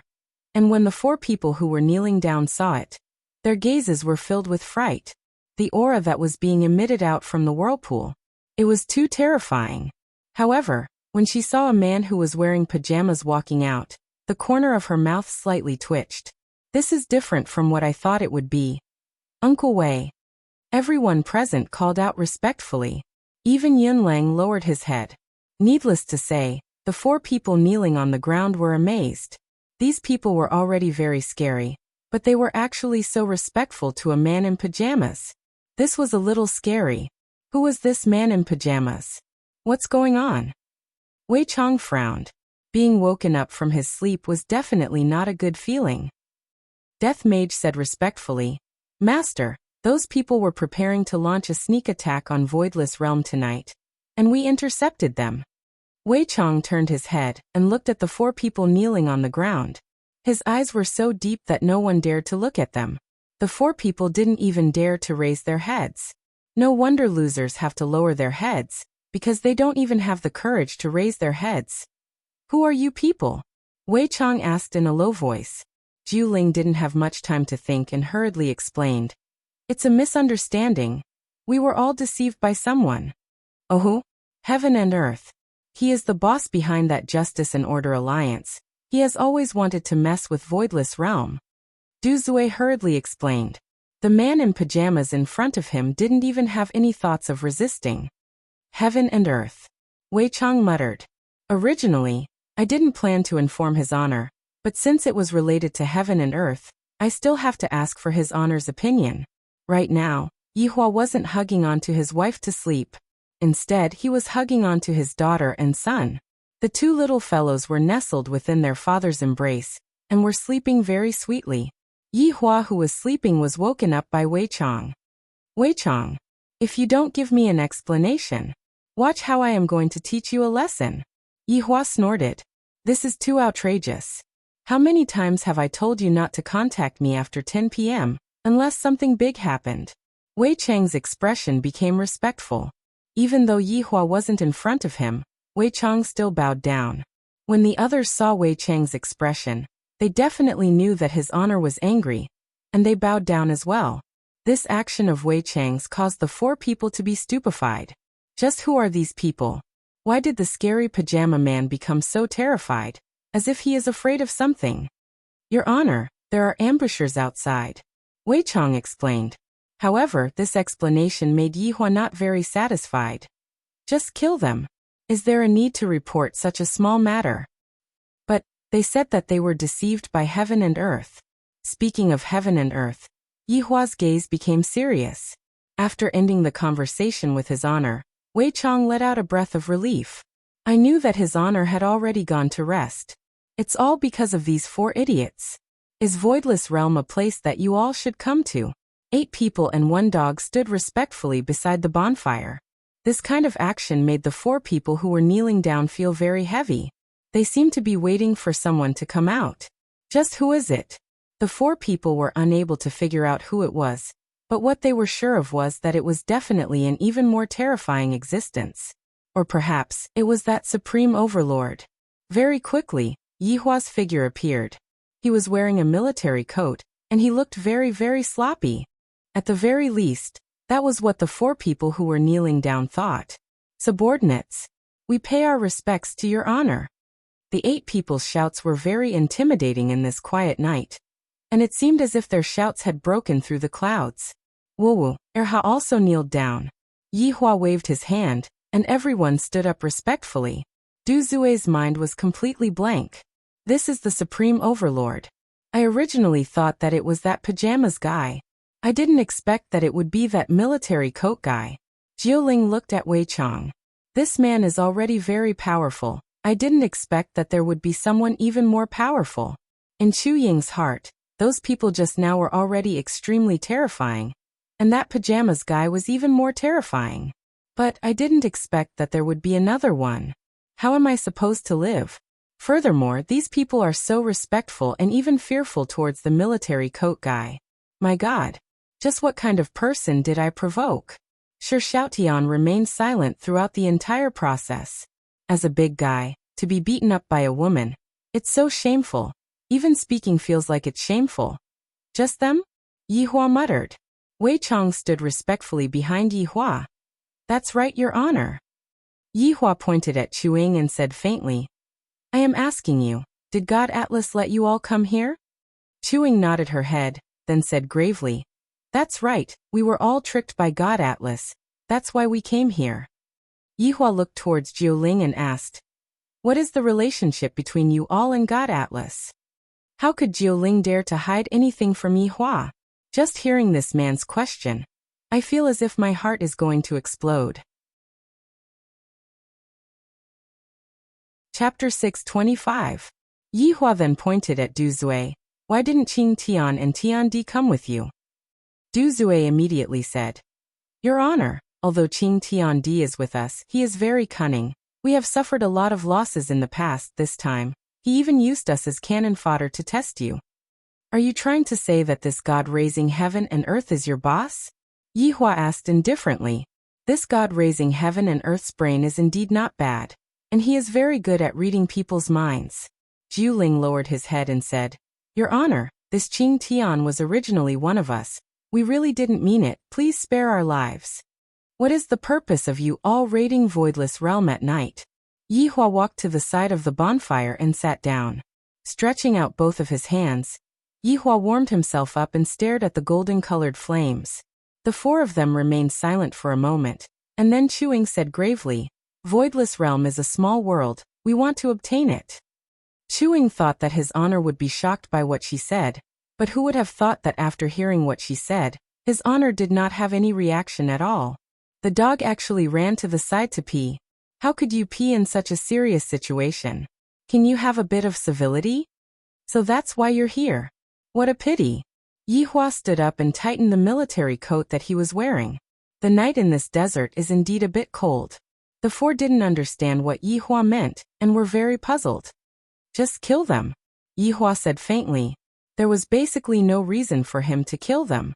And when the 4 people who were kneeling down saw it, their gazes were filled with fright. The aura that was being emitted out from the whirlpool. It was too terrifying. However, when she saw a man who was wearing pajamas walking out, the corner of her mouth slightly twitched. This is different from what I thought it would be. Uncle Wei. Everyone present called out respectfully. Even Yunlang lowered his head. Needless to say, the 4 people kneeling on the ground were amazed. These people were already very scary, but they were actually so respectful to a man in pajamas. This was a little scary. Who was this man in pajamas? What's going on? Wei Chang frowned. Being woken up from his sleep was definitely not a good feeling. Death Mage said respectfully, Master, those people were preparing to launch a sneak attack on Voidless Realm tonight, and we intercepted them. Wei Chang turned his head and looked at the 4 people kneeling on the ground. His eyes were so deep that no one dared to look at them. The 4 people didn't even dare to raise their heads. No wonder losers have to lower their heads, because they don't even have the courage to raise their heads. Who are you people? Wei Chang asked in a low voice. Jiuling didn't have much time to think and hurriedly explained. It's a misunderstanding. We were all deceived by someone. Oh, heaven and earth. He is the boss behind that Justice and Order alliance. He has always wanted to mess with Voidless Realm. Du Zui hurriedly explained. The man in pajamas in front of him didn't even have any thoughts of resisting. Heaven and earth. Wei Chang muttered. Originally, I didn't plan to inform his honor, but since it was related to heaven and earth, I still have to ask for his honor's opinion. Right now, Yihua wasn't hugging onto his wife to sleep. Instead, he was hugging onto his daughter and son. The 2 little fellows were nestled within their father's embrace, and were sleeping very sweetly. Yihua, who was sleeping, was woken up by Wei Chang. Wei Chang, if you don't give me an explanation, watch how I am going to teach you a lesson. Yihua snorted. This is too outrageous. How many times have I told you not to contact me after 10 p.m., unless something big happened? Wei Chang's expression became respectful. Even though Yihua wasn't in front of him, Wei Chang still bowed down. When the others saw Wei Chang's expression, they definitely knew that his honor was angry, and they bowed down as well. This action of Wei Chang's caused the 4 people to be stupefied. Just who are these people? Why did the scary pajama man become so terrified, as if he is afraid of something? Your Honor, there are ambushers outside. Wei Chang explained. However, this explanation made Yihua not very satisfied. Just kill them. Is there a need to report such a small matter? But they said that they were deceived by heaven and earth. Speaking of heaven and earth, Yihua's gaze became serious. After ending the conversation with his honor, Wei Chang let out a breath of relief. I knew that his honor had already gone to rest. It's all because of these 4 idiots. Is Voidless Realm a place that you all should come to? 8 people and 1 dog stood respectfully beside the bonfire. This kind of action made the 4 people who were kneeling down feel very heavy. They seem to be waiting for someone to come out. Just who is it? The four people were unable to figure out who it was, but what they were sure of was that it was definitely an even more terrifying existence. Or perhaps, it was that supreme overlord. Very quickly, Yihua's figure appeared. He was wearing a military coat, and he looked very, very sloppy. At the very least, that was what the four people who were kneeling down thought. Subordinates, we pay our respects to your honor. The 8 people's shouts were very intimidating in this quiet night, and it seemed as if their shouts had broken through the clouds. Wu Erha also kneeled down. Yihua waved his hand, and everyone stood up respectfully. Du Zue's mind was completely blank. This is the supreme overlord. I originally thought that it was that pajamas guy. I didn't expect that it would be that military coat guy. Jiuling looked at Wei Chong. This man is already very powerful. I didn't expect that there would be someone even more powerful. In Chu Ying's heart, those people just now were already extremely terrifying, and that pajamas guy was even more terrifying. But I didn't expect that there would be another one. How am I supposed to live? Furthermore, these people are so respectful and even fearful towards the military coat guy. My God, just what kind of person did I provoke? Shi Xiaotian remained silent throughout the entire process. As a big guy, to be beaten up by a woman, it's so shameful. Even speaking feels like it's shameful. Just them? Yihua muttered. Wei Chong stood respectfully behind Yihua. That's right, Your Honor. Yihua pointed at Chuing and said faintly, I am asking you, did God Atlas let you all come here? Chuing nodded her head, then said gravely, That's right, we were all tricked by God Atlas. That's why we came here. Yihua looked towards Jiuling and asked, What is the relationship between you all and God Atlas? How could Jiuling dare to hide anything from Yihua? Just hearing this man's question, I feel as if my heart is going to explode. Chapter 625. Yihua then pointed at Du Zue. Why didn't Qing Tian and Tian Di come with you? Du Zue immediately said, Your Honor, although Qing Tian Di is with us, he is very cunning. We have suffered a lot of losses in the past this time. He even used us as cannon fodder to test you. Are you trying to say that this God raising heaven and earth is your boss? Yihua asked indifferently. This God raising heaven and earth's brain is indeed not bad, and he is very good at reading people's minds. Jiuling lowered his head and said, Your Honor, this Qing Tian was originally one of us. We really didn't mean it. Please spare our lives. What is the purpose of you all raiding Voidless Realm at night? Yihua walked to the side of the bonfire and sat down. Stretching out both of his hands, Yihua warmed himself up and stared at the golden-colored flames. The 4 of them remained silent for a moment, and then Chuing said gravely, Voidless Realm is a small world. We want to obtain it. Chuing thought that his honor would be shocked by what she said, but who would have thought that after hearing what she said, his honor did not have any reaction at all. The dog actually ran to the side to pee. How could you pee in such a serious situation? Can you have a bit of civility? So that's why you're here. What a pity. Yihua stood up and tightened the military coat that he was wearing. The night in this desert is indeed a bit cold. The 4 didn't understand what Yihua meant, and were very puzzled. Just kill them. Yihua said faintly. There was basically no reason for him to kill them.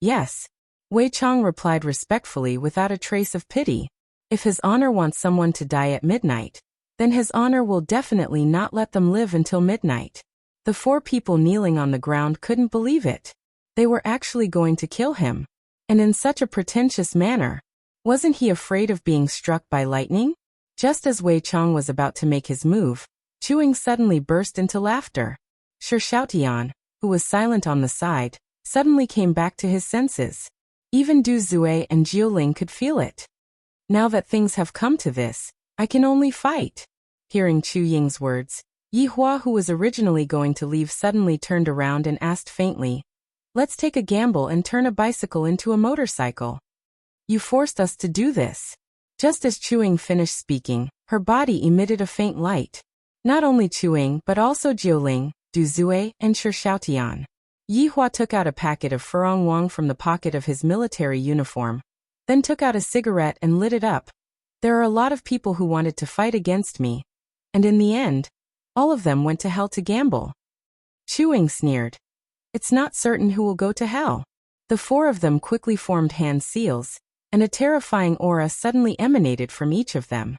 Yes. Wei Chong replied respectfully without a trace of pity. If his honor wants someone to die at midnight, then his honor will definitely not let them live until midnight. The 4 people kneeling on the ground couldn't believe it. They were actually going to kill him. And in such a pretentious manner. Wasn't he afraid of being struck by lightning? Just as Wei Chong was about to make his move, Chuing suddenly burst into laughter. Shi Xiaotian, who was silent on the side, suddenly came back to his senses. Even Du Zue and Jiuling could feel it. Now that things have come to this, I can only fight. Hearing Chu Ying's words, Yihua, who was originally going to leave, suddenly turned around and asked faintly, Let's take a gamble and turn a bicycle into a motorcycle. You forced us to do this. Just as Chuing finished speaking, her body emitted a faint light. Not only Chuing but also Jiuling, Du Zue, and Shi Xiaotian. Yihua took out a packet of Furong Wang from the pocket of his military uniform, then took out a cigarette and lit it up. There are a lot of people who wanted to fight against me, and in the end, all of them went to hell to gamble. Chewing sneered. It's not certain who will go to hell. The four of them quickly formed hand seals, and a terrifying aura suddenly emanated from each of them.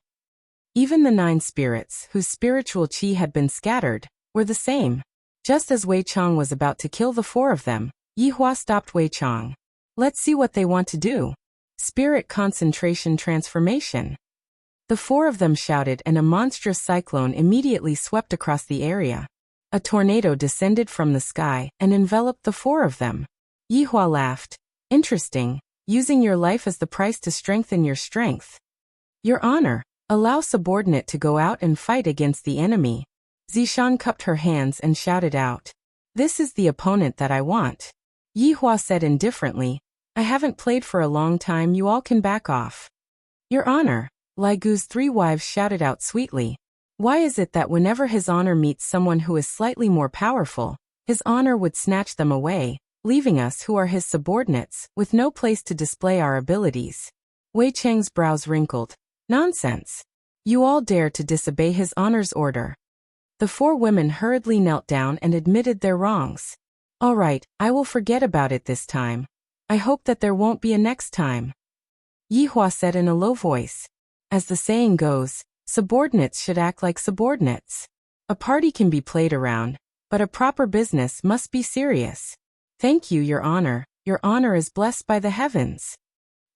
Even the 9 spirits, whose spiritual chi had been scattered, were the same. Just as Wei Chang was about to kill the 4 of them, Yi Hua stopped Wei Chang. Let's see what they want to do. Spirit concentration transformation. The 4 of them shouted, and a monstrous cyclone immediately swept across the area. A tornado descended from the sky and enveloped the 4 of them. Yi Hua laughed. Interesting, using your life as the price to strengthen your strength. Your honor, allow subordinate to go out and fight against the enemy. Zishan cupped her hands and shouted out. This is the opponent that I want. Yi Hua said indifferently, I haven't played for a long time, you all can back off. Your honor, Lai Gu's 3 wives shouted out sweetly. Why is it that whenever his honor meets someone who is slightly more powerful, his honor would snatch them away, leaving us who are his subordinates with no place to display our abilities? Wei Chang's brows wrinkled. Nonsense. You all dare to disobey his honor's order. The 4 women hurriedly knelt down and admitted their wrongs. All right, I will forget about it this time. I hope that there won't be a next time. Yi Hua said in a low voice. As the saying goes, subordinates should act like subordinates. A party can be played around, but a proper business must be serious. Thank you, Your Honor. Your honor is blessed by the heavens.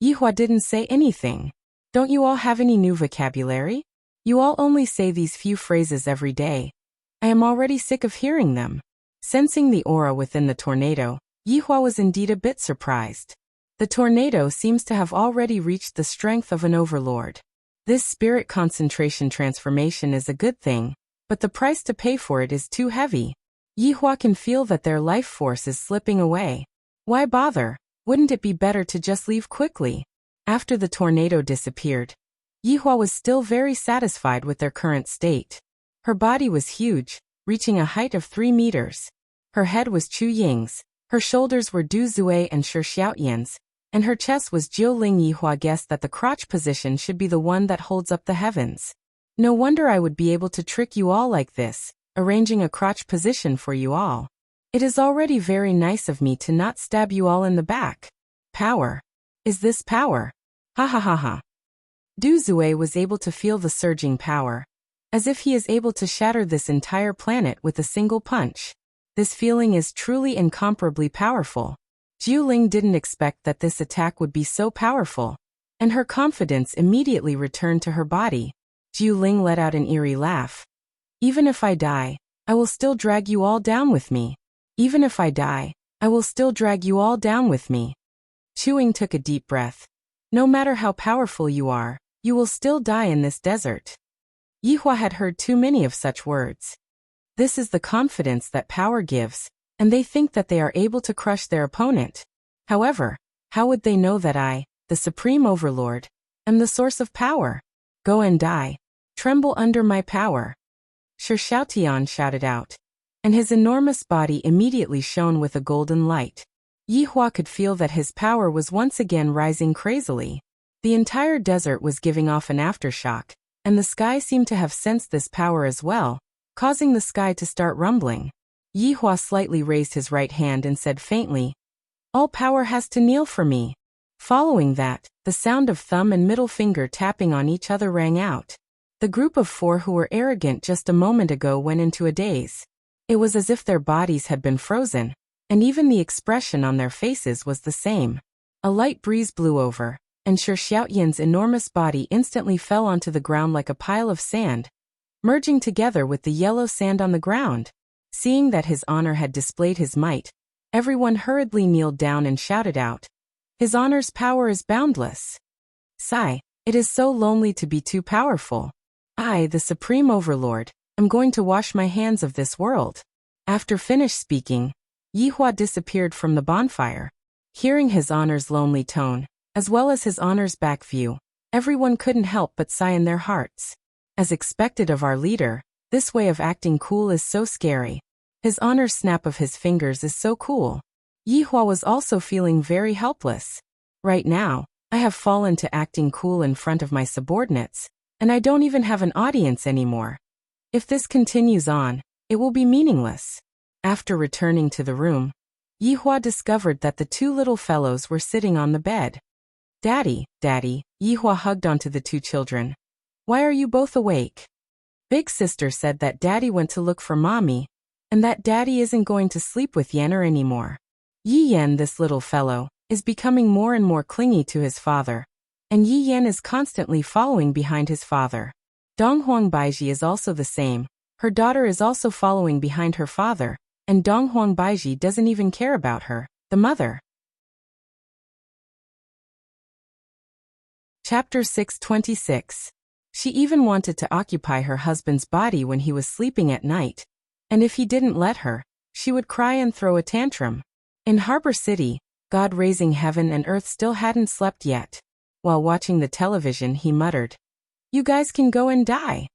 Yi Hua didn't say anything. Don't you all have any new vocabulary? You all only say these few phrases every day. I am already sick of hearing them. Sensing the aura within the tornado, Yi Hua was indeed a bit surprised. The tornado seems to have already reached the strength of an overlord. This spirit concentration transformation is a good thing, but the price to pay for it is too heavy. Yi Hua can feel that their life force is slipping away. Why bother? Wouldn't it be better to just leave quickly? After the tornado disappeared, Yi Hua was still very satisfied with their current state. Her body was huge, reaching a height of 3 meters. Her head was Chu Ying's, her shoulders were Du Zui and Shi Xiaoyan's, and her chest was Jiu Ling. Yi Hua guessed that the crotch position should be the one that holds up the heavens. No wonder I would be able to trick you all like this, arranging a crotch position for you all. It is already very nice of me to not stab you all in the back. Power. Is this power? Ha ha ha ha. Du Zui was able to feel the surging power, as if he is able to shatter this entire planet with a single punch. This feeling is truly incomparably powerful. Jiu Ling didn't expect that this attack would be so powerful, and her confidence immediately returned to her body. Jiu Ling let out an eerie laugh. Even if I die, I will still drag you all down with me. Even if I die, I will still drag you all down with me. Chewing took a deep breath. No matter how powerful you are, you will still die in this desert. Yi Hua had heard too many of such words. This is the confidence that power gives, and they think that they are able to crush their opponent. However, how would they know that I, the Supreme Overlord, am the source of power? Go and die. Tremble under my power. Shi Xiaotian shouted out, and his enormous body immediately shone with a golden light. Yi Hua could feel that his power was once again rising crazily. The entire desert was giving off an aftershock, and the sky seemed to have sensed this power as well, causing the sky to start rumbling. Yi Hua slightly raised his right hand and said faintly, all power has to kneel for me. Following that, the sound of thumb and middle finger tapping on each other rang out. The group of 4 who were arrogant just a moment ago went into a daze. It was as if their bodies had been frozen, and even the expression on their faces was the same. A light breeze blew over, and Shi Xiaoyan's enormous body instantly fell onto the ground like a pile of sand, merging together with the yellow sand on the ground. Seeing that his honor had displayed his might, everyone hurriedly kneeled down and shouted out, his honor's power is boundless. Sigh, it is so lonely to be too powerful. I, the Supreme Overlord, am going to wash my hands of this world. After finished speaking, Yi Hua disappeared from the bonfire. Hearing his honor's lonely tone, as well as his honor's back view, everyone couldn't help but sigh in their hearts. As expected of our leader, this way of acting cool is so scary. His honor's snap of his fingers is so cool. Yi Hua was also feeling very helpless. Right now, I have fallen to acting cool in front of my subordinates, and I don't even have an audience anymore. If this continues on, it will be meaningless. After returning to the room, Yihua discovered that the two little fellows were sitting on the bed. Daddy, Daddy, Yihua hugged onto the two children. Why are you both awake? Big sister said that Daddy went to look for Mommy, and that Daddy isn't going to sleep with Yenner anymore. Yi Yan, this little fellow, is becoming more and more clingy to his father, and Yi Yan is constantly following behind his father. Donghuang Baiji is also the same. Her daughter is also following behind her father, and Donghuang Baiji doesn't even care about her, the mother. Chapter 626. She even wanted to occupy her husband's body when he was sleeping at night, and if he didn't let her, she would cry and throw a tantrum. In Harbor City, God raising heaven and earth still hadn't slept yet. While watching the television, he muttered, "You guys can go and die."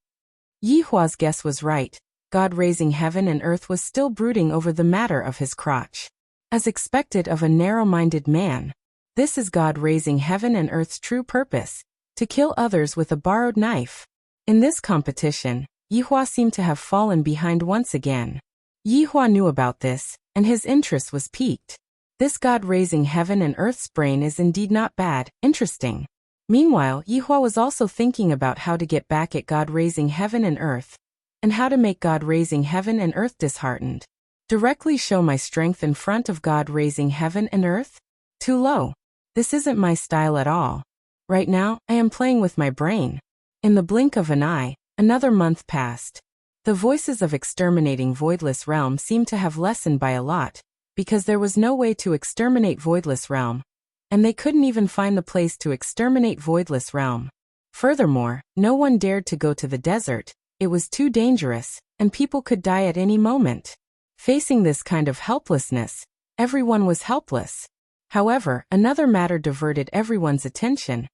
Yihua's guess was right. God raising heaven and earth was still brooding over the matter of his crotch. As expected of a narrow-minded man, this is God raising heaven and earth's true purpose, to kill others with a borrowed knife. In this competition, Yihua seemed to have fallen behind once again. Yihua knew about this, and his interest was piqued. This God raising heaven and earth's brain is indeed not bad, interesting. Meanwhile, Yihua was also thinking about how to get back at God raising heaven and earth, and how to make God raising heaven and earth disheartened. Directly show my strength in front of God raising heaven and earth? Too low. This isn't my style at all. Right now, I am playing with my brain. In the blink of an eye, another month passed. The voices of exterminating Voidless Realm seemed to have lessened by a lot, because there was no way to exterminate Voidless Realm, and they couldn't even find the place to exterminate Voidless Realm. Furthermore, no one dared to go to the desert. It was too dangerous, and people could die at any moment. Facing this kind of helplessness, everyone was helpless. However, another matter diverted everyone's attention,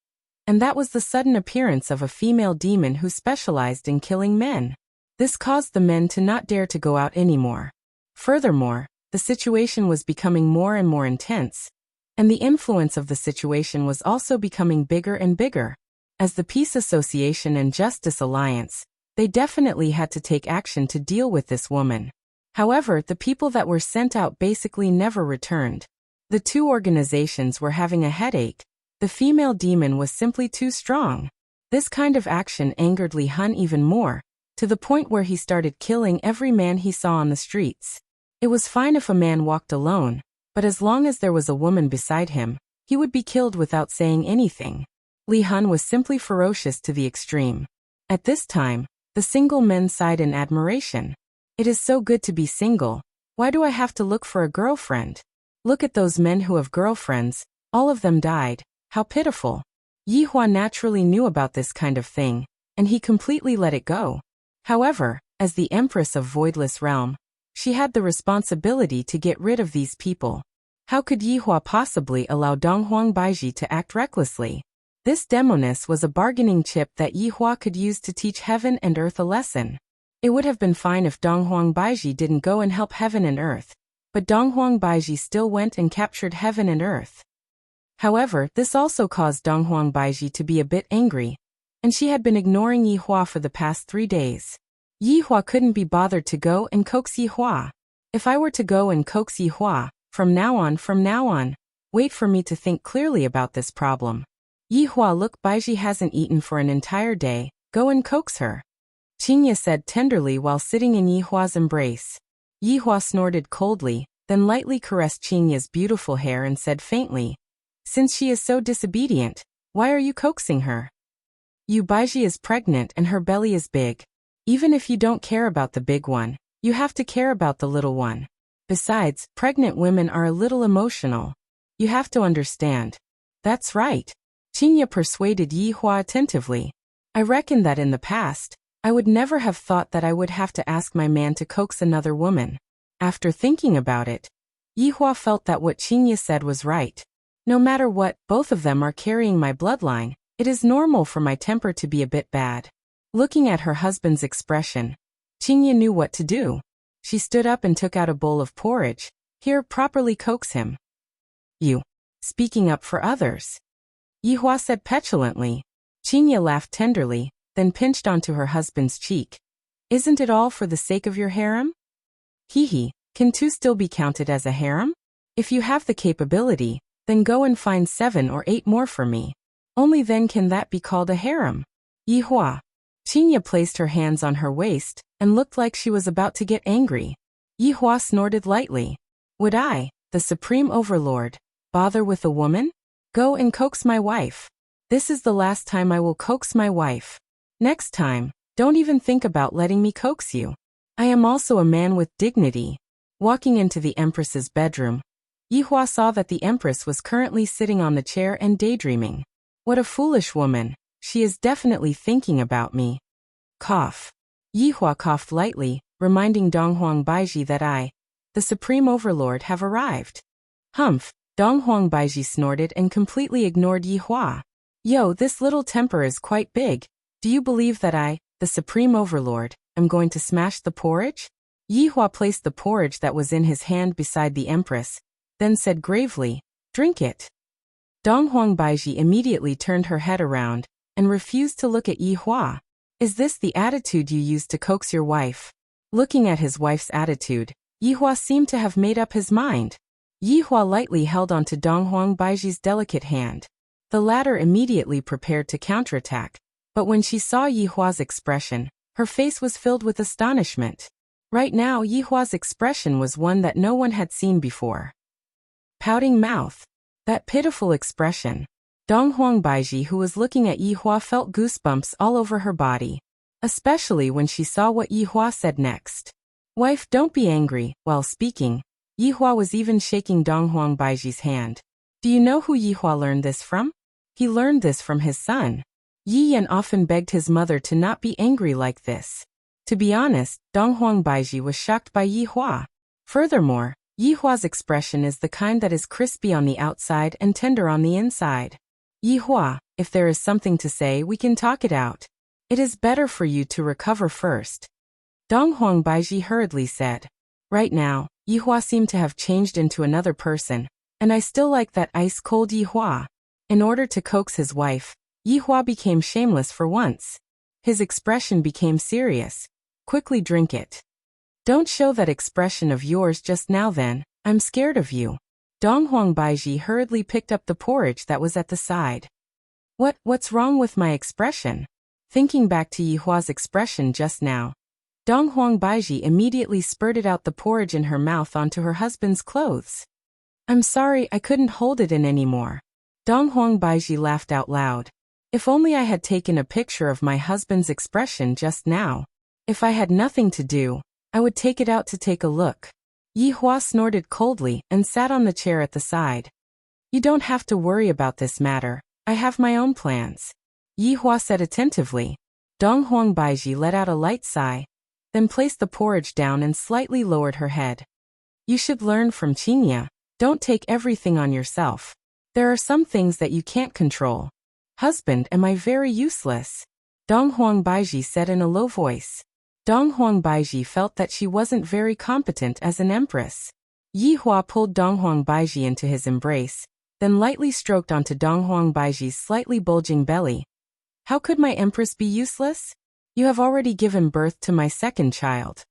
and that was the sudden appearance of a female demon who specialized in killing men. This caused the men to not dare to go out anymore. Furthermore, the situation was becoming more and more intense, and the influence of the situation was also becoming bigger and bigger. As the Peace Association and Justice Alliance, they definitely had to take action to deal with this woman. However, the people that were sent out basically never returned. The two organizations were having a headache. The female demon was simply too strong. This kind of action angered Li Hun even more, to the point where he started killing every man he saw on the streets. It was fine if a man walked alone, but as long as there was a woman beside him, he would be killed without saying anything. Li Hun was simply ferocious to the extreme. At this time, the single men sighed in admiration. It is so good to be single. Why do I have to look for a girlfriend? Look at those men who have girlfriends, all of them died. How pitiful. Yihua naturally knew about this kind of thing, and he completely let it go. However, as the Empress of Voidless Realm, she had the responsibility to get rid of these people. How could Yihua possibly allow Donghuang Baiji to act recklessly? This demoness was a bargaining chip that Yihua could use to teach heaven and earth a lesson. It would have been fine if Donghuang Baiji didn't go and help heaven and earth, but Donghuang Baiji still went and captured heaven and earth. However, this also caused Donghuang Baiji to be a bit angry, and she had been ignoring Yihua for the past 3 days. Yihua couldn't be bothered to go and coax Yihua. If I were to go and coax Yihua, from now on, wait for me to think clearly about this problem. Yihua, look, Baiji hasn't eaten for an entire day, go and coax her. Qingye said tenderly while sitting in Yihua's embrace. Yihua snorted coldly, then lightly caressed Qingye's beautiful hair and said faintly, "Since she is so disobedient, why are you coaxing her? You Baiji is pregnant and her belly is big. Even if you don't care about the big one, you have to care about the little one. Besides, pregnant women are a little emotional. You have to understand." "That's right." Qingye persuaded Yihua attentively. "I reckon that in the past, I would never have thought that I would have to ask my man to coax another woman." After thinking about it, Yihua felt that what Qingye said was right. No matter what, both of them are carrying my bloodline. It is normal for my temper to be a bit bad. Looking at her husband's expression, Qingye knew what to do. She stood up and took out a bowl of porridge. "Here, properly coax him." "You, speaking up for others," Yihua said petulantly. Qingye laughed tenderly, then pinched onto her husband's cheek. Isn't it all for the sake of your harem? Hee, can 2 still be counted as a harem? If you have the capability, then go and find 7 or 8 more for me. Only then can that be called a harem. Yihua. Qinya placed her hands on her waist and looked like she was about to get angry. Yihua snorted lightly. Would I, the Supreme Overlord, bother with a woman? Go and coax my wife. This is the last time I will coax my wife. Next time, don't even think about letting me coax you. I am also a man with dignity. Walking into the Empress's bedroom, Yihua saw that the Empress was currently sitting on the chair and daydreaming. What a foolish woman. She is definitely thinking about me. Cough. Yihua coughed lightly, reminding Donghuang Baiji that I, the Supreme Overlord, have arrived. Humph. Donghuang Baiji snorted and completely ignored Yihua. Yo, this little temper is quite big. Do you believe that I, the Supreme Overlord, am going to smash the porridge? Yihua placed the porridge that was in his hand beside the Empress, then said gravely, drink it. Donghuang Baiji immediately turned her head around and refused to look at Yihua. Is this the attitude you use to coax your wife? Looking at his wife's attitude, Yihua seemed to have made up his mind. Yihua lightly held onto Donghuang Baiji's delicate hand. The latter immediately prepared to counterattack, but when she saw Yihua's expression, her face was filled with astonishment. Right now Yihua's expression was one that no one had seen before. Pouting mouth. That pitiful expression. Donghuang Baiji, who was looking at Yihua, felt goosebumps all over her body, especially when she saw what Yihua said next. Wife, don't be angry. While speaking, Yihua was even shaking Donghuang Baiji's hand. Do you know who Yihua learned this from? He learned this from his son. Yi Yan often begged his mother to not be angry like this. To be honest, Donghuang Baiji was shocked by Yihua. Furthermore, Yihua's expression is the kind that is crispy on the outside and tender on the inside. Yihua, if there is something to say, we can talk it out. It is better for you to recover first. Donghuang Baiji hurriedly said. Right now, Yihua seemed to have changed into another person, and I still like that ice-cold Yihua. In order to coax his wife, Yihua became shameless for once. His expression became serious. Quickly drink it. Don't show that expression of yours just now then, I'm scared of you. Donghuang Baiji hurriedly picked up the porridge that was at the side. What's wrong with my expression? Thinking back to Yihua's expression just now, Donghuang Baiji immediately spurted out the porridge in her mouth onto her husband's clothes. I'm sorry, I couldn't hold it in anymore. Donghuang Baiji laughed out loud. If only I had taken a picture of my husband's expression just now. If I had nothing to do, I would take it out to take a look. Yihua snorted coldly and sat on the chair at the side. You don't have to worry about this matter. I have my own plans. Yihua said attentively. Donghuang Baiji let out a light sigh, then placed the porridge down and slightly lowered her head. You should learn from Qinya. Don't take everything on yourself. There are some things that you can't control. Husband, am I very useless? Donghuang Baiji said in a low voice. Donghuang Baiji felt that she wasn't very competent as an empress. Yihua pulled Donghuang Baiji into his embrace, then lightly stroked onto Donghuang Baiji's slightly bulging belly. How could my empress be useless? You have already given birth to my second child.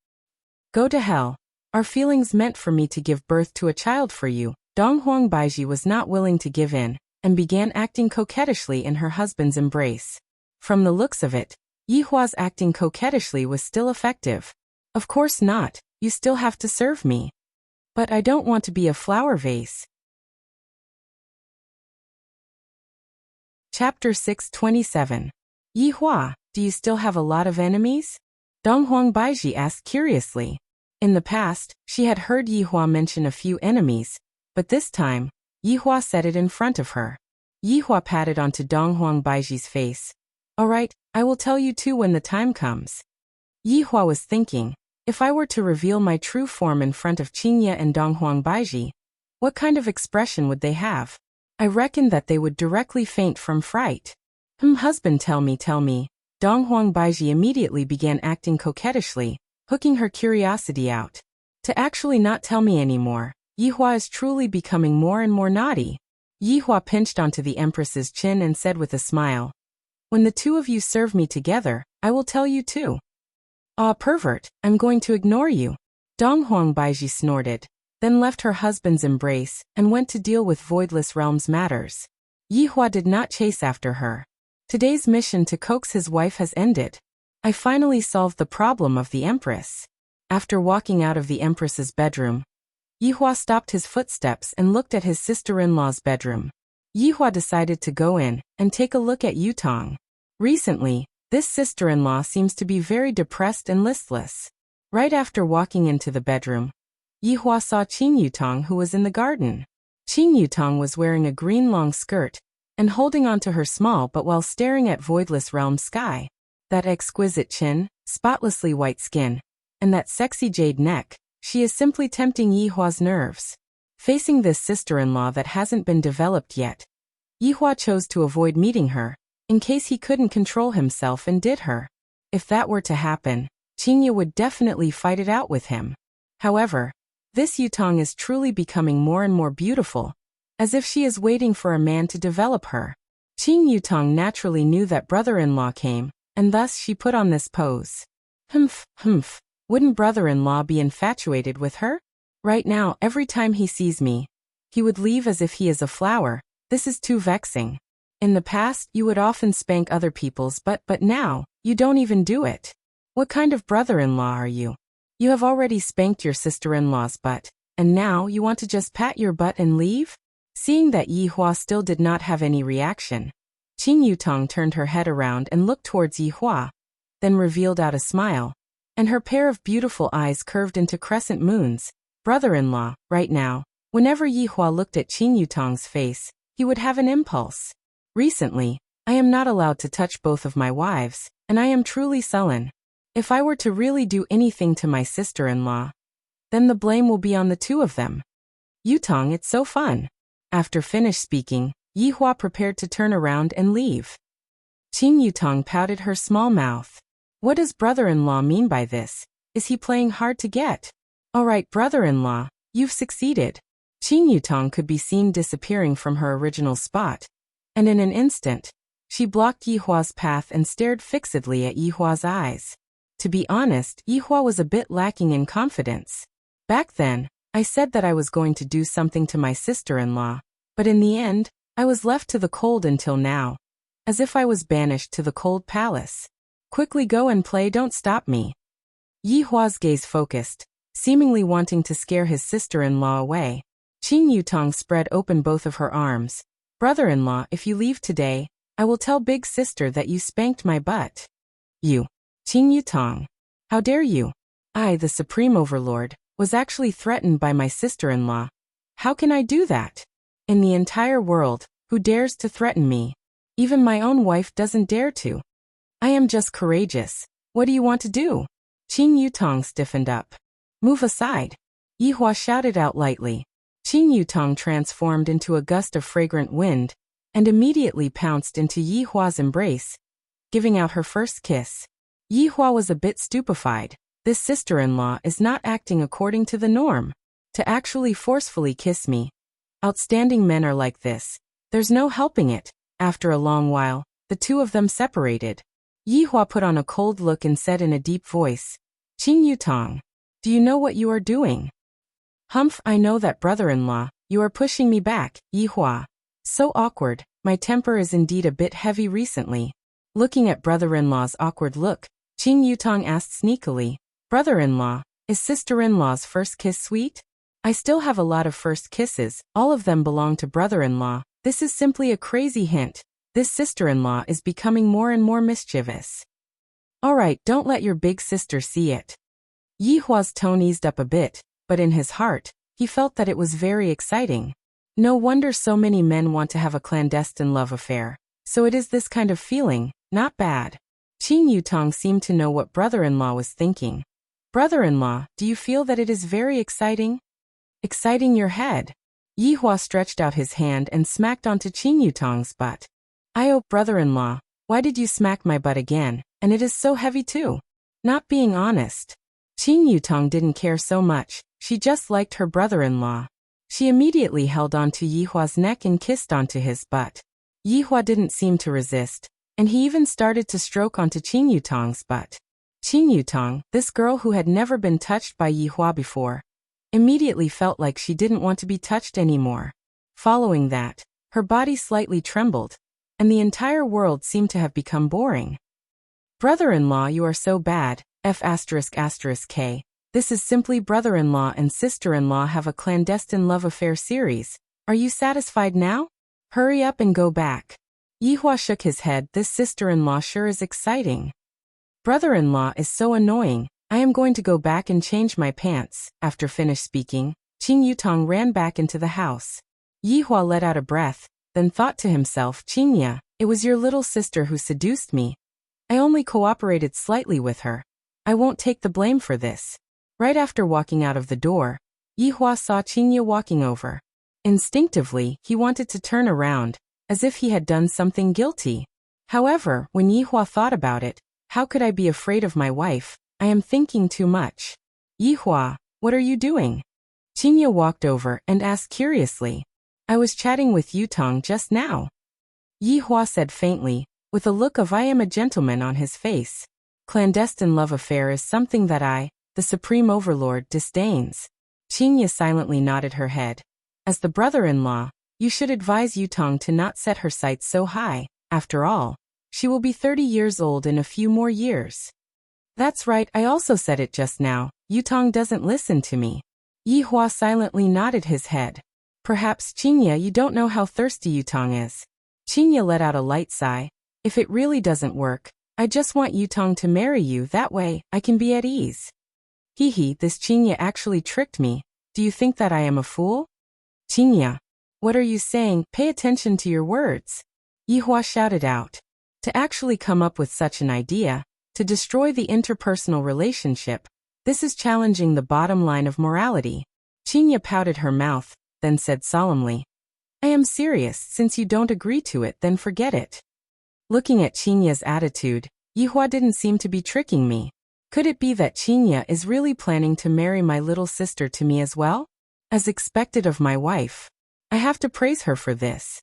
Go to hell. Are feelings meant for me to give birth to a child for you? Donghuang Baiji was not willing to give in, and began acting coquettishly in her husband's embrace. From the looks of it, Yihua's acting coquettishly was still effective. Of course not, you still have to serve me. But I don't want to be a flower vase. Chapter 627. Yihua, do you still have a lot of enemies? Donghuang Baiji asked curiously. In the past, she had heard Yihua mention a few enemies, but this time, Yihua said it in front of her. Yihua patted onto Donghuang Baiji's face. All right, I will tell you too when the time comes. Yihua was thinking, if I were to reveal my true form in front of Qinya and Donghuang Baiji, what kind of expression would they have? I reckon that they would directly faint from fright. Husband, tell me. Donghuang Baiji immediately began acting coquettishly, hooking her curiosity out. To actually not tell me anymore, Yihua is truly becoming more and more naughty. Yihua pinched onto the Empress's chin and said with a smile, when the two of you serve me together, I will tell you too. "Ah, pervert, I'm going to ignore you." Dong Huang Baiji snorted, then left her husband's embrace and went to deal with Voidless Realms matters. Yi Hua did not chase after her. Today's mission to coax his wife has ended. I finally solved the problem of the Empress. After walking out of the Empress's bedroom, Yi Hua stopped his footsteps and looked at his sister-in-law's bedroom. Yi Hua decided to go in and take a look at Yutong. Recently, this sister-in-law seems to be very depressed and listless. Right after walking into the bedroom, Yi Hua saw Qing Yutong, who was in the garden. Qing Yutong was wearing a green long skirt and holding onto her small but while staring at Voidless Realm sky. That exquisite chin, spotlessly white skin, and that sexy jade neck, she is simply tempting Yi Hua's nerves. Facing this sister-in-law that hasn't been developed yet, Yi Hua chose to avoid meeting her, in case he couldn't control himself and did her. If that were to happen, Qingye would definitely fight it out with him. However, this Yutong is truly becoming more and more beautiful, as if she is waiting for a man to develop her. Qing Yutong naturally knew that brother-in-law came, and thus she put on this pose. Humph, wouldn't brother-in-law be infatuated with her? Right now, every time he sees me, he would leave as if he is a flower. This is too vexing. In the past, you would often spank other people's butt, but now, you don't even do it. What kind of brother-in-law are you? You have already spanked your sister-in-law's butt, and now you want to just pat your butt and leave? Seeing that Yi Hua still did not have any reaction, Qing Yutong turned her head around and looked towards Yi Hua, then revealed out a smile, and her pair of beautiful eyes curved into crescent moons. Brother-in-law, right now, whenever Yi Hua looked at Qing Yutong's face, he would have an impulse. Recently, I am not allowed to touch both of my wives, and I am truly sullen. If I were to really do anything to my sister-in-law, then the blame will be on the two of them. Yutong, it's so fun. After finished speaking, Yi Hua prepared to turn around and leave. Qing Yutong pouted her small mouth. What does brother-in-law mean by this? Is he playing hard to get? All right, brother-in-law, you've succeeded. Qing Yutong could be seen disappearing from her original spot, and in an instant, she blocked Yi Hua's path and stared fixedly at Yi Hua's eyes. To be honest, Yi Hua was a bit lacking in confidence. Back then, I said that I was going to do something to my sister-in-law, but in the end, I was left to the cold until now, as if I was banished to the cold palace. Quickly go and play, don't stop me. Yi Hua's gaze focused, seemingly wanting to scare his sister-in-law away. Qing Yutong spread open both of her arms. Brother-in-law, if you leave today, I will tell big sister that you spanked my butt. You. Qing Yutong. How dare you? I, the Supreme Overlord, was actually threatened by my sister-in-law. How can I do that? In the entire world, who dares to threaten me? Even my own wife doesn't dare to. I am just courageous. What do you want to do? Qing Yutong stiffened up. Move aside. Yi Hua shouted out lightly. Qing Yutong transformed into a gust of fragrant wind, and immediately pounced into Yi Hua's embrace, giving out her first kiss. Yi Hua was a bit stupefied. This sister-in-law is not acting according to the norm. To actually forcefully kiss me. Outstanding men are like this. There's no helping it. After a long while, the two of them separated. Yi Hua put on a cold look and said in a deep voice, Qing Yutong, do you know what you are doing? Humph, I know that, brother-in-law. You are pushing me back, Yi Hua. So awkward. My temper is indeed a bit heavy recently. Looking at brother-in-law's awkward look, Qing Yutong asked sneakily, Brother-in-law, is sister-in-law's first kiss sweet? I still have a lot of first kisses, all of them belong to brother-in-law. This is simply a crazy hint. This sister-in-law is becoming more and more mischievous. All right, don't let your big sister see it. Yi Hua's tone eased up a bit, but in his heart, he felt that it was very exciting. No wonder so many men want to have a clandestine love affair. So it is this kind of feeling, not bad. Qing Yutong seemed to know what brother-in-law was thinking. Brother-in-law, do you feel that it is very exciting? Exciting your head. Yi Hua stretched out his hand and smacked onto Qing Yutong's butt. Brother-in-law, why did you smack my butt again? And it is so heavy too. Not being honest. Qing Yutong didn't care so much, she just liked her brother-in-law. She immediately held onto Yi Hua's neck and kissed onto his butt. Yi Hua didn't seem to resist, and he even started to stroke onto Qing Yutong's butt. Qin Yutong, this girl who had never been touched by Yi Hua before, immediately felt like she didn't want to be touched anymore. Following that, her body slightly trembled, and the entire world seemed to have become boring. Brother-in-law, you are so bad, F***K. This is simply brother-in-law and sister-in-law have a clandestine love affair series. Are you satisfied now? Hurry up and go back. Yi Hua shook his head. This sister-in-law sure is exciting. Brother-in-law is so annoying. I am going to go back and change my pants. After finished speaking, Qin Yutong ran back into the house. Yi Hua let out a breath, then thought to himself, Qinya, it was your little sister who seduced me. I only cooperated slightly with her. I won't take the blame for this. Right after walking out of the door, Yi Hua saw Qinya walking over. Instinctively, he wanted to turn around, as if he had done something guilty. However, when Yi Hua thought about it, how could I be afraid of my wife? I am thinking too much. Yi Hua, what are you doing? Qinya walked over and asked curiously. I was chatting with Yutong just now. Yi Hua said faintly, with a look of I am a gentleman on his face. Clandestine love affair is something that I, the supreme overlord, disdains. Qinya silently nodded her head. As the brother-in-law, you should advise Yutong to not set her sights so high. After all, she will be 30 years old in a few more years. That's right, I also said it just now. Yutong doesn't listen to me. Yi Hua silently nodded his head. Perhaps, Qinya, you don't know how thirsty Yutong is. Qinya let out a light sigh. If it really doesn't work, I just want Yutong to marry you, that way, I can be at ease. Hee, this Qinya actually tricked me. Do you think that I am a fool? Qinya, what are you saying? Pay attention to your words. Yi Hua shouted out. To actually come up with such an idea, to destroy the interpersonal relationship, this is challenging the bottom line of morality. Qinya pouted her mouth, then said solemnly, I am serious. Since you don't agree to it, then forget it. Looking at Qinya's attitude, Yi Hua didn't seem to be tricking me. Could it be that Qinya is really planning to marry my little sister to me as well? As expected of my wife. I have to praise her for this.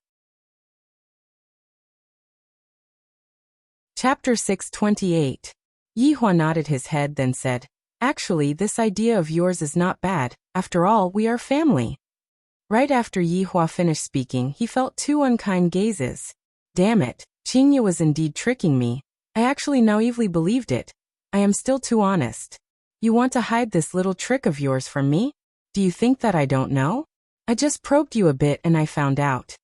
Chapter 628. Yi Hua nodded his head then said, Actually, this idea of yours is not bad. After all, we are family. Right after Yi Hua finished speaking, he felt two unkind gazes. Damn it, Qinya was indeed tricking me. I actually naively believed it. I am still too honest. You want to hide this little trick of yours from me? Do you think that I don't know? I just probed you a bit and I found out.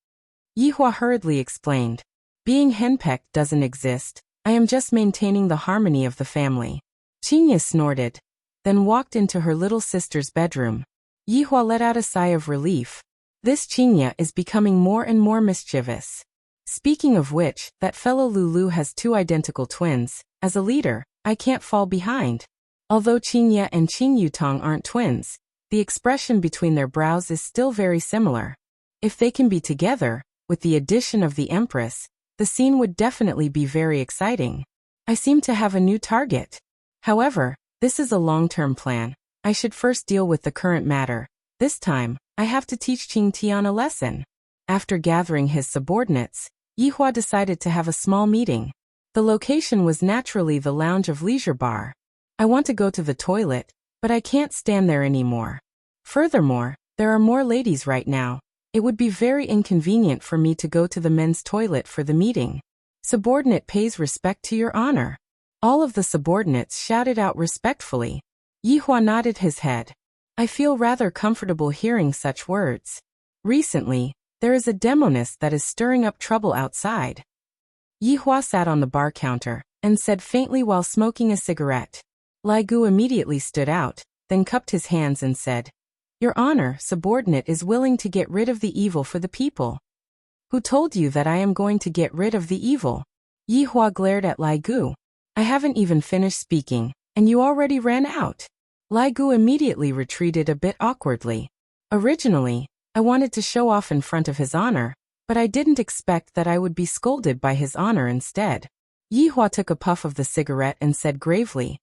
Yi Hua hurriedly explained. Being henpecked doesn't exist. I am just maintaining the harmony of the family. Qinya snorted, then walked into her little sister's bedroom. Yi Hua let out a sigh of relief. This Qinya is becoming more and more mischievous. Speaking of which, that fellow Lulu has two identical twins. As a leader, I can't fall behind. Although Qinya and Qin Yutong aren't twins, the expression between their brows is still very similar. If they can be together, with the addition of the Empress, the scene would definitely be very exciting. I seem to have a new target. However, this is a long-term plan. I should first deal with the current matter. This time, I have to teach Qing Tian a lesson. After gathering his subordinates, Yi Hua decided to have a small meeting. The location was naturally the lounge of Leisure Bar. I want to go to the toilet, but I can't stand there anymore. Furthermore, there are more ladies right now. It would be very inconvenient for me to go to the men's toilet for the meeting. Subordinate pays respect to your honor. All of the subordinates shouted out respectfully. Yi Hua nodded his head. I feel rather comfortable hearing such words. Recently, there is a demoness that is stirring up trouble outside. Yi Hua sat on the bar counter and said faintly while smoking a cigarette. Lai Gu immediately stood out, then cupped his hands and said, Your Honor, subordinate is willing to get rid of the evil for the people. Who told you that I am going to get rid of the evil? Yi Hua glared at Lai Gu. I haven't even finished speaking, and you already ran out. Lai Gu immediately retreated a bit awkwardly. Originally, I wanted to show off in front of his honor, but I didn't expect that I would be scolded by his honor instead. Yi Hua took a puff of the cigarette and said gravely,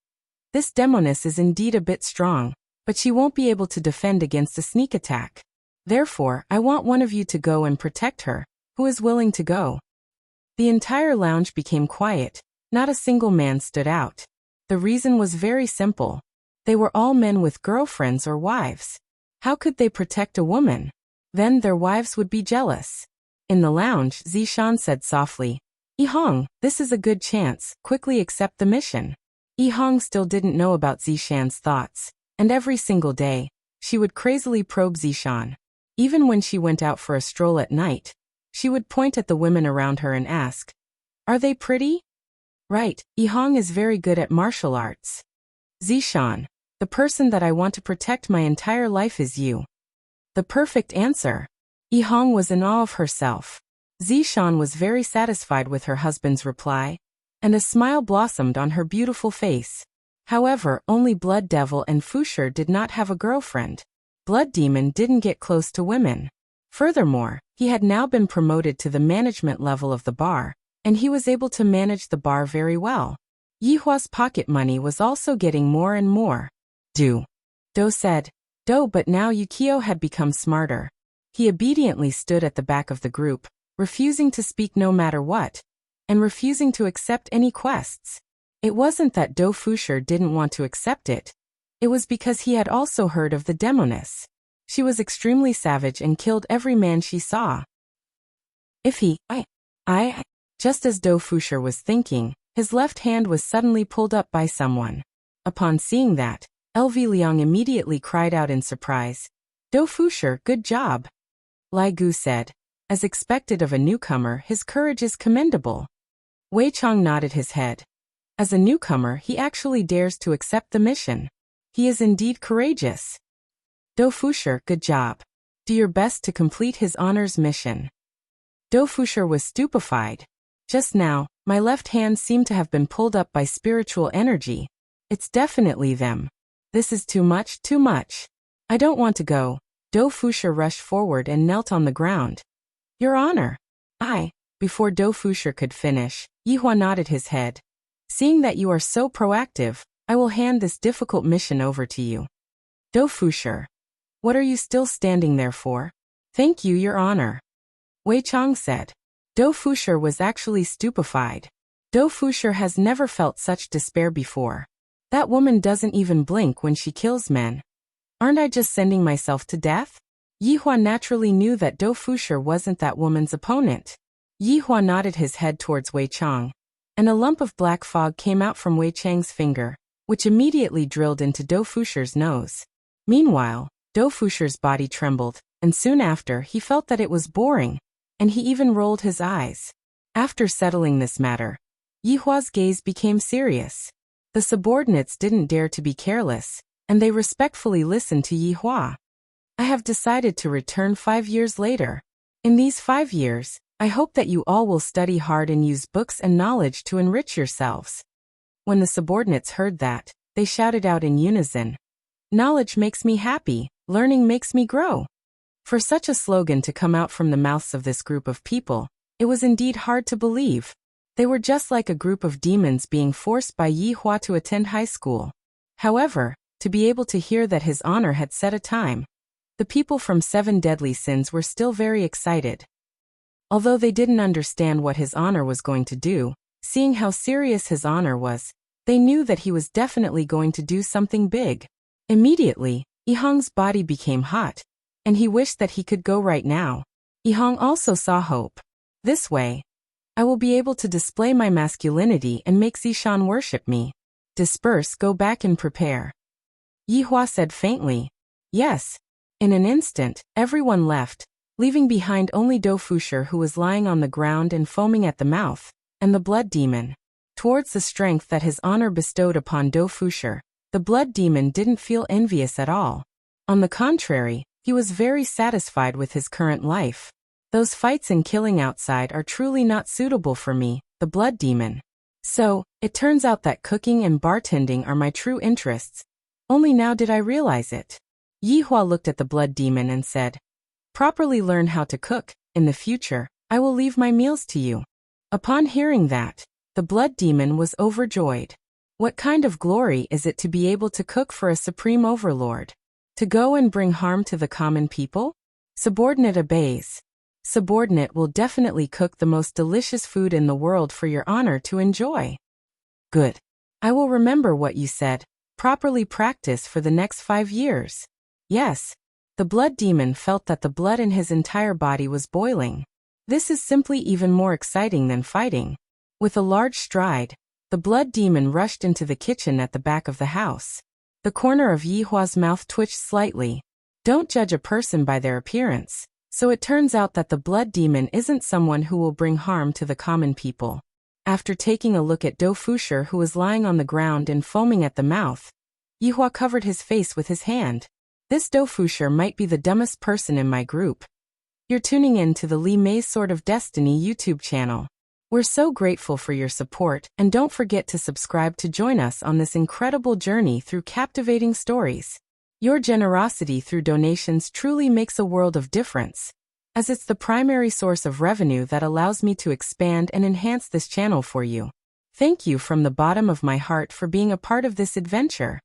This demoness is indeed a bit strong, but she won't be able to defend against a sneak attack. Therefore, I want one of you to go and protect her. Who is willing to go? The entire lounge became quiet. Not a single man stood out. The reason was very simple. They were all men with girlfriends or wives. How could they protect a woman? Then their wives would be jealous. In the lounge, Zishan said softly, "Yihong, this is a good chance, quickly accept the mission." Yihong still didn't know about Zishan's thoughts, and every single day, she would crazily probe Zishan. Even when she went out for a stroll at night, she would point at the women around her and ask, "Are they pretty?" "Right, Yihong is very good at martial arts." "Zishan, the person that I want to protect my entire life is you." The perfect answer. Yihong was in awe of herself. Zishan was very satisfied with her husband's reply, and a smile blossomed on her beautiful face. However, only Blood Devil and Fusher did not have a girlfriend. Blood Demon didn't get close to women. Furthermore, he had now been promoted to the management level of the bar, and he was able to manage the bar very well. Yihua's pocket money was also getting more and more. Do said. But now Yukio had become smarter. He obediently stood at the back of the group, refusing to speak no matter what, and refusing to accept any quests. It wasn't that Do Fusher didn't want to accept it. It was because he had also heard of the demoness. She was extremely savage and killed every man she saw. If he, just as Do Fusher was thinking, his left hand was suddenly pulled up by someone. Upon seeing that, LV Liang immediately cried out in surprise, "Do Fusher, good job." Lai Gu said, "As expected of a newcomer, his courage is commendable." Wei Chong nodded his head. As a newcomer, he actually dares to accept the mission. He is indeed courageous. Do Fusher, good job. Do your best to complete his honor's mission. Do Fusher was stupefied. Just now, my left hand seemed to have been pulled up by spiritual energy. It's definitely them. This is too much, too much. I don't want to go. Do Fusher rushed forward and knelt on the ground. Your Honor. Before Do Fusher could finish, Yihua nodded his head. Seeing that you are so proactive, I will hand this difficult mission over to you. Do Fusher. What are you still standing there for? Thank you, Your Honor. Wei Chong said. Do Fusher was actually stupefied. Do Fusher has never felt such despair before. That woman doesn't even blink when she kills men. Aren't I just sending myself to death? Yihua naturally knew that Do Fusher wasn't that woman's opponent. Yihua nodded his head towards Wei Chong, and a lump of black fog came out from Wei Chang's finger, which immediately drilled into Do Fusher's nose. Meanwhile, Do Fusher's body trembled, and soon after he felt that it was boring, and he even rolled his eyes. After settling this matter, Yihua's gaze became serious. The subordinates didn't dare to be careless, and they respectfully listened to Yihua. I have decided to return 5 years later. In these 5 years, I hope that you all will study hard and use books and knowledge to enrich yourselves. When the subordinates heard that, they shouted out in unison, "Knowledge makes me happy, learning makes me grow." For such a slogan to come out from the mouths of this group of people, it was indeed hard to believe. They were just like a group of demons being forced by Yihua to attend high school. However, to be able to hear that his honor had set a time, the people from 7 Deadly Sins were still very excited. Although they didn't understand what his honor was going to do, seeing how serious his honor was, they knew that he was definitely going to do something big. Immediately, Yihong's body became hot, and he wished that he could go right now. Yihong also saw hope. This way, I will be able to display my masculinity and make Zishan worship me. Disperse, go back and prepare. Yihua said faintly. Yes. In an instant, everyone left, leaving behind only Do Fusher, who was lying on the ground and foaming at the mouth, and the blood demon. Towards the strength that his honor bestowed upon Do Fusher, the blood demon didn't feel envious at all. On the contrary, he was very satisfied with his current life. Those fights and killing outside are truly not suitable for me, the blood demon. So, it turns out that cooking and bartending are my true interests. Only now did I realize it. Yihua looked at the blood demon and said, "Properly learn how to cook. In the future, I will leave my meals to you." Upon hearing that, the blood demon was overjoyed. What kind of glory is it to be able to cook for a supreme overlord? To go and bring harm to the common people? Subordinate obeys. Subordinate will definitely cook the most delicious food in the world for your honor to enjoy. Good. I will remember what you said. Properly practice for the next 5 years. Yes. The blood demon felt that the blood in his entire body was boiling. This is simply even more exciting than fighting. With a large stride, the blood demon rushed into the kitchen at the back of the house. The corner of Yihua's mouth twitched slightly. Don't judge a person by their appearance. So it turns out that the blood demon isn't someone who will bring harm to the common people. After taking a look at Do Fusher, who was lying on the ground and foaming at the mouth, Yihua covered his face with his hand. This Do Fusher might be the dumbest person in my group. You're tuning in to the Li Mei's Sword of Destiny YouTube channel. We're so grateful for your support, and don't forget to subscribe to join us on this incredible journey through captivating stories. Your generosity through donations truly makes a world of difference, as it's the primary source of revenue that allows me to expand and enhance this channel for you. Thank you from the bottom of my heart for being a part of this adventure.